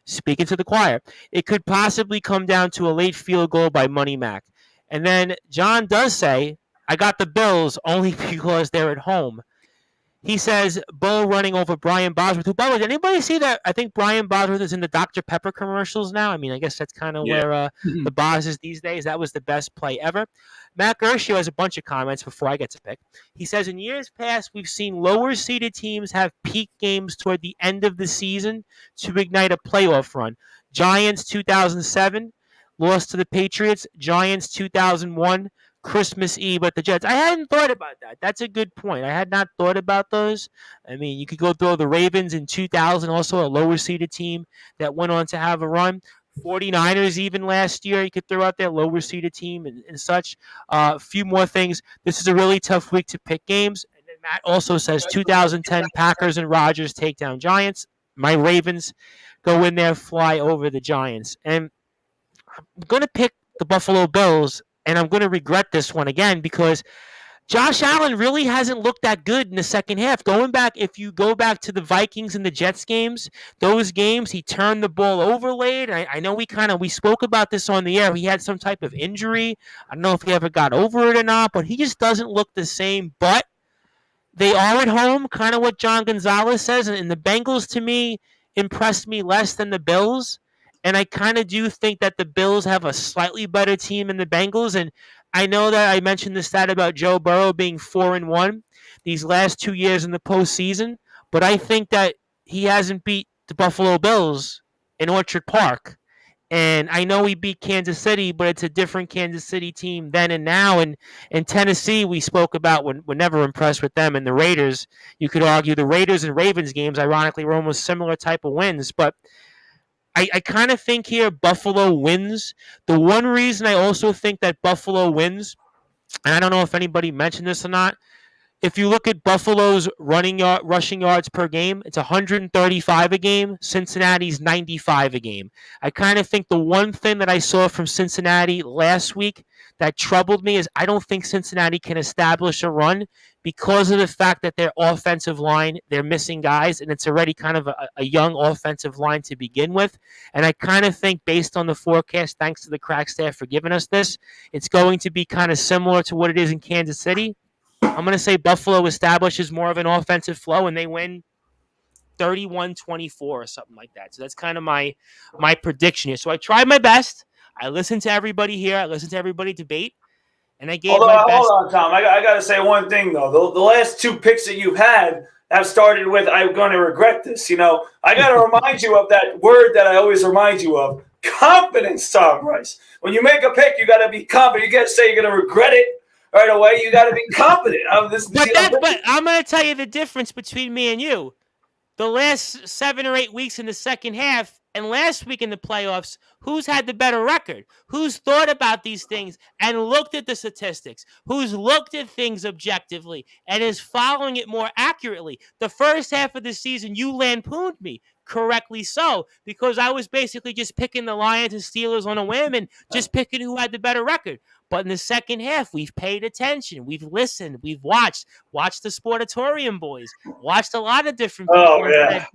speaking to the choir, it could possibly come down to a late field goal by Money Mac. And then John does say, I got the Bills only because they're at home. He says, Bo running over Brian Bosworth. Who, by the way, did anybody see that? I think Brian Bosworth is in the Dr. Pepper commercials now. I guess that's kind of where the Boz is these days. That was the best play ever. Matt Gershio has a bunch of comments before I get to pick. He says, in years past, we've seen lower-seeded teams have peak games toward the end of the season to ignite a playoff run. Giants 2007. Lost to the Patriots, Giants 2001, Christmas Eve at the Jets. I hadn't thought about that. That's a good point. I had not thought about those. You could go through the Ravens in 2000, also a lower-seeded team that went on to have a run. 49ers even last year, you could throw out there, lower-seeded team and such. A few more things. This is a really tough week to pick games. And then Matt also says 2010 Packers and Rodgers take down Giants. My Ravens go in there, fly over the Giants. And I'm going to pick the Buffalo Bills, and I'm going to regret this one again because Josh Allen really hasn't looked that good in the second half. If you go back to the Vikings and the Jets games, those games, he turned the ball over late. I know we spoke about this on the air. He had some type of injury. I don't know if he ever got over it or not, but he just doesn't look the same. But they are at home, kind of what John Gonzalez says, and the Bengals, to me, impressed me less than the Bills. And I kind of do think that the Bills have a slightly better team than the Bengals. And I know that I mentioned the stat about Joe Burrow being 4-1 these last 2 years in the postseason, but I think that he hasn't beat the Buffalo Bills in Orchard Park. And I know he beat Kansas City, but it's a different Kansas City team then and now. And in Tennessee, we spoke about we're never impressed with them. And the Raiders, you could argue the Raiders and Ravens games, ironically, were almost similar type of wins. But I kind of think here Buffalo wins. The one reason I also think that Buffalo wins, and I don't know if anybody mentioned this or not, if you look at Buffalo's rushing yards per game, it's 135 a game. Cincinnati's 95 a game. I kind of think the one thing that I saw from Cincinnati last week that troubled me is I don't think Cincinnati can establish a run because of the fact that their offensive line, they're missing guys, and it's already kind of a young offensive line to begin with. And I kind of think based on the forecast, thanks to the crack staff for giving us this, it's going to be kind of similar to what it is in Kansas City. I'm going to say Buffalo establishes more of an offensive flow, and they win 31-24 or something like that. So that's kind of my prediction here. So I tried my best. I listened to everybody here. I listened to everybody debate, and I gave Although, my best. hold on, Tom. I got to say one thing, though. The last two picks that you've had have started with, I'm going to regret this. I got to remind you of that word that I always remind you of, confidence, Tom Bryce. When you make a pick, you got to be confident. You can't say you're going to regret it right away. You got to be confident. But I'm going to tell you the difference between me and you. The last 7 or 8 weeks in the second half and last week in the playoffs, who's had the better record? Who's thought about these things and looked at the statistics? Who's looked at things objectively and is following it more accurately? The first half of the season, you lampooned me. Correctly so, because I was basically just picking the Lions and Steelers on a whim and just picking who had the better record. But in the second half, we've paid attention. We've listened. We've watched the Sportatorium boys. Watched a lot of different people. Oh, yeah.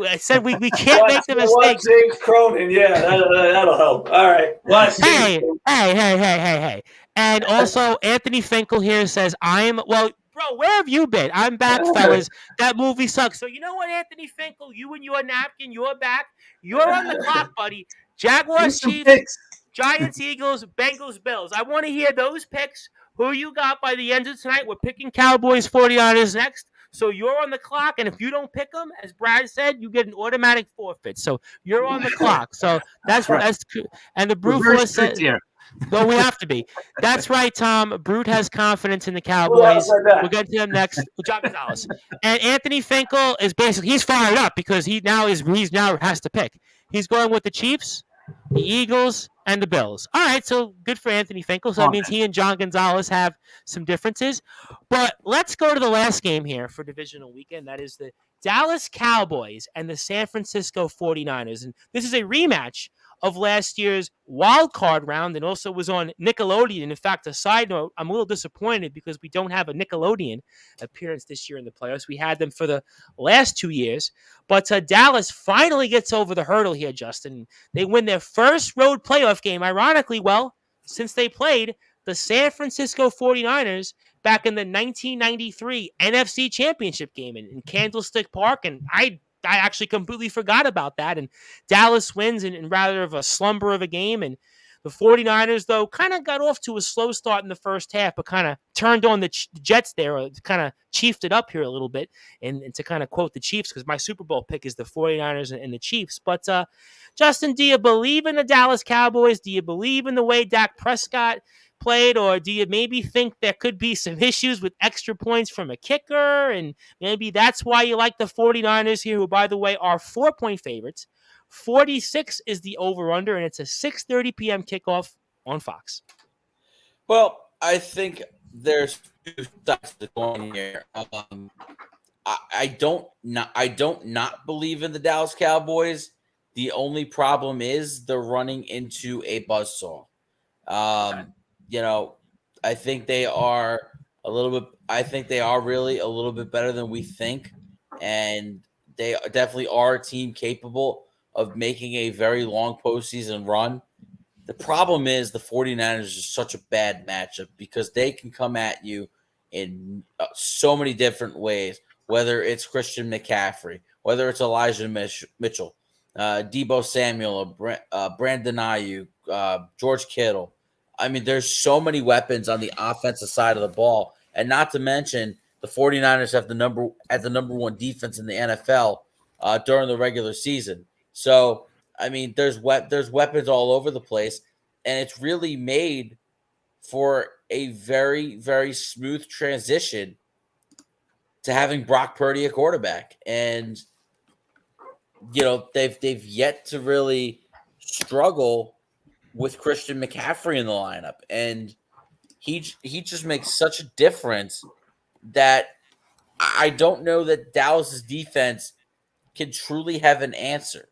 I said we can't make the mistakes. James Cronin. Yeah, that'll help. All right. Hey. And also, Anthony Finkel here says, bro, where have you been? I'm back, fellas. That movie sucks. So you know what, Anthony Finkel? You and your napkin, you're back. You're on the clock, buddy. Jaguars, Chiefs, Giants, Eagles, Bengals, Bills. I want to hear those picks. Who you got by the end of tonight? We're picking Cowboys, 49ers next. So you're on the clock, and if you don't pick them, as Brad said, you get an automatic forfeit. So you're on the clock. So that's true. And the Brute Force says, well, we have to be. That's right, Tom. Brute has confidence in the Cowboys. We'll get to them next. John Gonzalez. And Anthony Finkel is he's fired up because he now has to pick. He's going with the Chiefs, the Eagles, and the Bills. All right, so good for Anthony Finkel. So that means he and John Gonzalez have some differences. But let's go to the last game here for divisional weekend. That is the Dallas Cowboys and the San Francisco 49ers. And this is a rematch of last year's wild card round and also was on Nickelodeon. In fact, a side note, I'm a little disappointed because we don't have a Nickelodeon appearance this year in the playoffs. We had them for the last 2 years. But Dallas finally gets over the hurdle here, Justin. They win their first road playoff game, ironically, since they played the San Francisco 49ers back in the 1993 NFC Championship game in Candlestick Park. And I actually completely forgot about that. And Dallas wins in rather of a slumber of a game. And the 49ers, though, kind of got off to a slow start in the first half, but kind of turned on the Jets there, or kind of chiefed it up here a little bit. And to kind of quote the Chiefs, because my Super Bowl pick is the 49ers and the Chiefs. But, Justin, do you believe in the Dallas Cowboys? Do you believe in the way Dak Prescott played, or do you maybe think there could be some issues with extra points from a kicker, and maybe that's why you like the 49ers here, who, by the way, are 4-point favorites? 46 is the over-under, and it's a 6:30 p.m. kickoff on Fox. Well, I think there's two sides to the coin here. I don't not believe in the Dallas Cowboys. The only problem is they're running into a buzzsaw. I think they are really a little bit better than we think. And they definitely are a team capable of making a very long postseason run. The problem is the 49ers are such a bad matchup because they can come at you in so many different ways, whether it's Christian McCaffrey, whether it's Elijah Mitchell, Deebo Samuel, Brandon Ayuk, George Kittle. I mean, there's so many weapons on the offensive side of the ball, and not to mention the 49ers have the number one defense in the NFL during the regular season. So, I mean, there's weapons all over the place, and it's really made for a very, very smooth transition to having Brock Purdy a quarterback. And they've yet to really struggle with Christian McCaffrey in the lineup, and he just makes such a difference that I don't know that Dallas's defense can truly have an answer.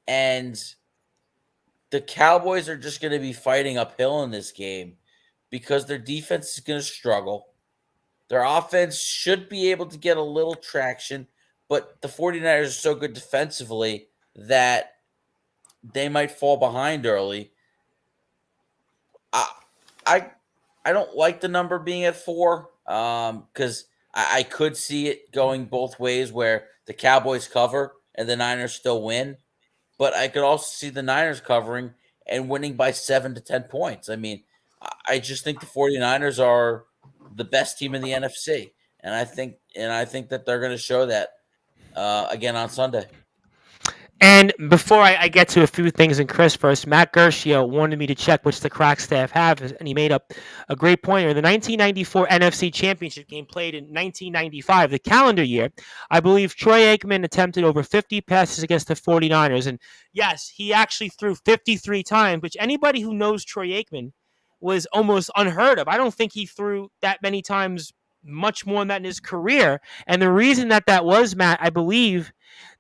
And the Cowboys are just going to be fighting uphill in this game because their defense is going to struggle. Their offense should be able to get a little traction, but the 49ers are so good defensively that they might fall behind early. I don't like the number being at 4 because I could see it going both ways where the Cowboys cover and the Niners still win. But I could also see the Niners covering and winning by 7 to 10 points. I mean, I just think the 49ers are the best team in the NFC. And I think that they're going to show that again on Sunday. And before I get to a few things, and Chris first, Matt Gershio wanted me to check which the Croc staff have, and he made up a great pointer. The 1994 NFC Championship game played in 1995, the calendar year. I believe Troy Aikman attempted over 50 passes against the 49ers. And yes, he actually threw 53 times, which anybody who knows Troy Aikman was almost unheard of. I don't think he threw that many times, much more than that in his career. And the reason that was, Matt, I believe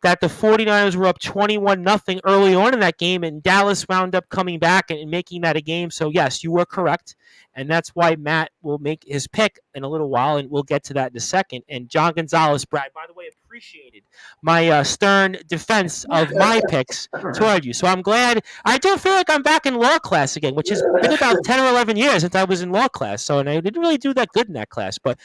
that the 49ers were up 21-0 early on in that game, and Dallas wound up coming back and making that a game. So, yes, you were correct, and that's why Matt will make his pick in a little while, and we'll get to that in a second. And John Gonzalez, Brad, by the way, appreciated my stern defense of my picks toward you. So I'm glad. I do feel like I'm back in law class again, which has been about 10 or 11 years since I was in law class. So, and I didn't really do that good in that class. But,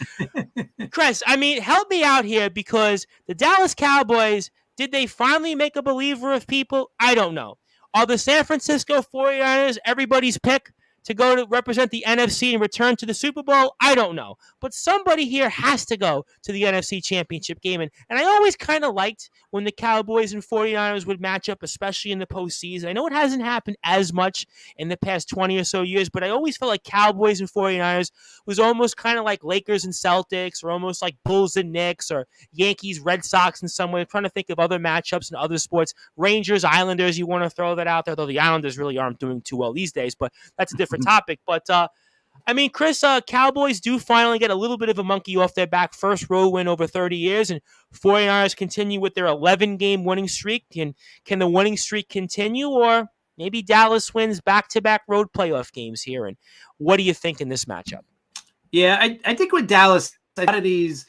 Chris, I mean, help me out here, because the Dallas Cowboys, did they finally make a believer of people? I don't know. Are the San Francisco 49ers everybody's pick to go to represent the NFC and return to the Super Bowl? I don't know. But somebody here has to go to the NFC Championship game. And I always kind of liked when the Cowboys and 49ers would match up, especially in the postseason. I know it hasn't happened as much in the past 20 or so years, but I always felt like Cowboys and 49ers was almost kind of like Lakers and Celtics, or almost like Bulls and Knicks, or Yankees, Red Sox in some way. I'm trying to think of other matchups in other sports. Rangers, Islanders, you want to throw that out there, though the Islanders really aren't doing too well these days, but that's a different topic. But I mean, Chris, Cowboys do finally get a little bit of a monkey off their back. First road win over 30 years, and 49ers continue with their 11-game winning streak. And can the winning streak continue, or maybe Dallas wins back-to-back road playoff games here? And what do you think in this matchup? Yeah, I think with Dallas, a lot of these,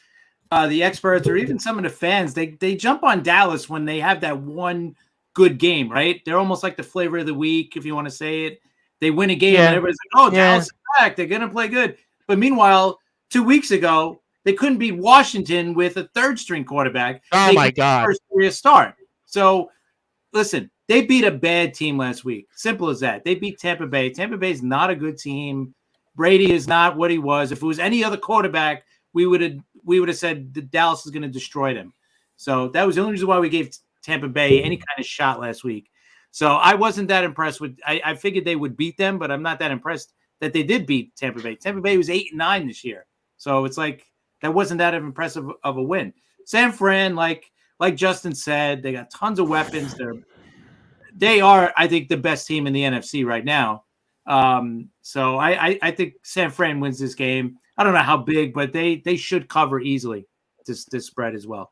the experts or even some of the fans, they jump on Dallas when they have that one good game, right? They're almost like the flavor of the week, if you want to say it. They win a game, and everybody's like, oh, Dallas is back. They're going to play good. But meanwhile, 2 weeks ago, they couldn't beat Washington with a third-string quarterback. Oh, my God. First career start. So, listen, they beat a bad team last week. Simple as that. They beat Tampa Bay. Tampa Bay is not a good team. Brady is not what he was. If it was any other quarterback, we would have said that Dallas is going to destroy them. So that was the only reason why we gave Tampa Bay any kind of shot last week. So I wasn't that impressed with. I figured they would beat them, but I'm not that impressed that they did beat Tampa Bay. Tampa Bay was 8-9 this year, so it's like that wasn't that impressive of a win. San Fran, like Justin said, they got tons of weapons. They are, I think, the best team in the NFC right now. So I think San Fran wins this game. I don't know how big, but they should cover easily this spread as well.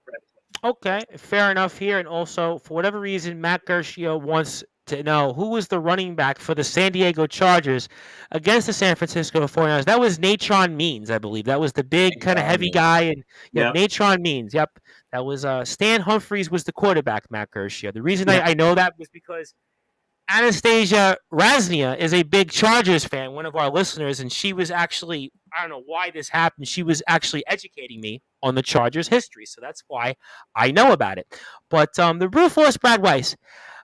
Okay, fair enough here. And also, for whatever reason, Matt Gershio wants to know who was the running back for the San Diego Chargers against the San Francisco 49ers. That was Natron Means, I believe. That was the big kind of heavy guy. And Natron Means. Yep. That was Stan Humphries was the quarterback, Matt Gershio. The reason I know that was because Anastasia Raznia is a big Chargers fan, one of our listeners, and she was actually, I don't know why this happened, she was actually educating me on the Chargers history, so that's why I know about it. But the brute force Brad Weiss,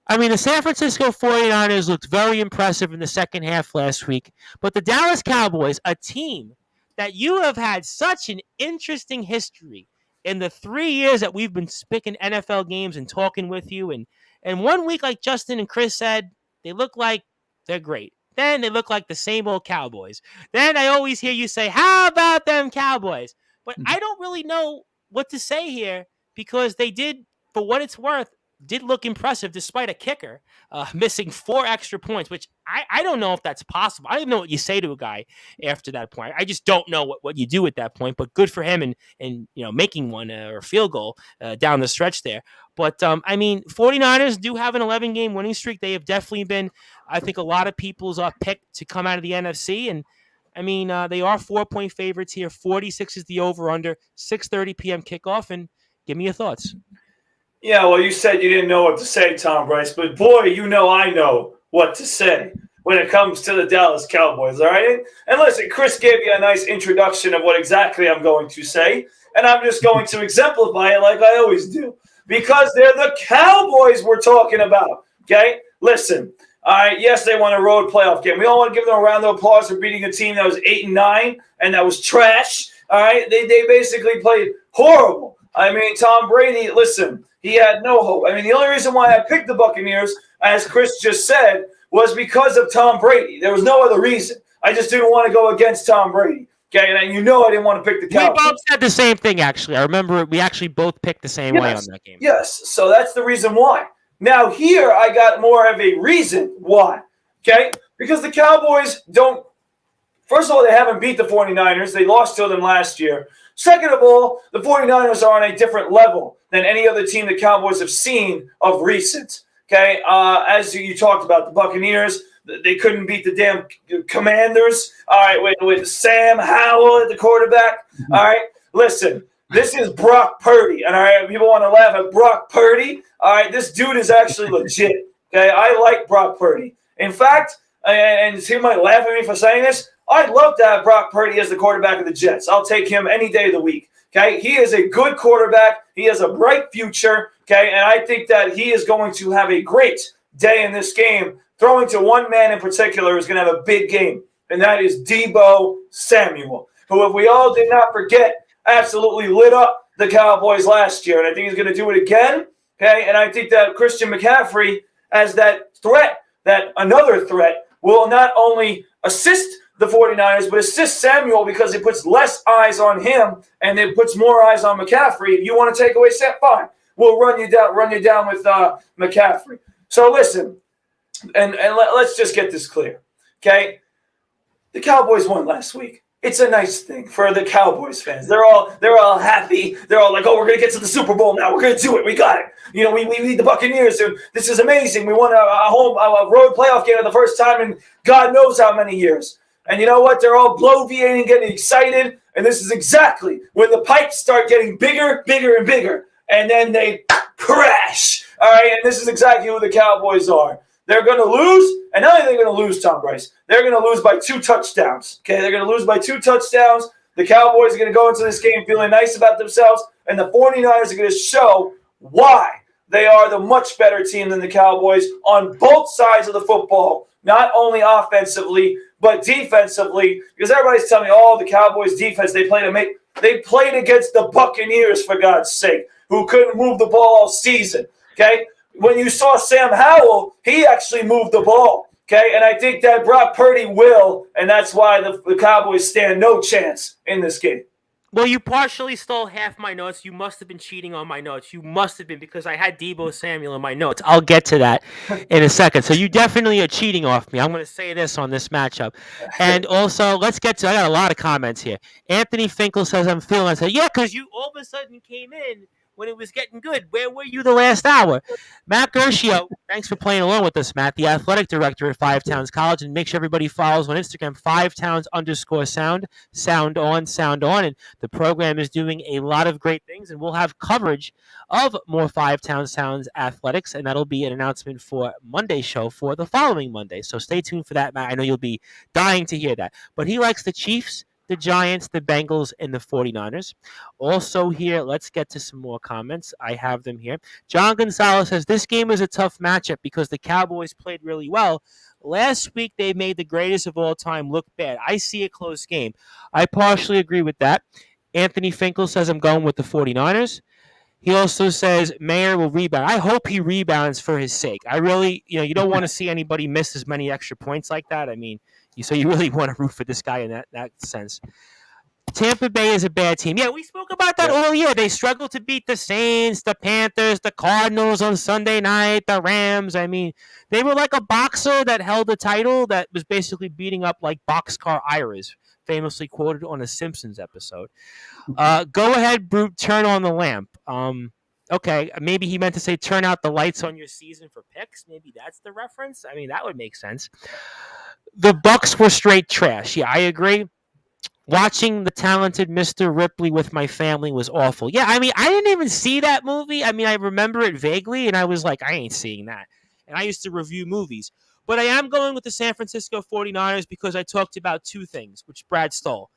I mean, the San Francisco 49ers looked very impressive in the second half last week, but the Dallas Cowboys, a team that you have had such an interesting history in the 3 years that we've been picking NFL games and talking with you, and 1 week, like Justin and Chris said, they look like they're great. Then they look like the same old Cowboys. Then I always hear you say, how about them Cowboys? But I don't really know what to say here, because they did, for what it's worth, did look impressive despite a kicker missing 4 extra points, which I don't know if that's possible. I don't even know what you say to a guy after that point. I just don't know what you do at that point, but good for him and making one or field goal down the stretch there. But, I mean, 49ers do have an 11-game winning streak. They have definitely been, I think, a lot of people's pick to come out of the NFC. And, I mean, they are 4-point favorites here. 46 is the over-under, 6:30 p.m. kickoff. And give me your thoughts. Yeah, well, you said you didn't know what to say, Tom Bryce, but boy, I know what to say when it comes to the Dallas Cowboys, all right? And listen, Chris gave you a nice introduction of what exactly I'm going to say, and I'm just going to exemplify it like I always do, because they're the Cowboys we're talking about, okay? Listen, All right, yes, they won a road playoff game. We all want to give them a round of applause for beating a team that was 8-9 and that was trash. All right, they basically played horrible. I mean, Tom Brady, listen, he had no hope. I mean, the only reason why I picked the Buccaneers, as Chris just said, was because of Tom Brady. There was no other reason. I just didn't want to go against Tom Brady. Okay, and you know I didn't want to pick the Cowboys. We both said the same thing, actually. I remember we actually both picked the same way on that game. Yes, so that's the reason why. Now here I got more of a reason why. Okay, because the Cowboys don't. First of all, they haven't beat the 49ers. They lost to them last year. Second of all, the 49ers are on a different level than any other team the Cowboys have seen of recent. Okay, as you talked about, the Buccaneers, they couldn't beat the damn Commanders. All right, with Sam Howell at the quarterback. All right, listen, this is Brock Purdy. And all right, people want to laugh at Brock Purdy. All right, this dude is actually legit. Okay, I like Brock Purdy. In fact, and he might laugh at me for saying this, I'd love to have Brock Purdy as the quarterback of the Jets. I'll take him any day of the week. Okay, he is a good quarterback. He has a bright future. Okay, and I think that he is going to have a great day in this game. Throwing to one man in particular is going to have a big game, and that is Deebo Samuel, who, if we all did not forget, absolutely lit up the Cowboys last year, and I think he's going to do it again. Okay, and I think that Christian McCaffrey, as that threat, that another threat, will not only assist the 49ers, but assist Samuel because it puts less eyes on him and it puts more eyes on McCaffrey. If you want to take away Sam, fine. We'll run you down with McCaffrey. So listen, and let's just get this clear, okay? The Cowboys won last week. It's a nice thing for the Cowboys fans. They're all happy. They're all like, oh, we're going to get to the Super Bowl now. We're going to do it. We got it. You know, we lead the Buccaneers. And this is amazing. We won a road playoff game for the first time in God knows how many years. And you know what? They're all bloviating, getting excited. And this is exactly when the pipes start getting bigger, bigger, and bigger. And then they crash. All right? And this is exactly who the Cowboys are. They're going to lose, and not only are they going to lose, Tom Bryce, they're going to lose by 2 touchdowns. Okay, they're going to lose by 2 touchdowns. The Cowboys are going to go into this game feeling nice about themselves, and the 49ers are going to show why they are the much better team than the Cowboys on both sides of the football, not only offensively, but defensively, because everybody's telling me, oh, the Cowboys defense, they played against the Buccaneers, for God's sake, who couldn't move the ball all season, okay? When you saw Sam Howell, he actually moved the ball, okay? And I think that Brock Purdy will, and that's why the Cowboys stand no chance in this game. Well, you partially stole half my notes. You must have been cheating on my notes. You must have been, because I had Deebo Samuel in my notes. I'll get to that in a second. So you definitely are cheating off me. I'm going to say this on this matchup. And also, let's get to, I got a lot of comments here. Anthony Finkel says, I'm feeling. I said, yeah, because you all of a sudden came in when it was getting good. Where were you the last hour? Matt Gershio, thanks for playing along with us, Matt, the athletic director at Five Towns College, and make sure everybody follows on Instagram, 5towns_sound, sound on, and the program is doing a lot of great things, and we'll have coverage of more Five Towns Sounds athletics, and that'll be an announcement for Monday's show for the following Monday. So stay tuned for that, Matt. I know you'll be dying to hear that. But he likes the Chiefs, the Giants, the Bengals, and the 49ers. Also here, let's get to some more comments. I have them here. John Gonzalez says, this game is a tough matchup because the Cowboys played really well. Last week, they made the greatest of all time look bad. I see a close game. I partially agree with that. Anthony Finkel says, I'm going with the 49ers. He also says Mayer will rebound. I hope he rebounds for his sake. I really, you don't want to see anybody miss as many extra points like that. I mean, so you really want to root for this guy in that sense. Tampa Bay is a bad team. Yeah, we spoke about that all year. They struggled to beat the Saints, the Panthers, the Cardinals on Sunday night, the Rams. I mean, they were like a boxer that held a title that was basically beating up like Boxcar Iris, famously quoted on a Simpsons episode. Go ahead, Brute, turn on the lamp. Okay, maybe he meant to say turn out the lights on your season for picks. Maybe that's the reference. I mean, that would make sense. The Bucks were straight trash. Yeah, I agree. Watching the talented Mr. Ripley with my family was awful. Yeah, I mean, I didn't even see that movie. I mean, I remember it vaguely, and I was like, I ain't seeing that. And I used to review movies. But I am going with the San Francisco 49ers because I talked about 2 things, which Brad stole.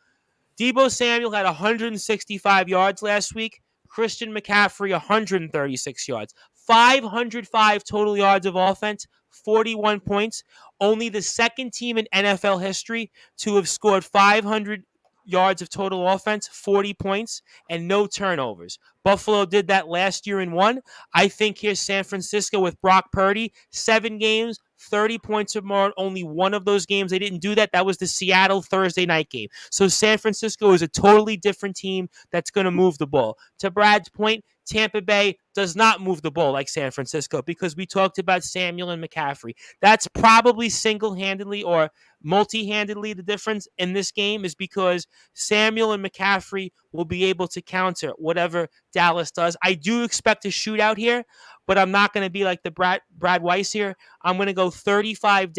Deebo Samuel had 165 yards last week. Christian McCaffrey, 136 yards. 505 total yards of offense, 41 points. Only the second team in NFL history to have scored 500 yards of total offense, 40 points, and no turnovers. Buffalo did that last year and won. I think here's San Francisco with Brock Purdy, 7 games, 30 points or more. Only one of those games they didn't do that. That was the Seattle Thursday night game. So San Francisco is a totally different team that's going to move the ball. To Brad's point, Tampa Bay does not move the ball like San Francisco because we talked about Samuel and McCaffrey. That's probably single-handedly or multi-handedly the difference in this game is because Samuel and McCaffrey will be able to counter whatever Dallas does. I do expect a shootout here, but I'm not going to be like the Brad Weiss here. I'm going to go 35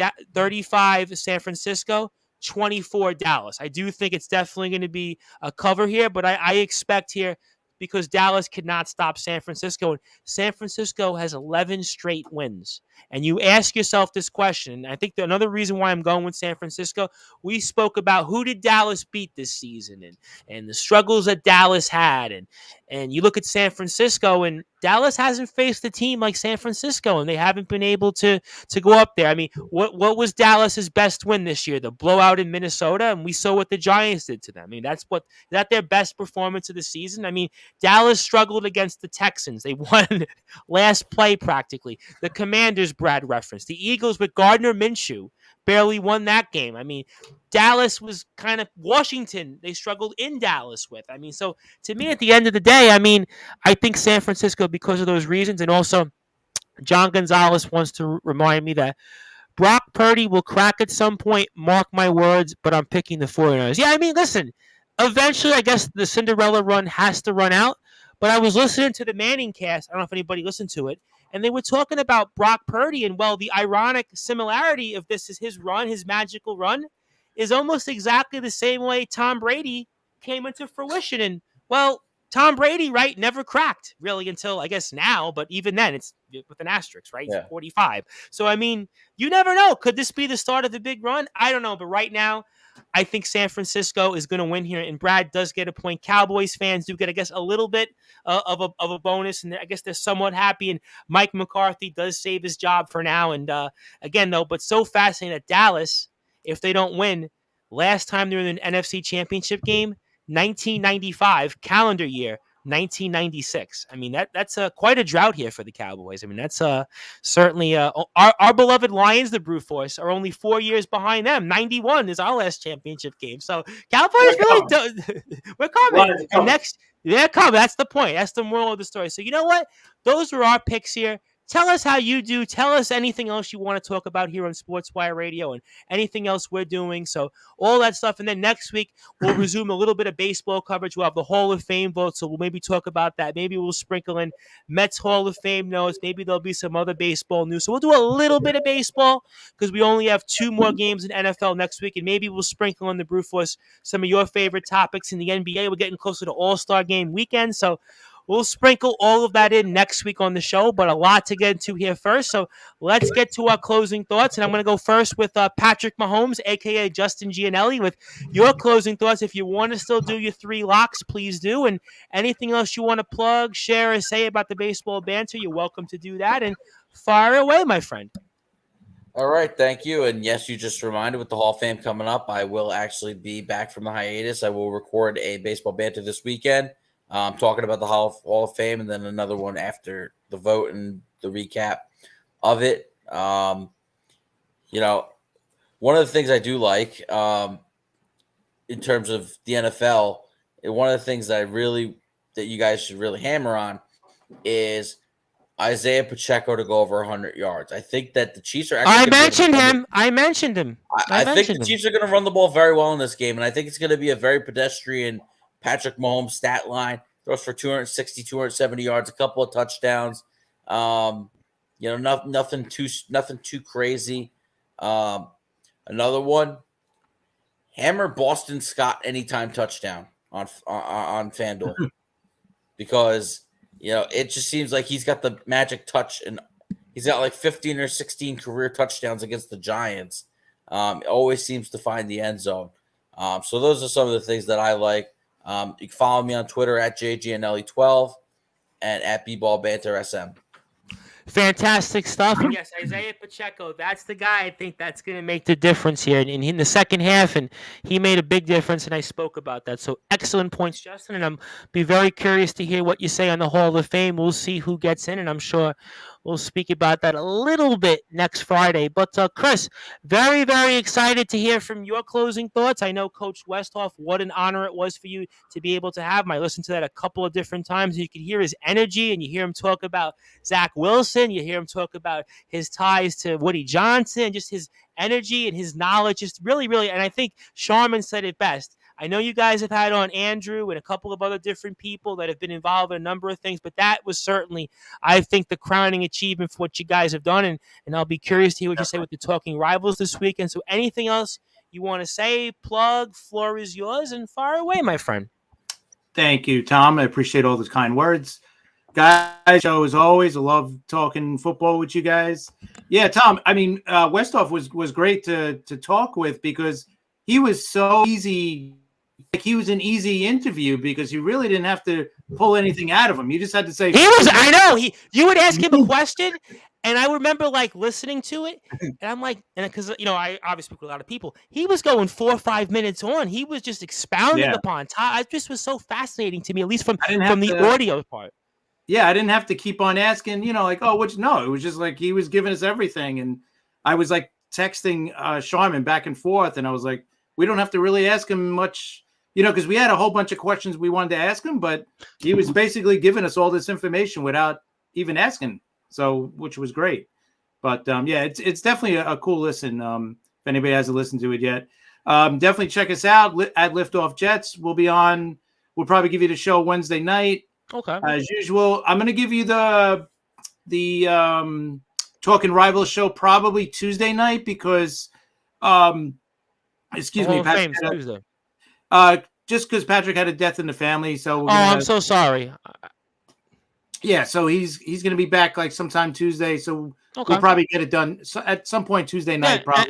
San Francisco, 24 Dallas. I do think it's definitely going to be a cover here, but I expect here because Dallas cannot stop San Francisco. And San Francisco has 11 straight wins. And you ask yourself this question, and I think another reason why I'm going with San Francisco, we spoke about who did Dallas beat this season and the struggles that Dallas had. And you look at San Francisco, and Dallas hasn't faced a team like San Francisco, and they haven't been able to go up there. I mean, what was Dallas's best win this year? The blowout in Minnesota, and we saw what the Giants did to them. I mean, is that their best performance of the season? I mean, Dallas struggled against the Texans. They won last play practically. The Commanders, Brad referenced. The Eagles with Gardner Minshew barely won that game. I mean, Dallas was kind of Washington. They struggled in Dallas with. I mean, so to me, at the end of the day, I mean, I think San Francisco, because of those reasons, and also John Gonzalez wants to remind me that Brock Purdy will crack at some point, mark my words, but I'm picking the 49ers. Yeah, I mean, listen, eventually I guess the Cinderella run has to run out, but I was listening to the Manning cast. I don't know if anybody listened to it, and they were talking about Brock Purdy, and well, the ironic similarity of this is his run, his magical run, is almost exactly the same way Tom Brady came into fruition. And, well, Tom Brady, right, never cracked really until, I guess, now, but even then, it's with an asterisk, right? Yeah. 45. So, I mean, you never know. Could this be the start of the big run? I don't know, but right now, I think San Francisco is going to win here, and Brad does get a point. Cowboys fans do get, I guess, a little bit of a bonus, and I guess they're somewhat happy, and Mike McCarthy does save his job for now. And again, though, but so fascinating that Dallas, if they don't win, last time they were in an NFC Championship game, 1995 calendar year, 1996. I mean, that's quite a drought here for the Cowboys. I mean, that's certainly our beloved Lions, the Brute Force, are only 4 years behind them. 91 is our last championship game. So Cowboys we're coming. And next, they're coming. That's the point. That's the moral of the story. So you know what? Those were our picks here. Tell us how you do. Tell us anything else you want to talk about here on Sportswire Radio and anything else we're doing. So all that stuff. And then next week, we'll resume a little bit of baseball coverage. We'll have the Hall of Fame vote, so we'll maybe talk about that. Maybe we'll sprinkle in Mets Hall of Fame notes. Maybe there'll be some other baseball news. So we'll do a little bit of baseball because we only have 2 more games in NFL next week. And maybe we'll sprinkle in the Brute Force some of your favorite topics in the NBA. We're getting closer to All-Star Game weekend. So we'll sprinkle all of that in next week on the show, but a lot to get into here first. So let's get to our closing thoughts. And I'm going to go first with Patrick Mahomes, a.k.a. Justin Gianelli, with your closing thoughts. If you want to still do your 3 locks, please do. And anything else you want to plug, share, or say about the baseball banter, you're welcome to do that. And fire away, my friend. All right, thank you. And yes, you just reminded with the Hall of Fame coming up, I will actually be back from the hiatus. I will record a baseball banter this weekend. Talking about the Hall of Fame, and then another one after the vote and the recap of it. One of the things I do like in terms of the NFL, one of the things that you guys should really hammer on is Isaiah Pacheco to go over 100 yards. I think that the Chiefs are actually I mentioned him. I think the Chiefs are going to run the ball very well in this game, and I think it's going to be a very pedestrian Patrick Mahomes stat line. Throws for 260, 270 yards, a couple of touchdowns. Nothing too crazy. Another one, hammer Boston Scott anytime touchdown on FanDuel because it just seems like he's got the magic touch, and he's got like 15 or 16 career touchdowns against the Giants. Always seems to find the end zone. So those are some of the things that I like. You can follow me on Twitter at JGNLE12 and at BBallBanterSM. Fantastic stuff. And yes, Isaiah Pacheco, that's the guy I think that's going to make the difference here in the second half. And he made a big difference, and I spoke about that. So excellent points, Justin. And I'm be very curious to hear what you say on the Hall of Fame. We'll see who gets in, and I'm sure we'll speak about that a little bit next Friday. But Chris, very, very excited to hear from your closing thoughts. I know Coach Westhoff, what an honor it was for you to be able to have him. I listened to that a couple of different times. You could hear his energy, and you hear him talk about Zach Wilson. You hear him talk about his ties to Woody Johnson, just his energy and his knowledge. Just really, really, and I think Sharman said it best. I know you guys have had on Andrew and a couple of other different people that have been involved in a number of things, but that was certainly, I think, the crowning achievement for what you guys have done. And I'll be curious to hear what you say with the Talking Rivals this weekend. So anything else you want to say, plug, floor is yours, and fire away, my friend. Thank you, Tom. I appreciate all those kind words. Guys, show as always. I love talking football with you guys. Yeah, Tom. I mean, Westhoff was great to talk with because he was so easy. Like he was an easy interview because you really didn't have to pull anything out of him. You just had to say. He was. I know. You would ask him a question, and I remember like listening to it, and I'm like, and because I obviously speak with a lot of people. He was going 4 or 5 minutes on. He was just expounding upon. It just was so fascinating to me, at least from the audio part. Yeah, I didn't have to keep on asking, like, oh, no, it was just like he was giving us everything. And I was like texting Sharman back and forth. And I was like, we don't have to really ask him much, because we had a whole bunch of questions we wanted to ask him. But he was basically giving us all this information without even asking. So which was great. But yeah, it's definitely a cool listen. If anybody hasn't listened to it yet, definitely check us out at Liftoff Jets. We'll be on. We'll probably give you the show Wednesday night. Okay. As usual, I'm going to give you the Talking Rivals show probably Tuesday night because, excuse me, Patrick Tuesday. Just because Patrick had a death in the family, so I'm so sorry. Yeah, so he's going to be back like sometime Tuesday, so we'll probably get it done at some point Tuesday night. Probably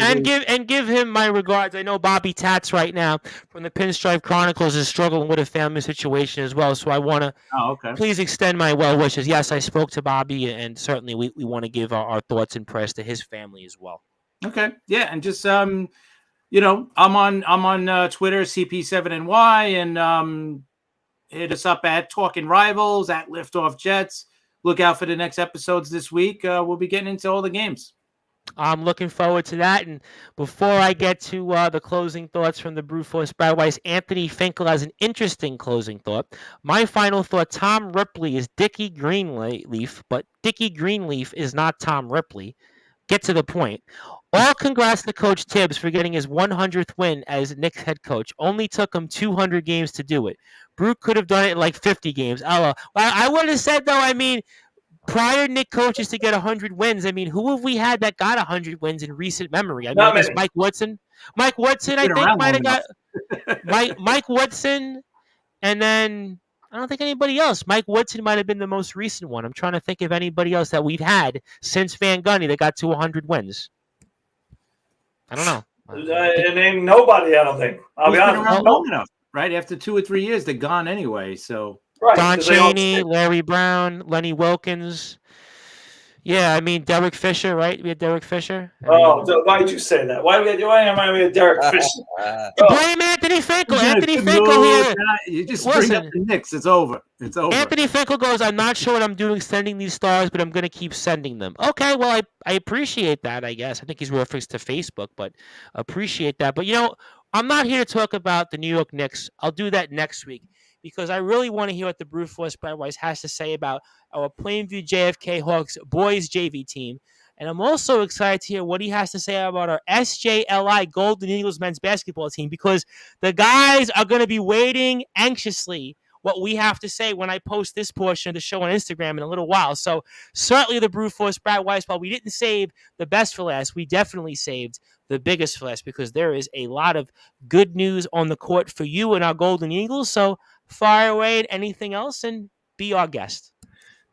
and give him my regards. I know Bobby Tats right now from the Pinstripe Chronicles is struggling with a family situation as well, so I want to please extend my well wishes. Yes, I spoke to Bobby, and certainly we want to give our thoughts and prayers to his family as well. Okay, yeah, and just I'm on Twitter CP7NY and hit us up at Talking Rivals, at Liftoff Jets. Look out for the next episodes this week. We'll be getting into all the games. I'm looking forward to that. And before I get to the closing thoughts from the Brew Force Brad Anthony Finkel has an interesting closing thought. My final thought, Tom Ripley is Dickie Greenleaf, but Dickie Greenleaf is not Tom Ripley. Get to the point. All congrats to Coach Tibbs for getting his 100th win as Knicks head coach. Only took him 200 games to do it. Brute could have done it in like 50 games. I would have said, though, prior Knicks coaches to get 100 wins, who have we had that got 100 wins in recent memory? I guess Mike Woodson. Mike Woodson, I think, might have got Mike Woodson, and then I don't think anybody else. Mike Woodson might have been the most recent one. I'm trying to think of anybody else that we've had since Van Gundy that got to 100 wins. I don't know. Name nobody, I don't think. I'll be honest. Long enough, right? After 2 or 3 years, they're gone anyway. So Don Chaney, Larry Brown, Lenny Wilkins. Yeah, Derek Fisher, right? We had Derek Fisher. Why did you say that? Why am I with Derek Fisher? Blame Anthony Finkel. Anthony Finkel here. You just bring up the Knicks. It's over. It's over. Anthony Finkel goes, I'm not sure what I'm doing sending these stars, but I'm going to keep sending them. Okay, well, I appreciate that, I guess. I think he's referenced to Facebook, but appreciate that. But, I'm not here to talk about the New York Knicks. I'll do that next week, because I really want to hear what the Brew Force Brad Weiss has to say about our Plainview JFK Hawks boys JV team. And I'm also excited to hear what he has to say about our SJLI Golden Eagles men's basketball team, because the guys are going to be waiting anxiously what we have to say when I post this portion of the show on Instagram in a little while. So certainly the Brew Force Brad Weiss, while we didn't save the best for last, we definitely saved the biggest for last, because there is a lot of good news on the court for you and our Golden Eagles. So fire away at anything else and be our guest.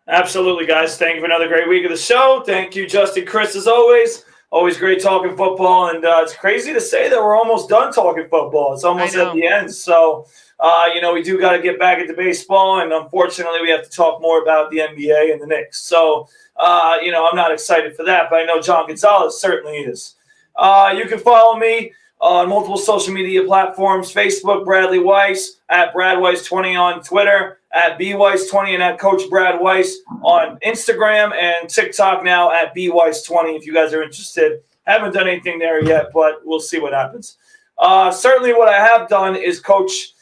Absolutely, guys. Thank you for another great week of the show. Thank you, Justin, Chris, as always. Always great talking football. And it's crazy to say that we're almost done talking football. It's almost at the end. So, we do got to get back into baseball. And unfortunately, we have to talk more about the NBA and the Knicks. So, I'm not excited for that, but I know John Gonzalez certainly is. You can follow me on multiple social media platforms: Facebook, Bradley Weiss, at Brad Weiss 20 on Twitter, at BWeiss 20, and at Coach Brad Weiss on Instagram and TikTok now at BWeiss 20 if you guys are interested. Haven't done anything there yet, but we'll see what happens. Certainly what I have done is coach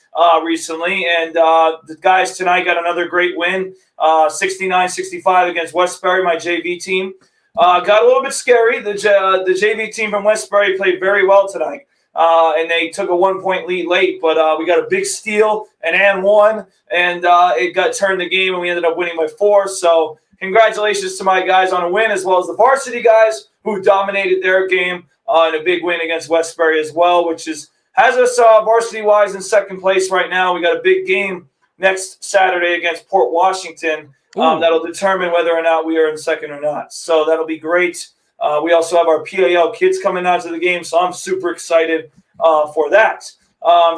recently, and the guys tonight got another great win, 69-65 against Westbury, my JV team. Got a little bit scary. The JV team from Westbury played very well tonight, and they took a 1-point lead late, but we got a big steal, and won, and it got turned the game, and we ended up winning by 4. So congratulations to my guys on a win, as well as the varsity guys who dominated their game in a big win against Westbury as well, which has us varsity-wise in second place right now. We got a big game next Saturday against Port Washington. That'll determine whether or not we are in second or not. So that'll be great. We also have our PAL kids coming out to the game, so I'm super excited for that.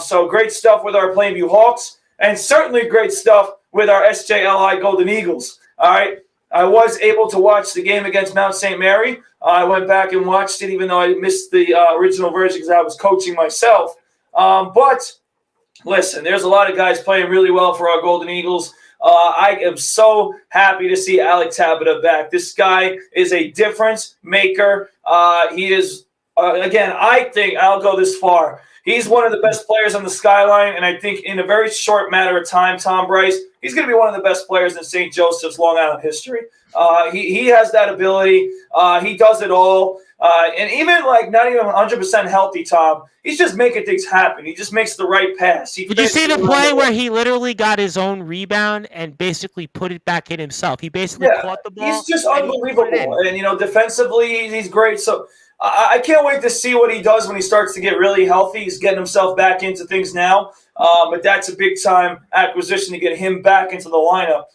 So great stuff with our Plainview Hawks, and certainly great stuff with our SJLI Golden Eagles. All right. I was able to watch the game against Mount St. Mary. I went back and watched it, even though I missed the original version because I was coaching myself. But listen, there's a lot of guys playing really well for our Golden Eagles. I am so happy to see Alec Tabata back. This guy is a difference maker. He is, again, I think I'll go this far. He's one of the best players on the Skyline, and I think in a very short matter of time, Tom Bryce, he's going to be one of the best players in St. Joseph's Long Island history. He has that ability. He does it all. And even not even 100% healthy, Tom, he's just making things happen. He just makes the right pass. Did you see the play where he literally got his own rebound and basically put it back in himself? He basically caught the ball. He's just unbelievable. And, defensively, he's great. So I can't wait to see what he does when he starts to get really healthy. He's getting himself back into things now. But that's a big-time acquisition to get him back into the lineup.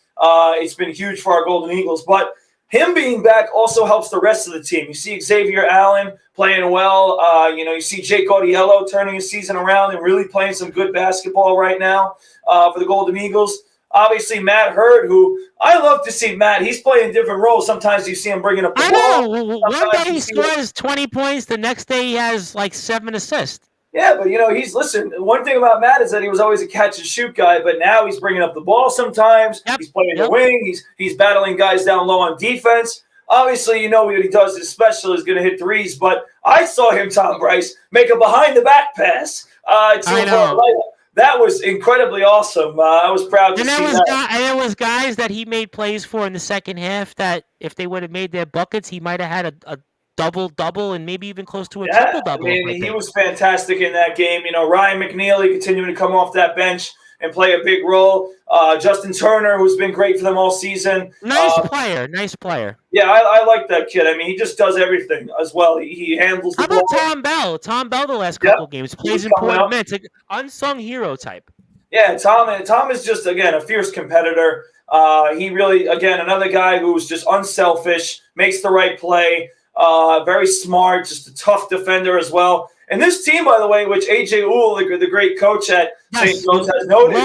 It's been huge for our Golden Eagles. But him being back also helps the rest of the team. You see Xavier Allen playing well. You see Jake Audiello turning his season around and really playing some good basketball right now for the Golden Eagles. Obviously, Matt Hurd, who I love to see Matt. He's playing different roles. Sometimes you see him bringing up the ball. I know. One day he scores 20 points. The next day he has 7 assists. Yeah, but, one thing about Matt is that he was always a catch-and-shoot guy, but now he's bringing up the ball sometimes. Yep. He's playing the wing. He's battling guys down low on defense. Obviously, what he does is special, is going to hit threes, but I saw him, Tom Bryce, make a behind-the-back pass That was incredibly awesome. I was proud to see that. And there was guys that he made plays for in the second half that if they would have made their buckets, he might have had a double-double and maybe even close to a triple-double. He was fantastic in that game. Ryan McNeely continuing to come off that bench and play a big role. Justin Turner, who's been great for them all season. Nice player. Yeah, I like that kid. He just does everything as well. He handles the ball. How about Tom Bell? Tom Bell the last couple games. Plays important minutes. An unsung hero type. Yeah, Tom is just, again, a fierce competitor. He really, again, another guy who's just unselfish, makes the right play. Very smart, just a tough defender as well. And this team, by the way, which A.J. Uhl, the great coach at St. Joe's, has noted,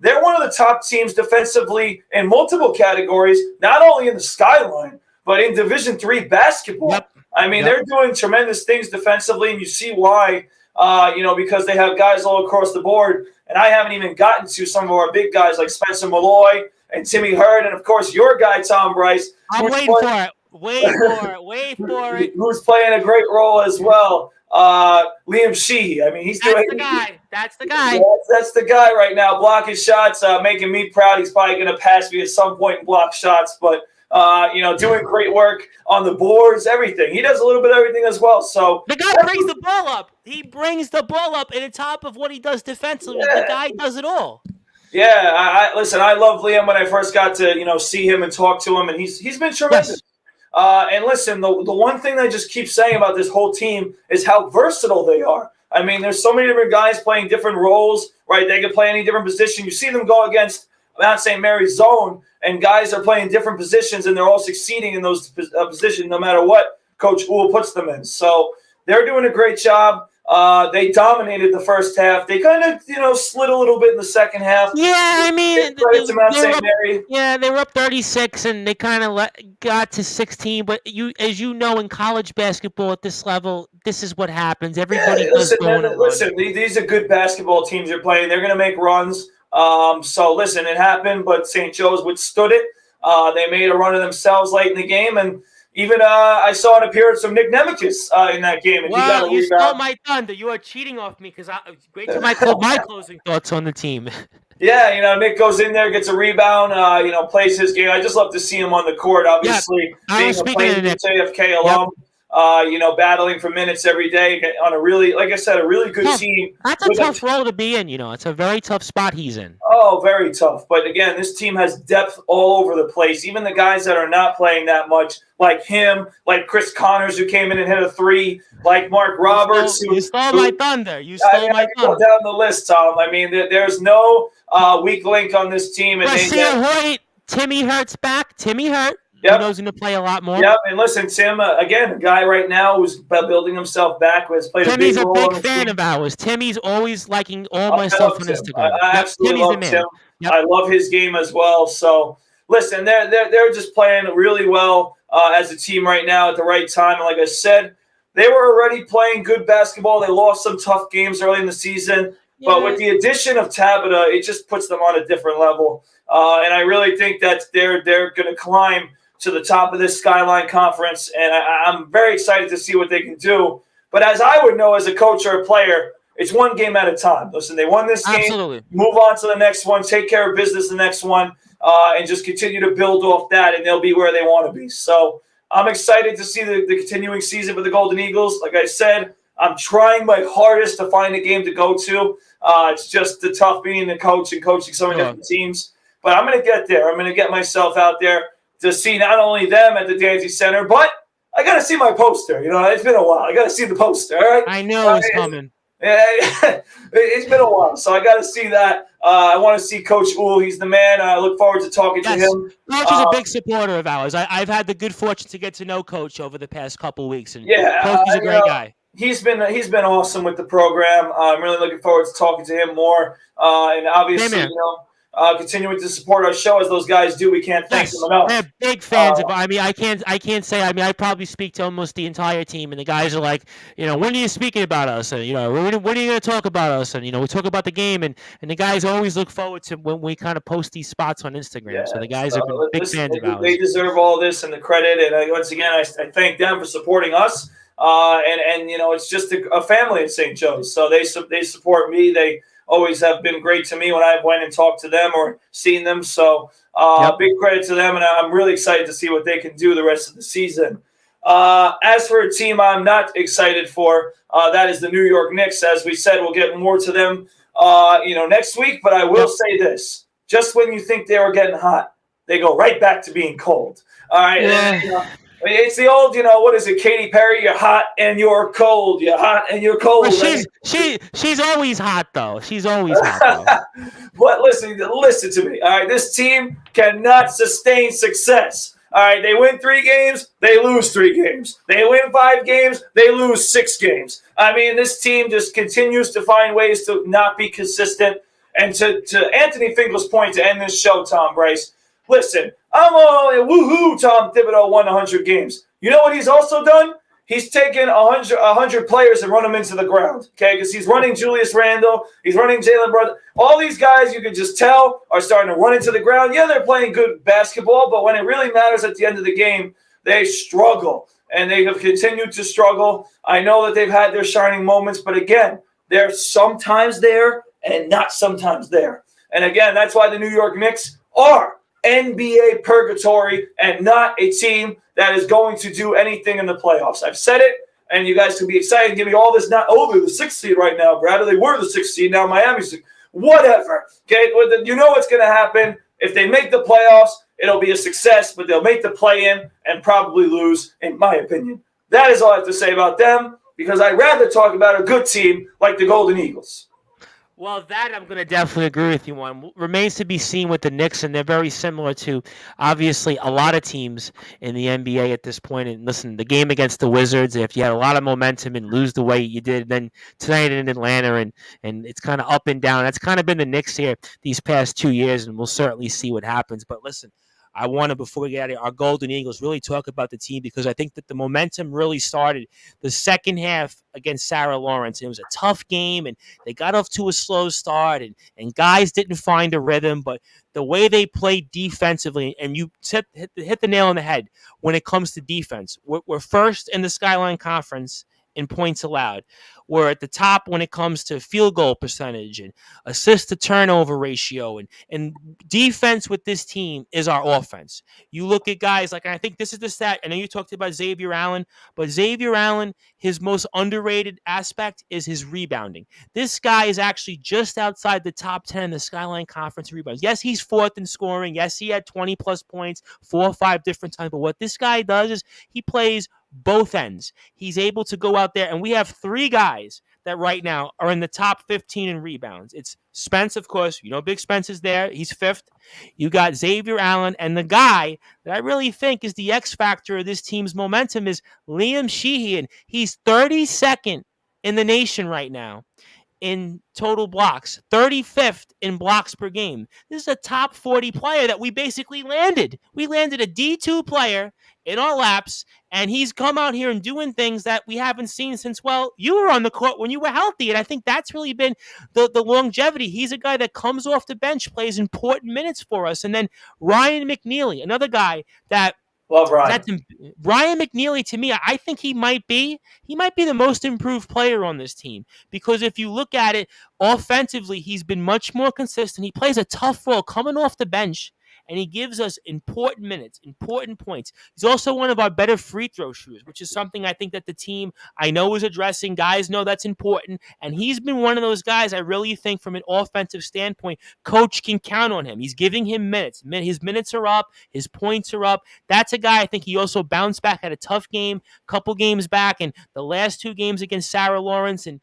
they're one of the top teams defensively in multiple categories, not only in the Skyline, but in Division III basketball. They're doing tremendous things defensively, and you see why, because they have guys all across the board. And I haven't even gotten to some of our big guys like Spencer Malloy and Timmy Hurd, and, of course, your guy, Tom Bryce. I'm waiting for it. Wait for it. Who's playing a great role as well. Liam Sheehy. He's doing the guy. That's the guy. That's the guy right now. Blocking shots, making me proud. He's probably going to pass me at some point and block shots, but doing great work on the boards, everything. He does a little bit of everything as well. So the guy brings the ball up. He brings the ball up, and on top of what he does defensively, the guy does it all. Yeah, I love Liam when I first got to see him and talk to him, and he's been tremendous. Yes. And listen, the one thing I just keep saying about this whole team is how versatile they are. There's so many different guys playing different roles, right? They can play any different position. You see them go against Mount St. Mary's zone, and guys are playing different positions, and they're all succeeding in those positions no matter what Coach Uhl puts them in. So they're doing a great job. They dominated the first half. They kind of, slid a little bit in the second half. Yeah, I mean, they were up 36, and they kind of got to 16. But as you know, in college basketball at this level, this is what happens. Everybody does go on a run. Listen, these are good basketball teams you're playing. They're going to make runs. So listen, it happened, but St. Joe's withstood it. They made a run of themselves late in the game, and even I saw an appearance from Nick Nemechis in that game. And wow, you stole my thunder. You are cheating off me because wait till my closing thoughts on the team. Yeah, Nick goes in there, gets a rebound, plays his game. I just love to see him on the court, obviously. Being a playing JFK alum, battling for minutes every day on a really, like I said, a really good team. That's a tough role to be in, It's a very tough spot he's in. Oh, very tough. But again, this team has depth all over the place. Even the guys that are not playing that much, like him, like Chris Connors, who came in and hit a three, like Mark Roberts. You stole my thunder. You stole my thunder. Go down the list, Tom. I mean, there's no weak link on this team. And Hoyt, Timmy Hurt's back. Timmy Hurt. Yep. He knows going to play a lot more. Yep, and listen, Tim, again, a guy right now who's building himself back, has played Timmy's a big role. Timmy's a big fan of ours. Timmy's always liking all my stuff on Instagram. I absolutely love Tim. Yep. I love his game as well. So, listen, they're just playing really well as a team right now at the right time. And like I said, they were already playing good basketball. They lost some tough games early in the season. Yeah. But with the addition of Tabata, it just puts them on a different level. And I really think that they're going to climb to the top of this Skyline Conference, and I'm very excited to see what they can do. But as I would know as a coach or a player, it's one game at a time. Listen, they won this game, move on to the next one, take care of business the next one, and just continue to build off that, and they'll be where they want to be. So I'm excited to see the continuing season for the Golden Eagles. Like I said, I'm trying my hardest to find a game to go to. It's just the tough being the coach and coaching so many different teams. But I'm going to get there. I'm going to get myself out there to see not only them at the Danzy Center, but I got to see my poster. It's been a while. I got to see the poster, all right? I know it's coming. It's been a while, so I got to see that. I want to see Coach Uhl. He's the man. I look forward to talking to him. Coach is a big supporter of ours. I've had the good fortune to get to know Coach over the past couple weeks, and Coach is a great guy. He's been awesome with the program. I'm really looking forward to talking to him more. And obviously, continuing to support our show as those guys do. We can't thank them enough. They're big fans of. I can't say. I probably speak to almost the entire team, and the guys are like, when are you speaking about us? And when are you going to talk about us? And we talk about the game, and the guys always look forward to when we kind of post these spots on Instagram. Yeah, so the guys are big fans of ours. They deserve all this and the credit. And once again, I thank them for supporting us. And it's just a family at St. Joe's. So they support me. They always have been great to me when I went and talked to them or seen them. So big credit to them, and I'm really excited to see what they can do the rest of the season. As for a team I'm not excited for, that is the New York Knicks. As we said, we'll get more to them next week, but I will say this. Just when you think they were getting hot, they go right back to being cold. All right? Yeah. It's the old, what is it, Katy Perry? You're hot and you're cold. You're hot and you're cold. Well, she's always hot, though. She's always hot, though. But listen to me. All right, this team cannot sustain success. All right, they win 3 games, they lose 3 games. They win 5 games, they lose 6 games. I mean, this team just continues to find ways to not be consistent. And to Anthony Finkel's point to end this show, Tom Bryce, listen, I'm all woohoo, Tom Thibodeau won 100 games. You know what he's also done? He's taken 100 players and run them into the ground, okay? Because he's running Julius Randle. He's running Jalen Brunson. All these guys, you can just tell, are starting to run into the ground. Yeah, they're playing good basketball, but when it really matters at the end of the game, they struggle. And they have continued to struggle. I know that they've had their shining moments, but again, they're sometimes there and not sometimes there. And again, that's why the New York Knicks are NBA purgatory and not a team that is going to do anything in the playoffs. I've said it, and you guys can be excited and give me all this. They're the 6th seed right now, Brad. Or they were the 6th seed, now Miami's whatever. Okay, you know what's going to happen. If they make the playoffs, it'll be a success, but they'll make the play-in and probably lose, in my opinion. That is all I have to say about them, because I'd rather talk about a good team like the Golden Eagles. Well, that I'm going to definitely agree with you on. Remains to be seen with the Knicks, and they're very similar to, obviously, a lot of teams in the NBA at this point. And listen, the game against the Wizards, if you had a lot of momentum and lose the way you did, then tonight in Atlanta, and it's kind of up and down. That's kind of been the Knicks here these past 2 years, and we'll certainly see what happens. But listen, I want to, before we get out of here, our Golden Eagles, really talk about the team, because I think that the momentum really started the second half against Sarah Lawrence. It was a tough game, and they got off to a slow start, and guys didn't find a rhythm. But the way they played defensively, and you hit the nail on the head when it comes to defense. We're first in the Skyline Conference in points allowed. We're at the top when it comes to field goal percentage and assist to turnover ratio, and defense with this team is our offense. You look at guys like, and I think this is the stat. I know you talked about Xavier Allen, but Xavier Allen, his most underrated aspect is his rebounding. This guy is actually just outside the top 10 in the Skyline Conference rebounds. Yes, he's fourth in scoring. Yes, he had 20 plus points 4 or 5 different times. But what this guy does is he plays both ends. He's able to go out there, and we have 3 guys that right now are in the top 15 in rebounds. It's Spence, of course. You know, Big Spence is there. He's 5th. You got Xavier Allen, and the guy that I really think is the X factor of this team's momentum is Liam Sheehan. He's 32nd in the nation right now in total blocks, 35th in blocks per game. This is a top 40 player that we basically landed. We landed a D2 player in our laps, and he's come out here and doing things that we haven't seen since, well, you were on the court when you were healthy, and I think that's really been the longevity. He's a guy that comes off the bench, plays important minutes for us. And then Ryan McNeely, another guy that Love Ryan. Ryan McNeely, to me, I think he might be the most improved player on this team, because if you look at it offensively, he's been much more consistent. He plays a tough role coming off the bench, and he gives us important minutes, important points. He's also one of our better free throw shooters, which is something I think that the team I know is addressing. Guys know that's important, and he's been one of those guys I really think from an offensive standpoint, coach can count on him. He's giving him minutes. His minutes are up. His points are up. That's a guy I think he also bounced back, had a tough game, couple games back, and the last 2 games against Sarah Lawrence and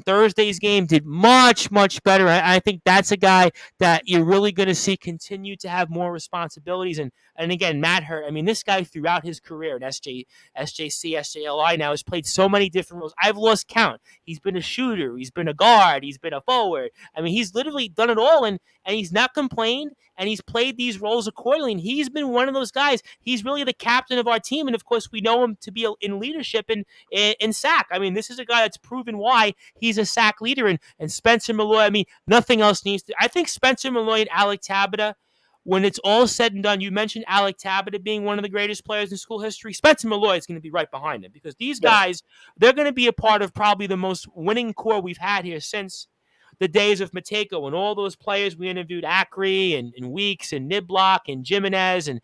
Thursday's game did much, much better. I think that's a guy that you're really going to see continue to have more responsibilities. And again, Matt Hurt, I mean, this guy throughout his career at SJC, SJLI now has played so many different roles. I've lost count. He's been a shooter. He's been a guard. He's been a forward. I mean, he's literally done it all, and he's not complained, and he's played these roles accordingly. And he's been one of those guys. He's really the captain of our team. And of course, we know him to be in leadership in sack. I mean, this is a guy that's proven why he's a sack leader. And Spencer Malloy, I mean, nothing else needs to. I think Spencer Malloy and Alec Tabata, when it's all said and done, you mentioned Alec Tabata being one of the greatest players in school history. Spencer Malloy is going to be right behind him, because these guys, they're going to be a part of probably the most winning core we've had here since the days of Matejko and all those players we interviewed, Acri and Weeks and Niblock and Jimenez and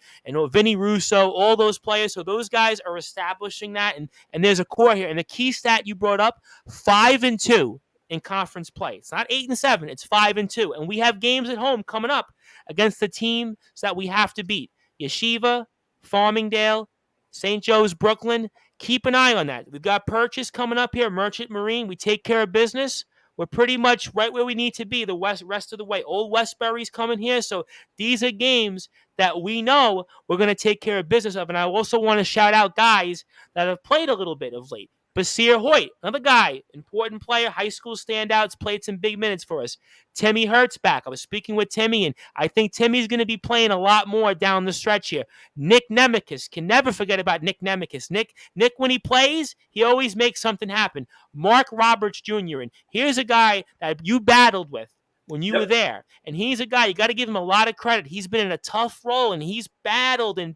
Vinny Russo, all those players. So those guys are establishing that, and there's a core here. And the key stat you brought up, 5-2 in conference play. It's not 8-7, it's 5-2. And we have games at home coming up against the teams that we have to beat. Yeshiva, Farmingdale, St. Joe's, Brooklyn. Keep an eye on that. We've got Purchase coming up here, Merchant Marine. We take care of business. We're pretty much right where we need to be the rest of the way. Old Westbury's coming here. So these are games that we know we're going to take care of business of. And I also want to shout out guys that have played a little bit of late. Basir Hoyt, another guy, important player, high school standouts, played some big minutes for us. Timmy Hurts back. I was speaking with Timmy, and I think Timmy's going to be playing a lot more down the stretch here. Nick Nemekis, can never forget about Nick Nemekis. Nick, when he plays, he always makes something happen. Mark Roberts Jr., and here's a guy that you battled with when you were there. And he's a guy, you got to give him a lot of credit. He's been in a tough role, and he's battled, and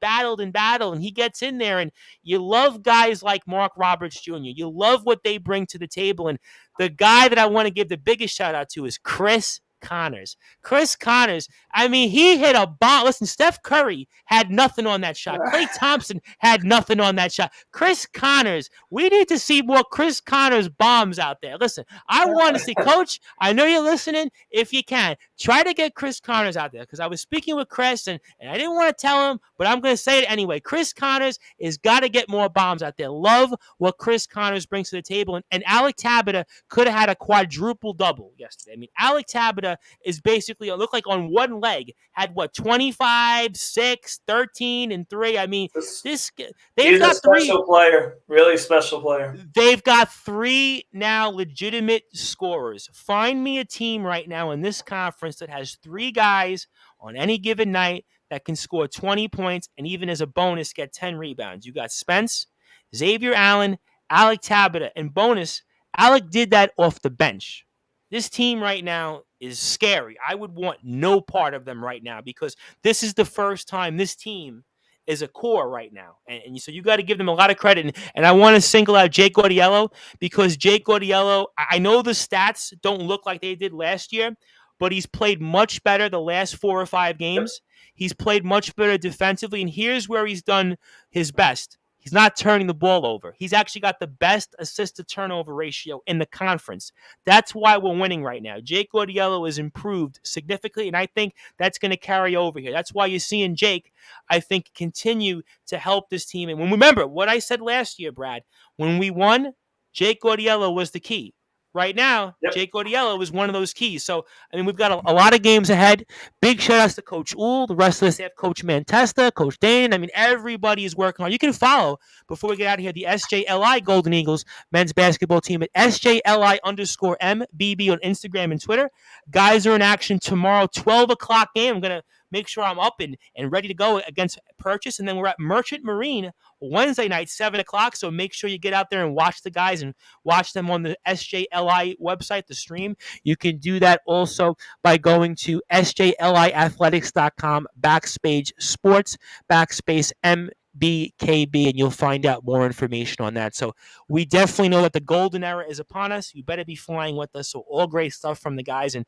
he gets in there. And you love guys like Mark Roberts Jr. You love what they bring to the table. And the guy that I want to give the biggest shout out to is Chris Connors. Chris Connors, I mean, he hit a bomb. Listen, Steph Curry had nothing on that shot. Klay Thompson had nothing on that shot. Chris Connors, we need to see more Chris Connors bombs out there. Listen, I want to see, Coach, I know you're listening. If you can, try to get Chris Connors out there, because I was speaking with Chris, and I didn't want to tell him, but I'm going to say it anyway. Chris Connors is got to get more bombs out there. Love what Chris Connors brings to the table. And Alec Tabata could have had a quadruple double yesterday. I mean, Alec Tabata is basically, it looked like on one leg, had what, 25, 6, 13, and 3. I mean, he's a special player, really special player. They've got 3 now legitimate scorers. Find me a team right now in this conference that has 3 guys on any given night that can score 20 points and even as a bonus get 10 rebounds. You got Spence, Xavier Allen, Alec Tabata, and bonus, Alec did that off the bench. This team right now is scary. I would want no part of them right now, because this is the first time this team is a core right now. And so you got to give them a lot of credit. And I want to single out Jake Gaudiello, because Jake Gaudiello, I know the stats don't look like they did last year, but he's played much better the last 4 or 5 games. He's played much better defensively, and here's where he's done his best. He's not turning the ball over. He's actually got the best assist-to-turnover ratio in the conference. That's why we're winning right now. Jake Gaudiello has improved significantly, and I think that's going to carry over here. That's why you're seeing Jake, I think, continue to help this team. And remember what I said last year, Brad. When we won, Jake Gaudiello was the key. Right now, Jake Gaudiello is one of those keys. So, I mean, we've got a lot of games ahead. Big shout-outs to Coach Uhl, the rest of the staff, Coach Mantesta, Coach Dane. I mean, everybody is working on. You can follow, before we get out of here, the SJLI Golden Eagles men's basketball team at SJLI_MBB on Instagram and Twitter. Guys are in action tomorrow, 12 o'clock game. I'm going to make sure I'm up and ready to go against Purchase. And then we're at Merchant Marine Wednesday night, 7 o'clock. So make sure you get out there and watch the guys and watch them on the SJLI website, the stream. You can do that also by going to sjliathletics.com/sports/MBKB, and you'll find out more information on that. So we definitely know that the golden era is upon us. You better be flying with us. So all great stuff from the guys, and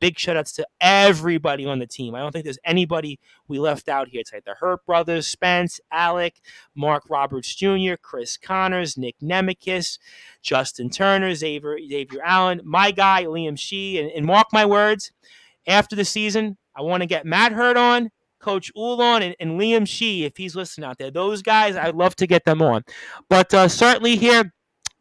big shout outs to everybody on the team. I don't think there's anybody we left out here tonight. The Hurt brothers, Spence, Alec, Mark Roberts Jr., Chris Connors, Nick Nemekis, Justin Turner, Xavier Allen, my guy, Liam Shee, and mark my words, after the season, I want to get Matt Hurt on, Coach Uhl on, and Liam Shee, if he's listening out there. Those guys, I'd love to get them on. But certainly here,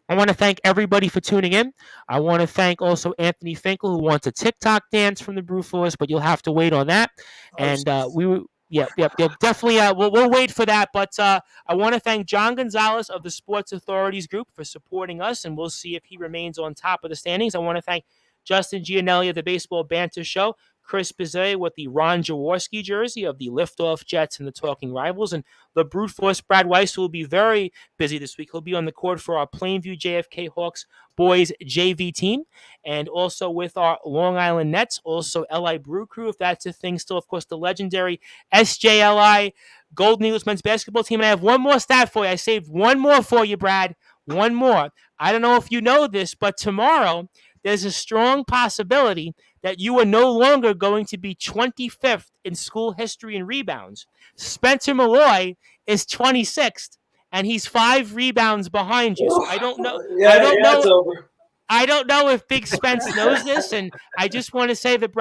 I want to thank everybody for tuning in. I want to thank also Anthony Finkel, who wants a TikTok dance from the Brew Force, but you'll have to wait on that. And definitely. We'll wait for that. But I want to thank John Gonzalez of the Sports Authorities Group for supporting us, and we'll see if he remains on top of the standings. I want to thank Justin Gianelli of the Baseball Banter Show, Chris Bizet with the Ron Jaworski jersey of the Liftoff Jets and the Talking Rivals, and the Brute Force Brad Weiss, who will be very busy this week. He'll be on the court for our Plainview JFK Hawks boys JV team, and also with our Long Island Nets, also LI Brew Crew, if that's a thing still. Of course, the legendary SJLI Golden Eagles men's basketball team. And I have one more stat for you. I saved one more for you, Brad. One more. I don't know if you know this, but tomorrow there's a strong possibility that you are no longer going to be 25th in school history and rebounds. Spencer Malloy is 26th, and he's 5 rebounds behind you. So I don't know. It's over. I don't know if Big Spence knows this, and I just want to say that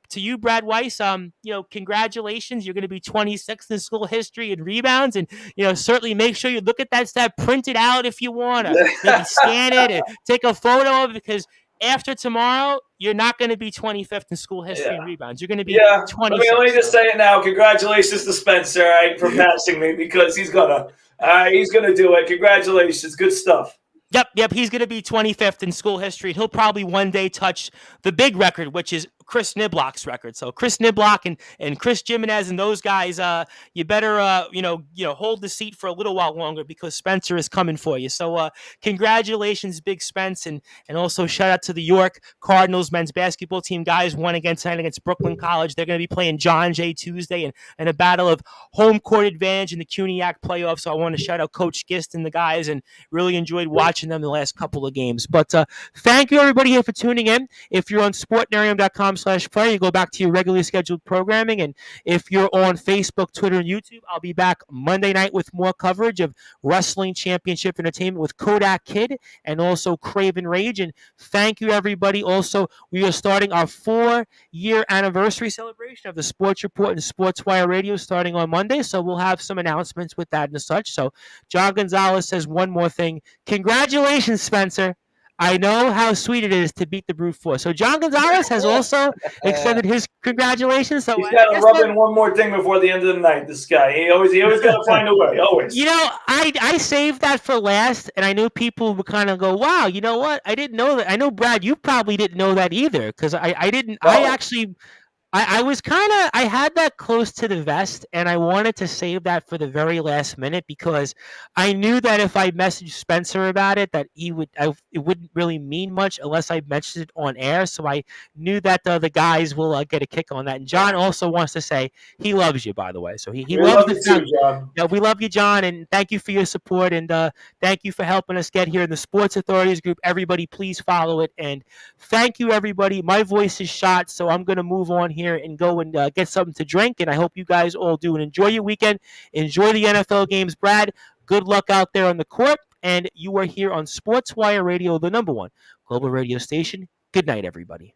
to you, Brad Weiss, congratulations. You're going to be 26th in school history and rebounds, and certainly make sure you look at that stat, print it out if you want, or maybe scan it and take a photo of it, because after tomorrow, you're not going to be 25th in school history and rebounds. You're going to be 26th. Let me just say it now. Congratulations to Spencer, for passing me, because he's gonna do it. Congratulations, good stuff. Yep. He's going to be 25th in school history. He'll probably one day touch the big record, which is Chris Niblock's record. So Chris Niblock and Chris Jimenez and those guys, you better hold the seat for a little while longer, because Spencer is coming for you. So congratulations, Big Spence, and also shout out to the York Cardinals men's basketball team. Guys won tonight against Brooklyn College. They're going to be playing John Jay Tuesday and a battle of home court advantage in the CUNYAC playoffs. So I want to shout out Coach Gist and the guys, and really enjoyed watching them the last couple of games. But thank you everybody here for tuning in. If you're on sportnarium.com sportswire.com/player. You go back to your regularly scheduled programming. And if you're on Facebook, Twitter, and YouTube, I'll be back Monday night with more coverage of Wrestling Championship Entertainment with Kodak Kid and also Craven Rage. And thank you, everybody. Also, we are starting our 4-year anniversary celebration of the Sports Report and Sportswire Radio starting on Monday. So we'll have some announcements with that and such. So John Gonzalez says one more thing. Congratulations, Spencer. I know how sweet it is to beat the brute force. So John Gonzalez has also extended his congratulations. So he's got to rub in one more thing before the end of the night. This guy, he always got to find a way. Always. I saved that for last, and I knew people would kind of go, "Wow, you know what? I didn't know that." I know Brad, you probably didn't know that either, because I didn't. No. I was I had that close to the vest, and I wanted to save that for the very last minute because I knew that if I messaged Spencer about it, that it wouldn't really mean much unless I mentioned it on air. So I knew that the guys will get a kick on that. And John also wants to say he loves you, by the way. So he loves you too, John. Yeah, we love you, John, and thank you for your support, and thank you for helping us get here in the Sports Authorities group. Everybody, please follow it, and thank you, everybody. My voice is shot, so I'm going to move on here and go and get something to drink, and I hope you guys all do. And enjoy your weekend. Enjoy the NFL games. Brad, good luck out there on the court, and you are here on Sportswire Radio, the #1 global radio station. Good night, everybody.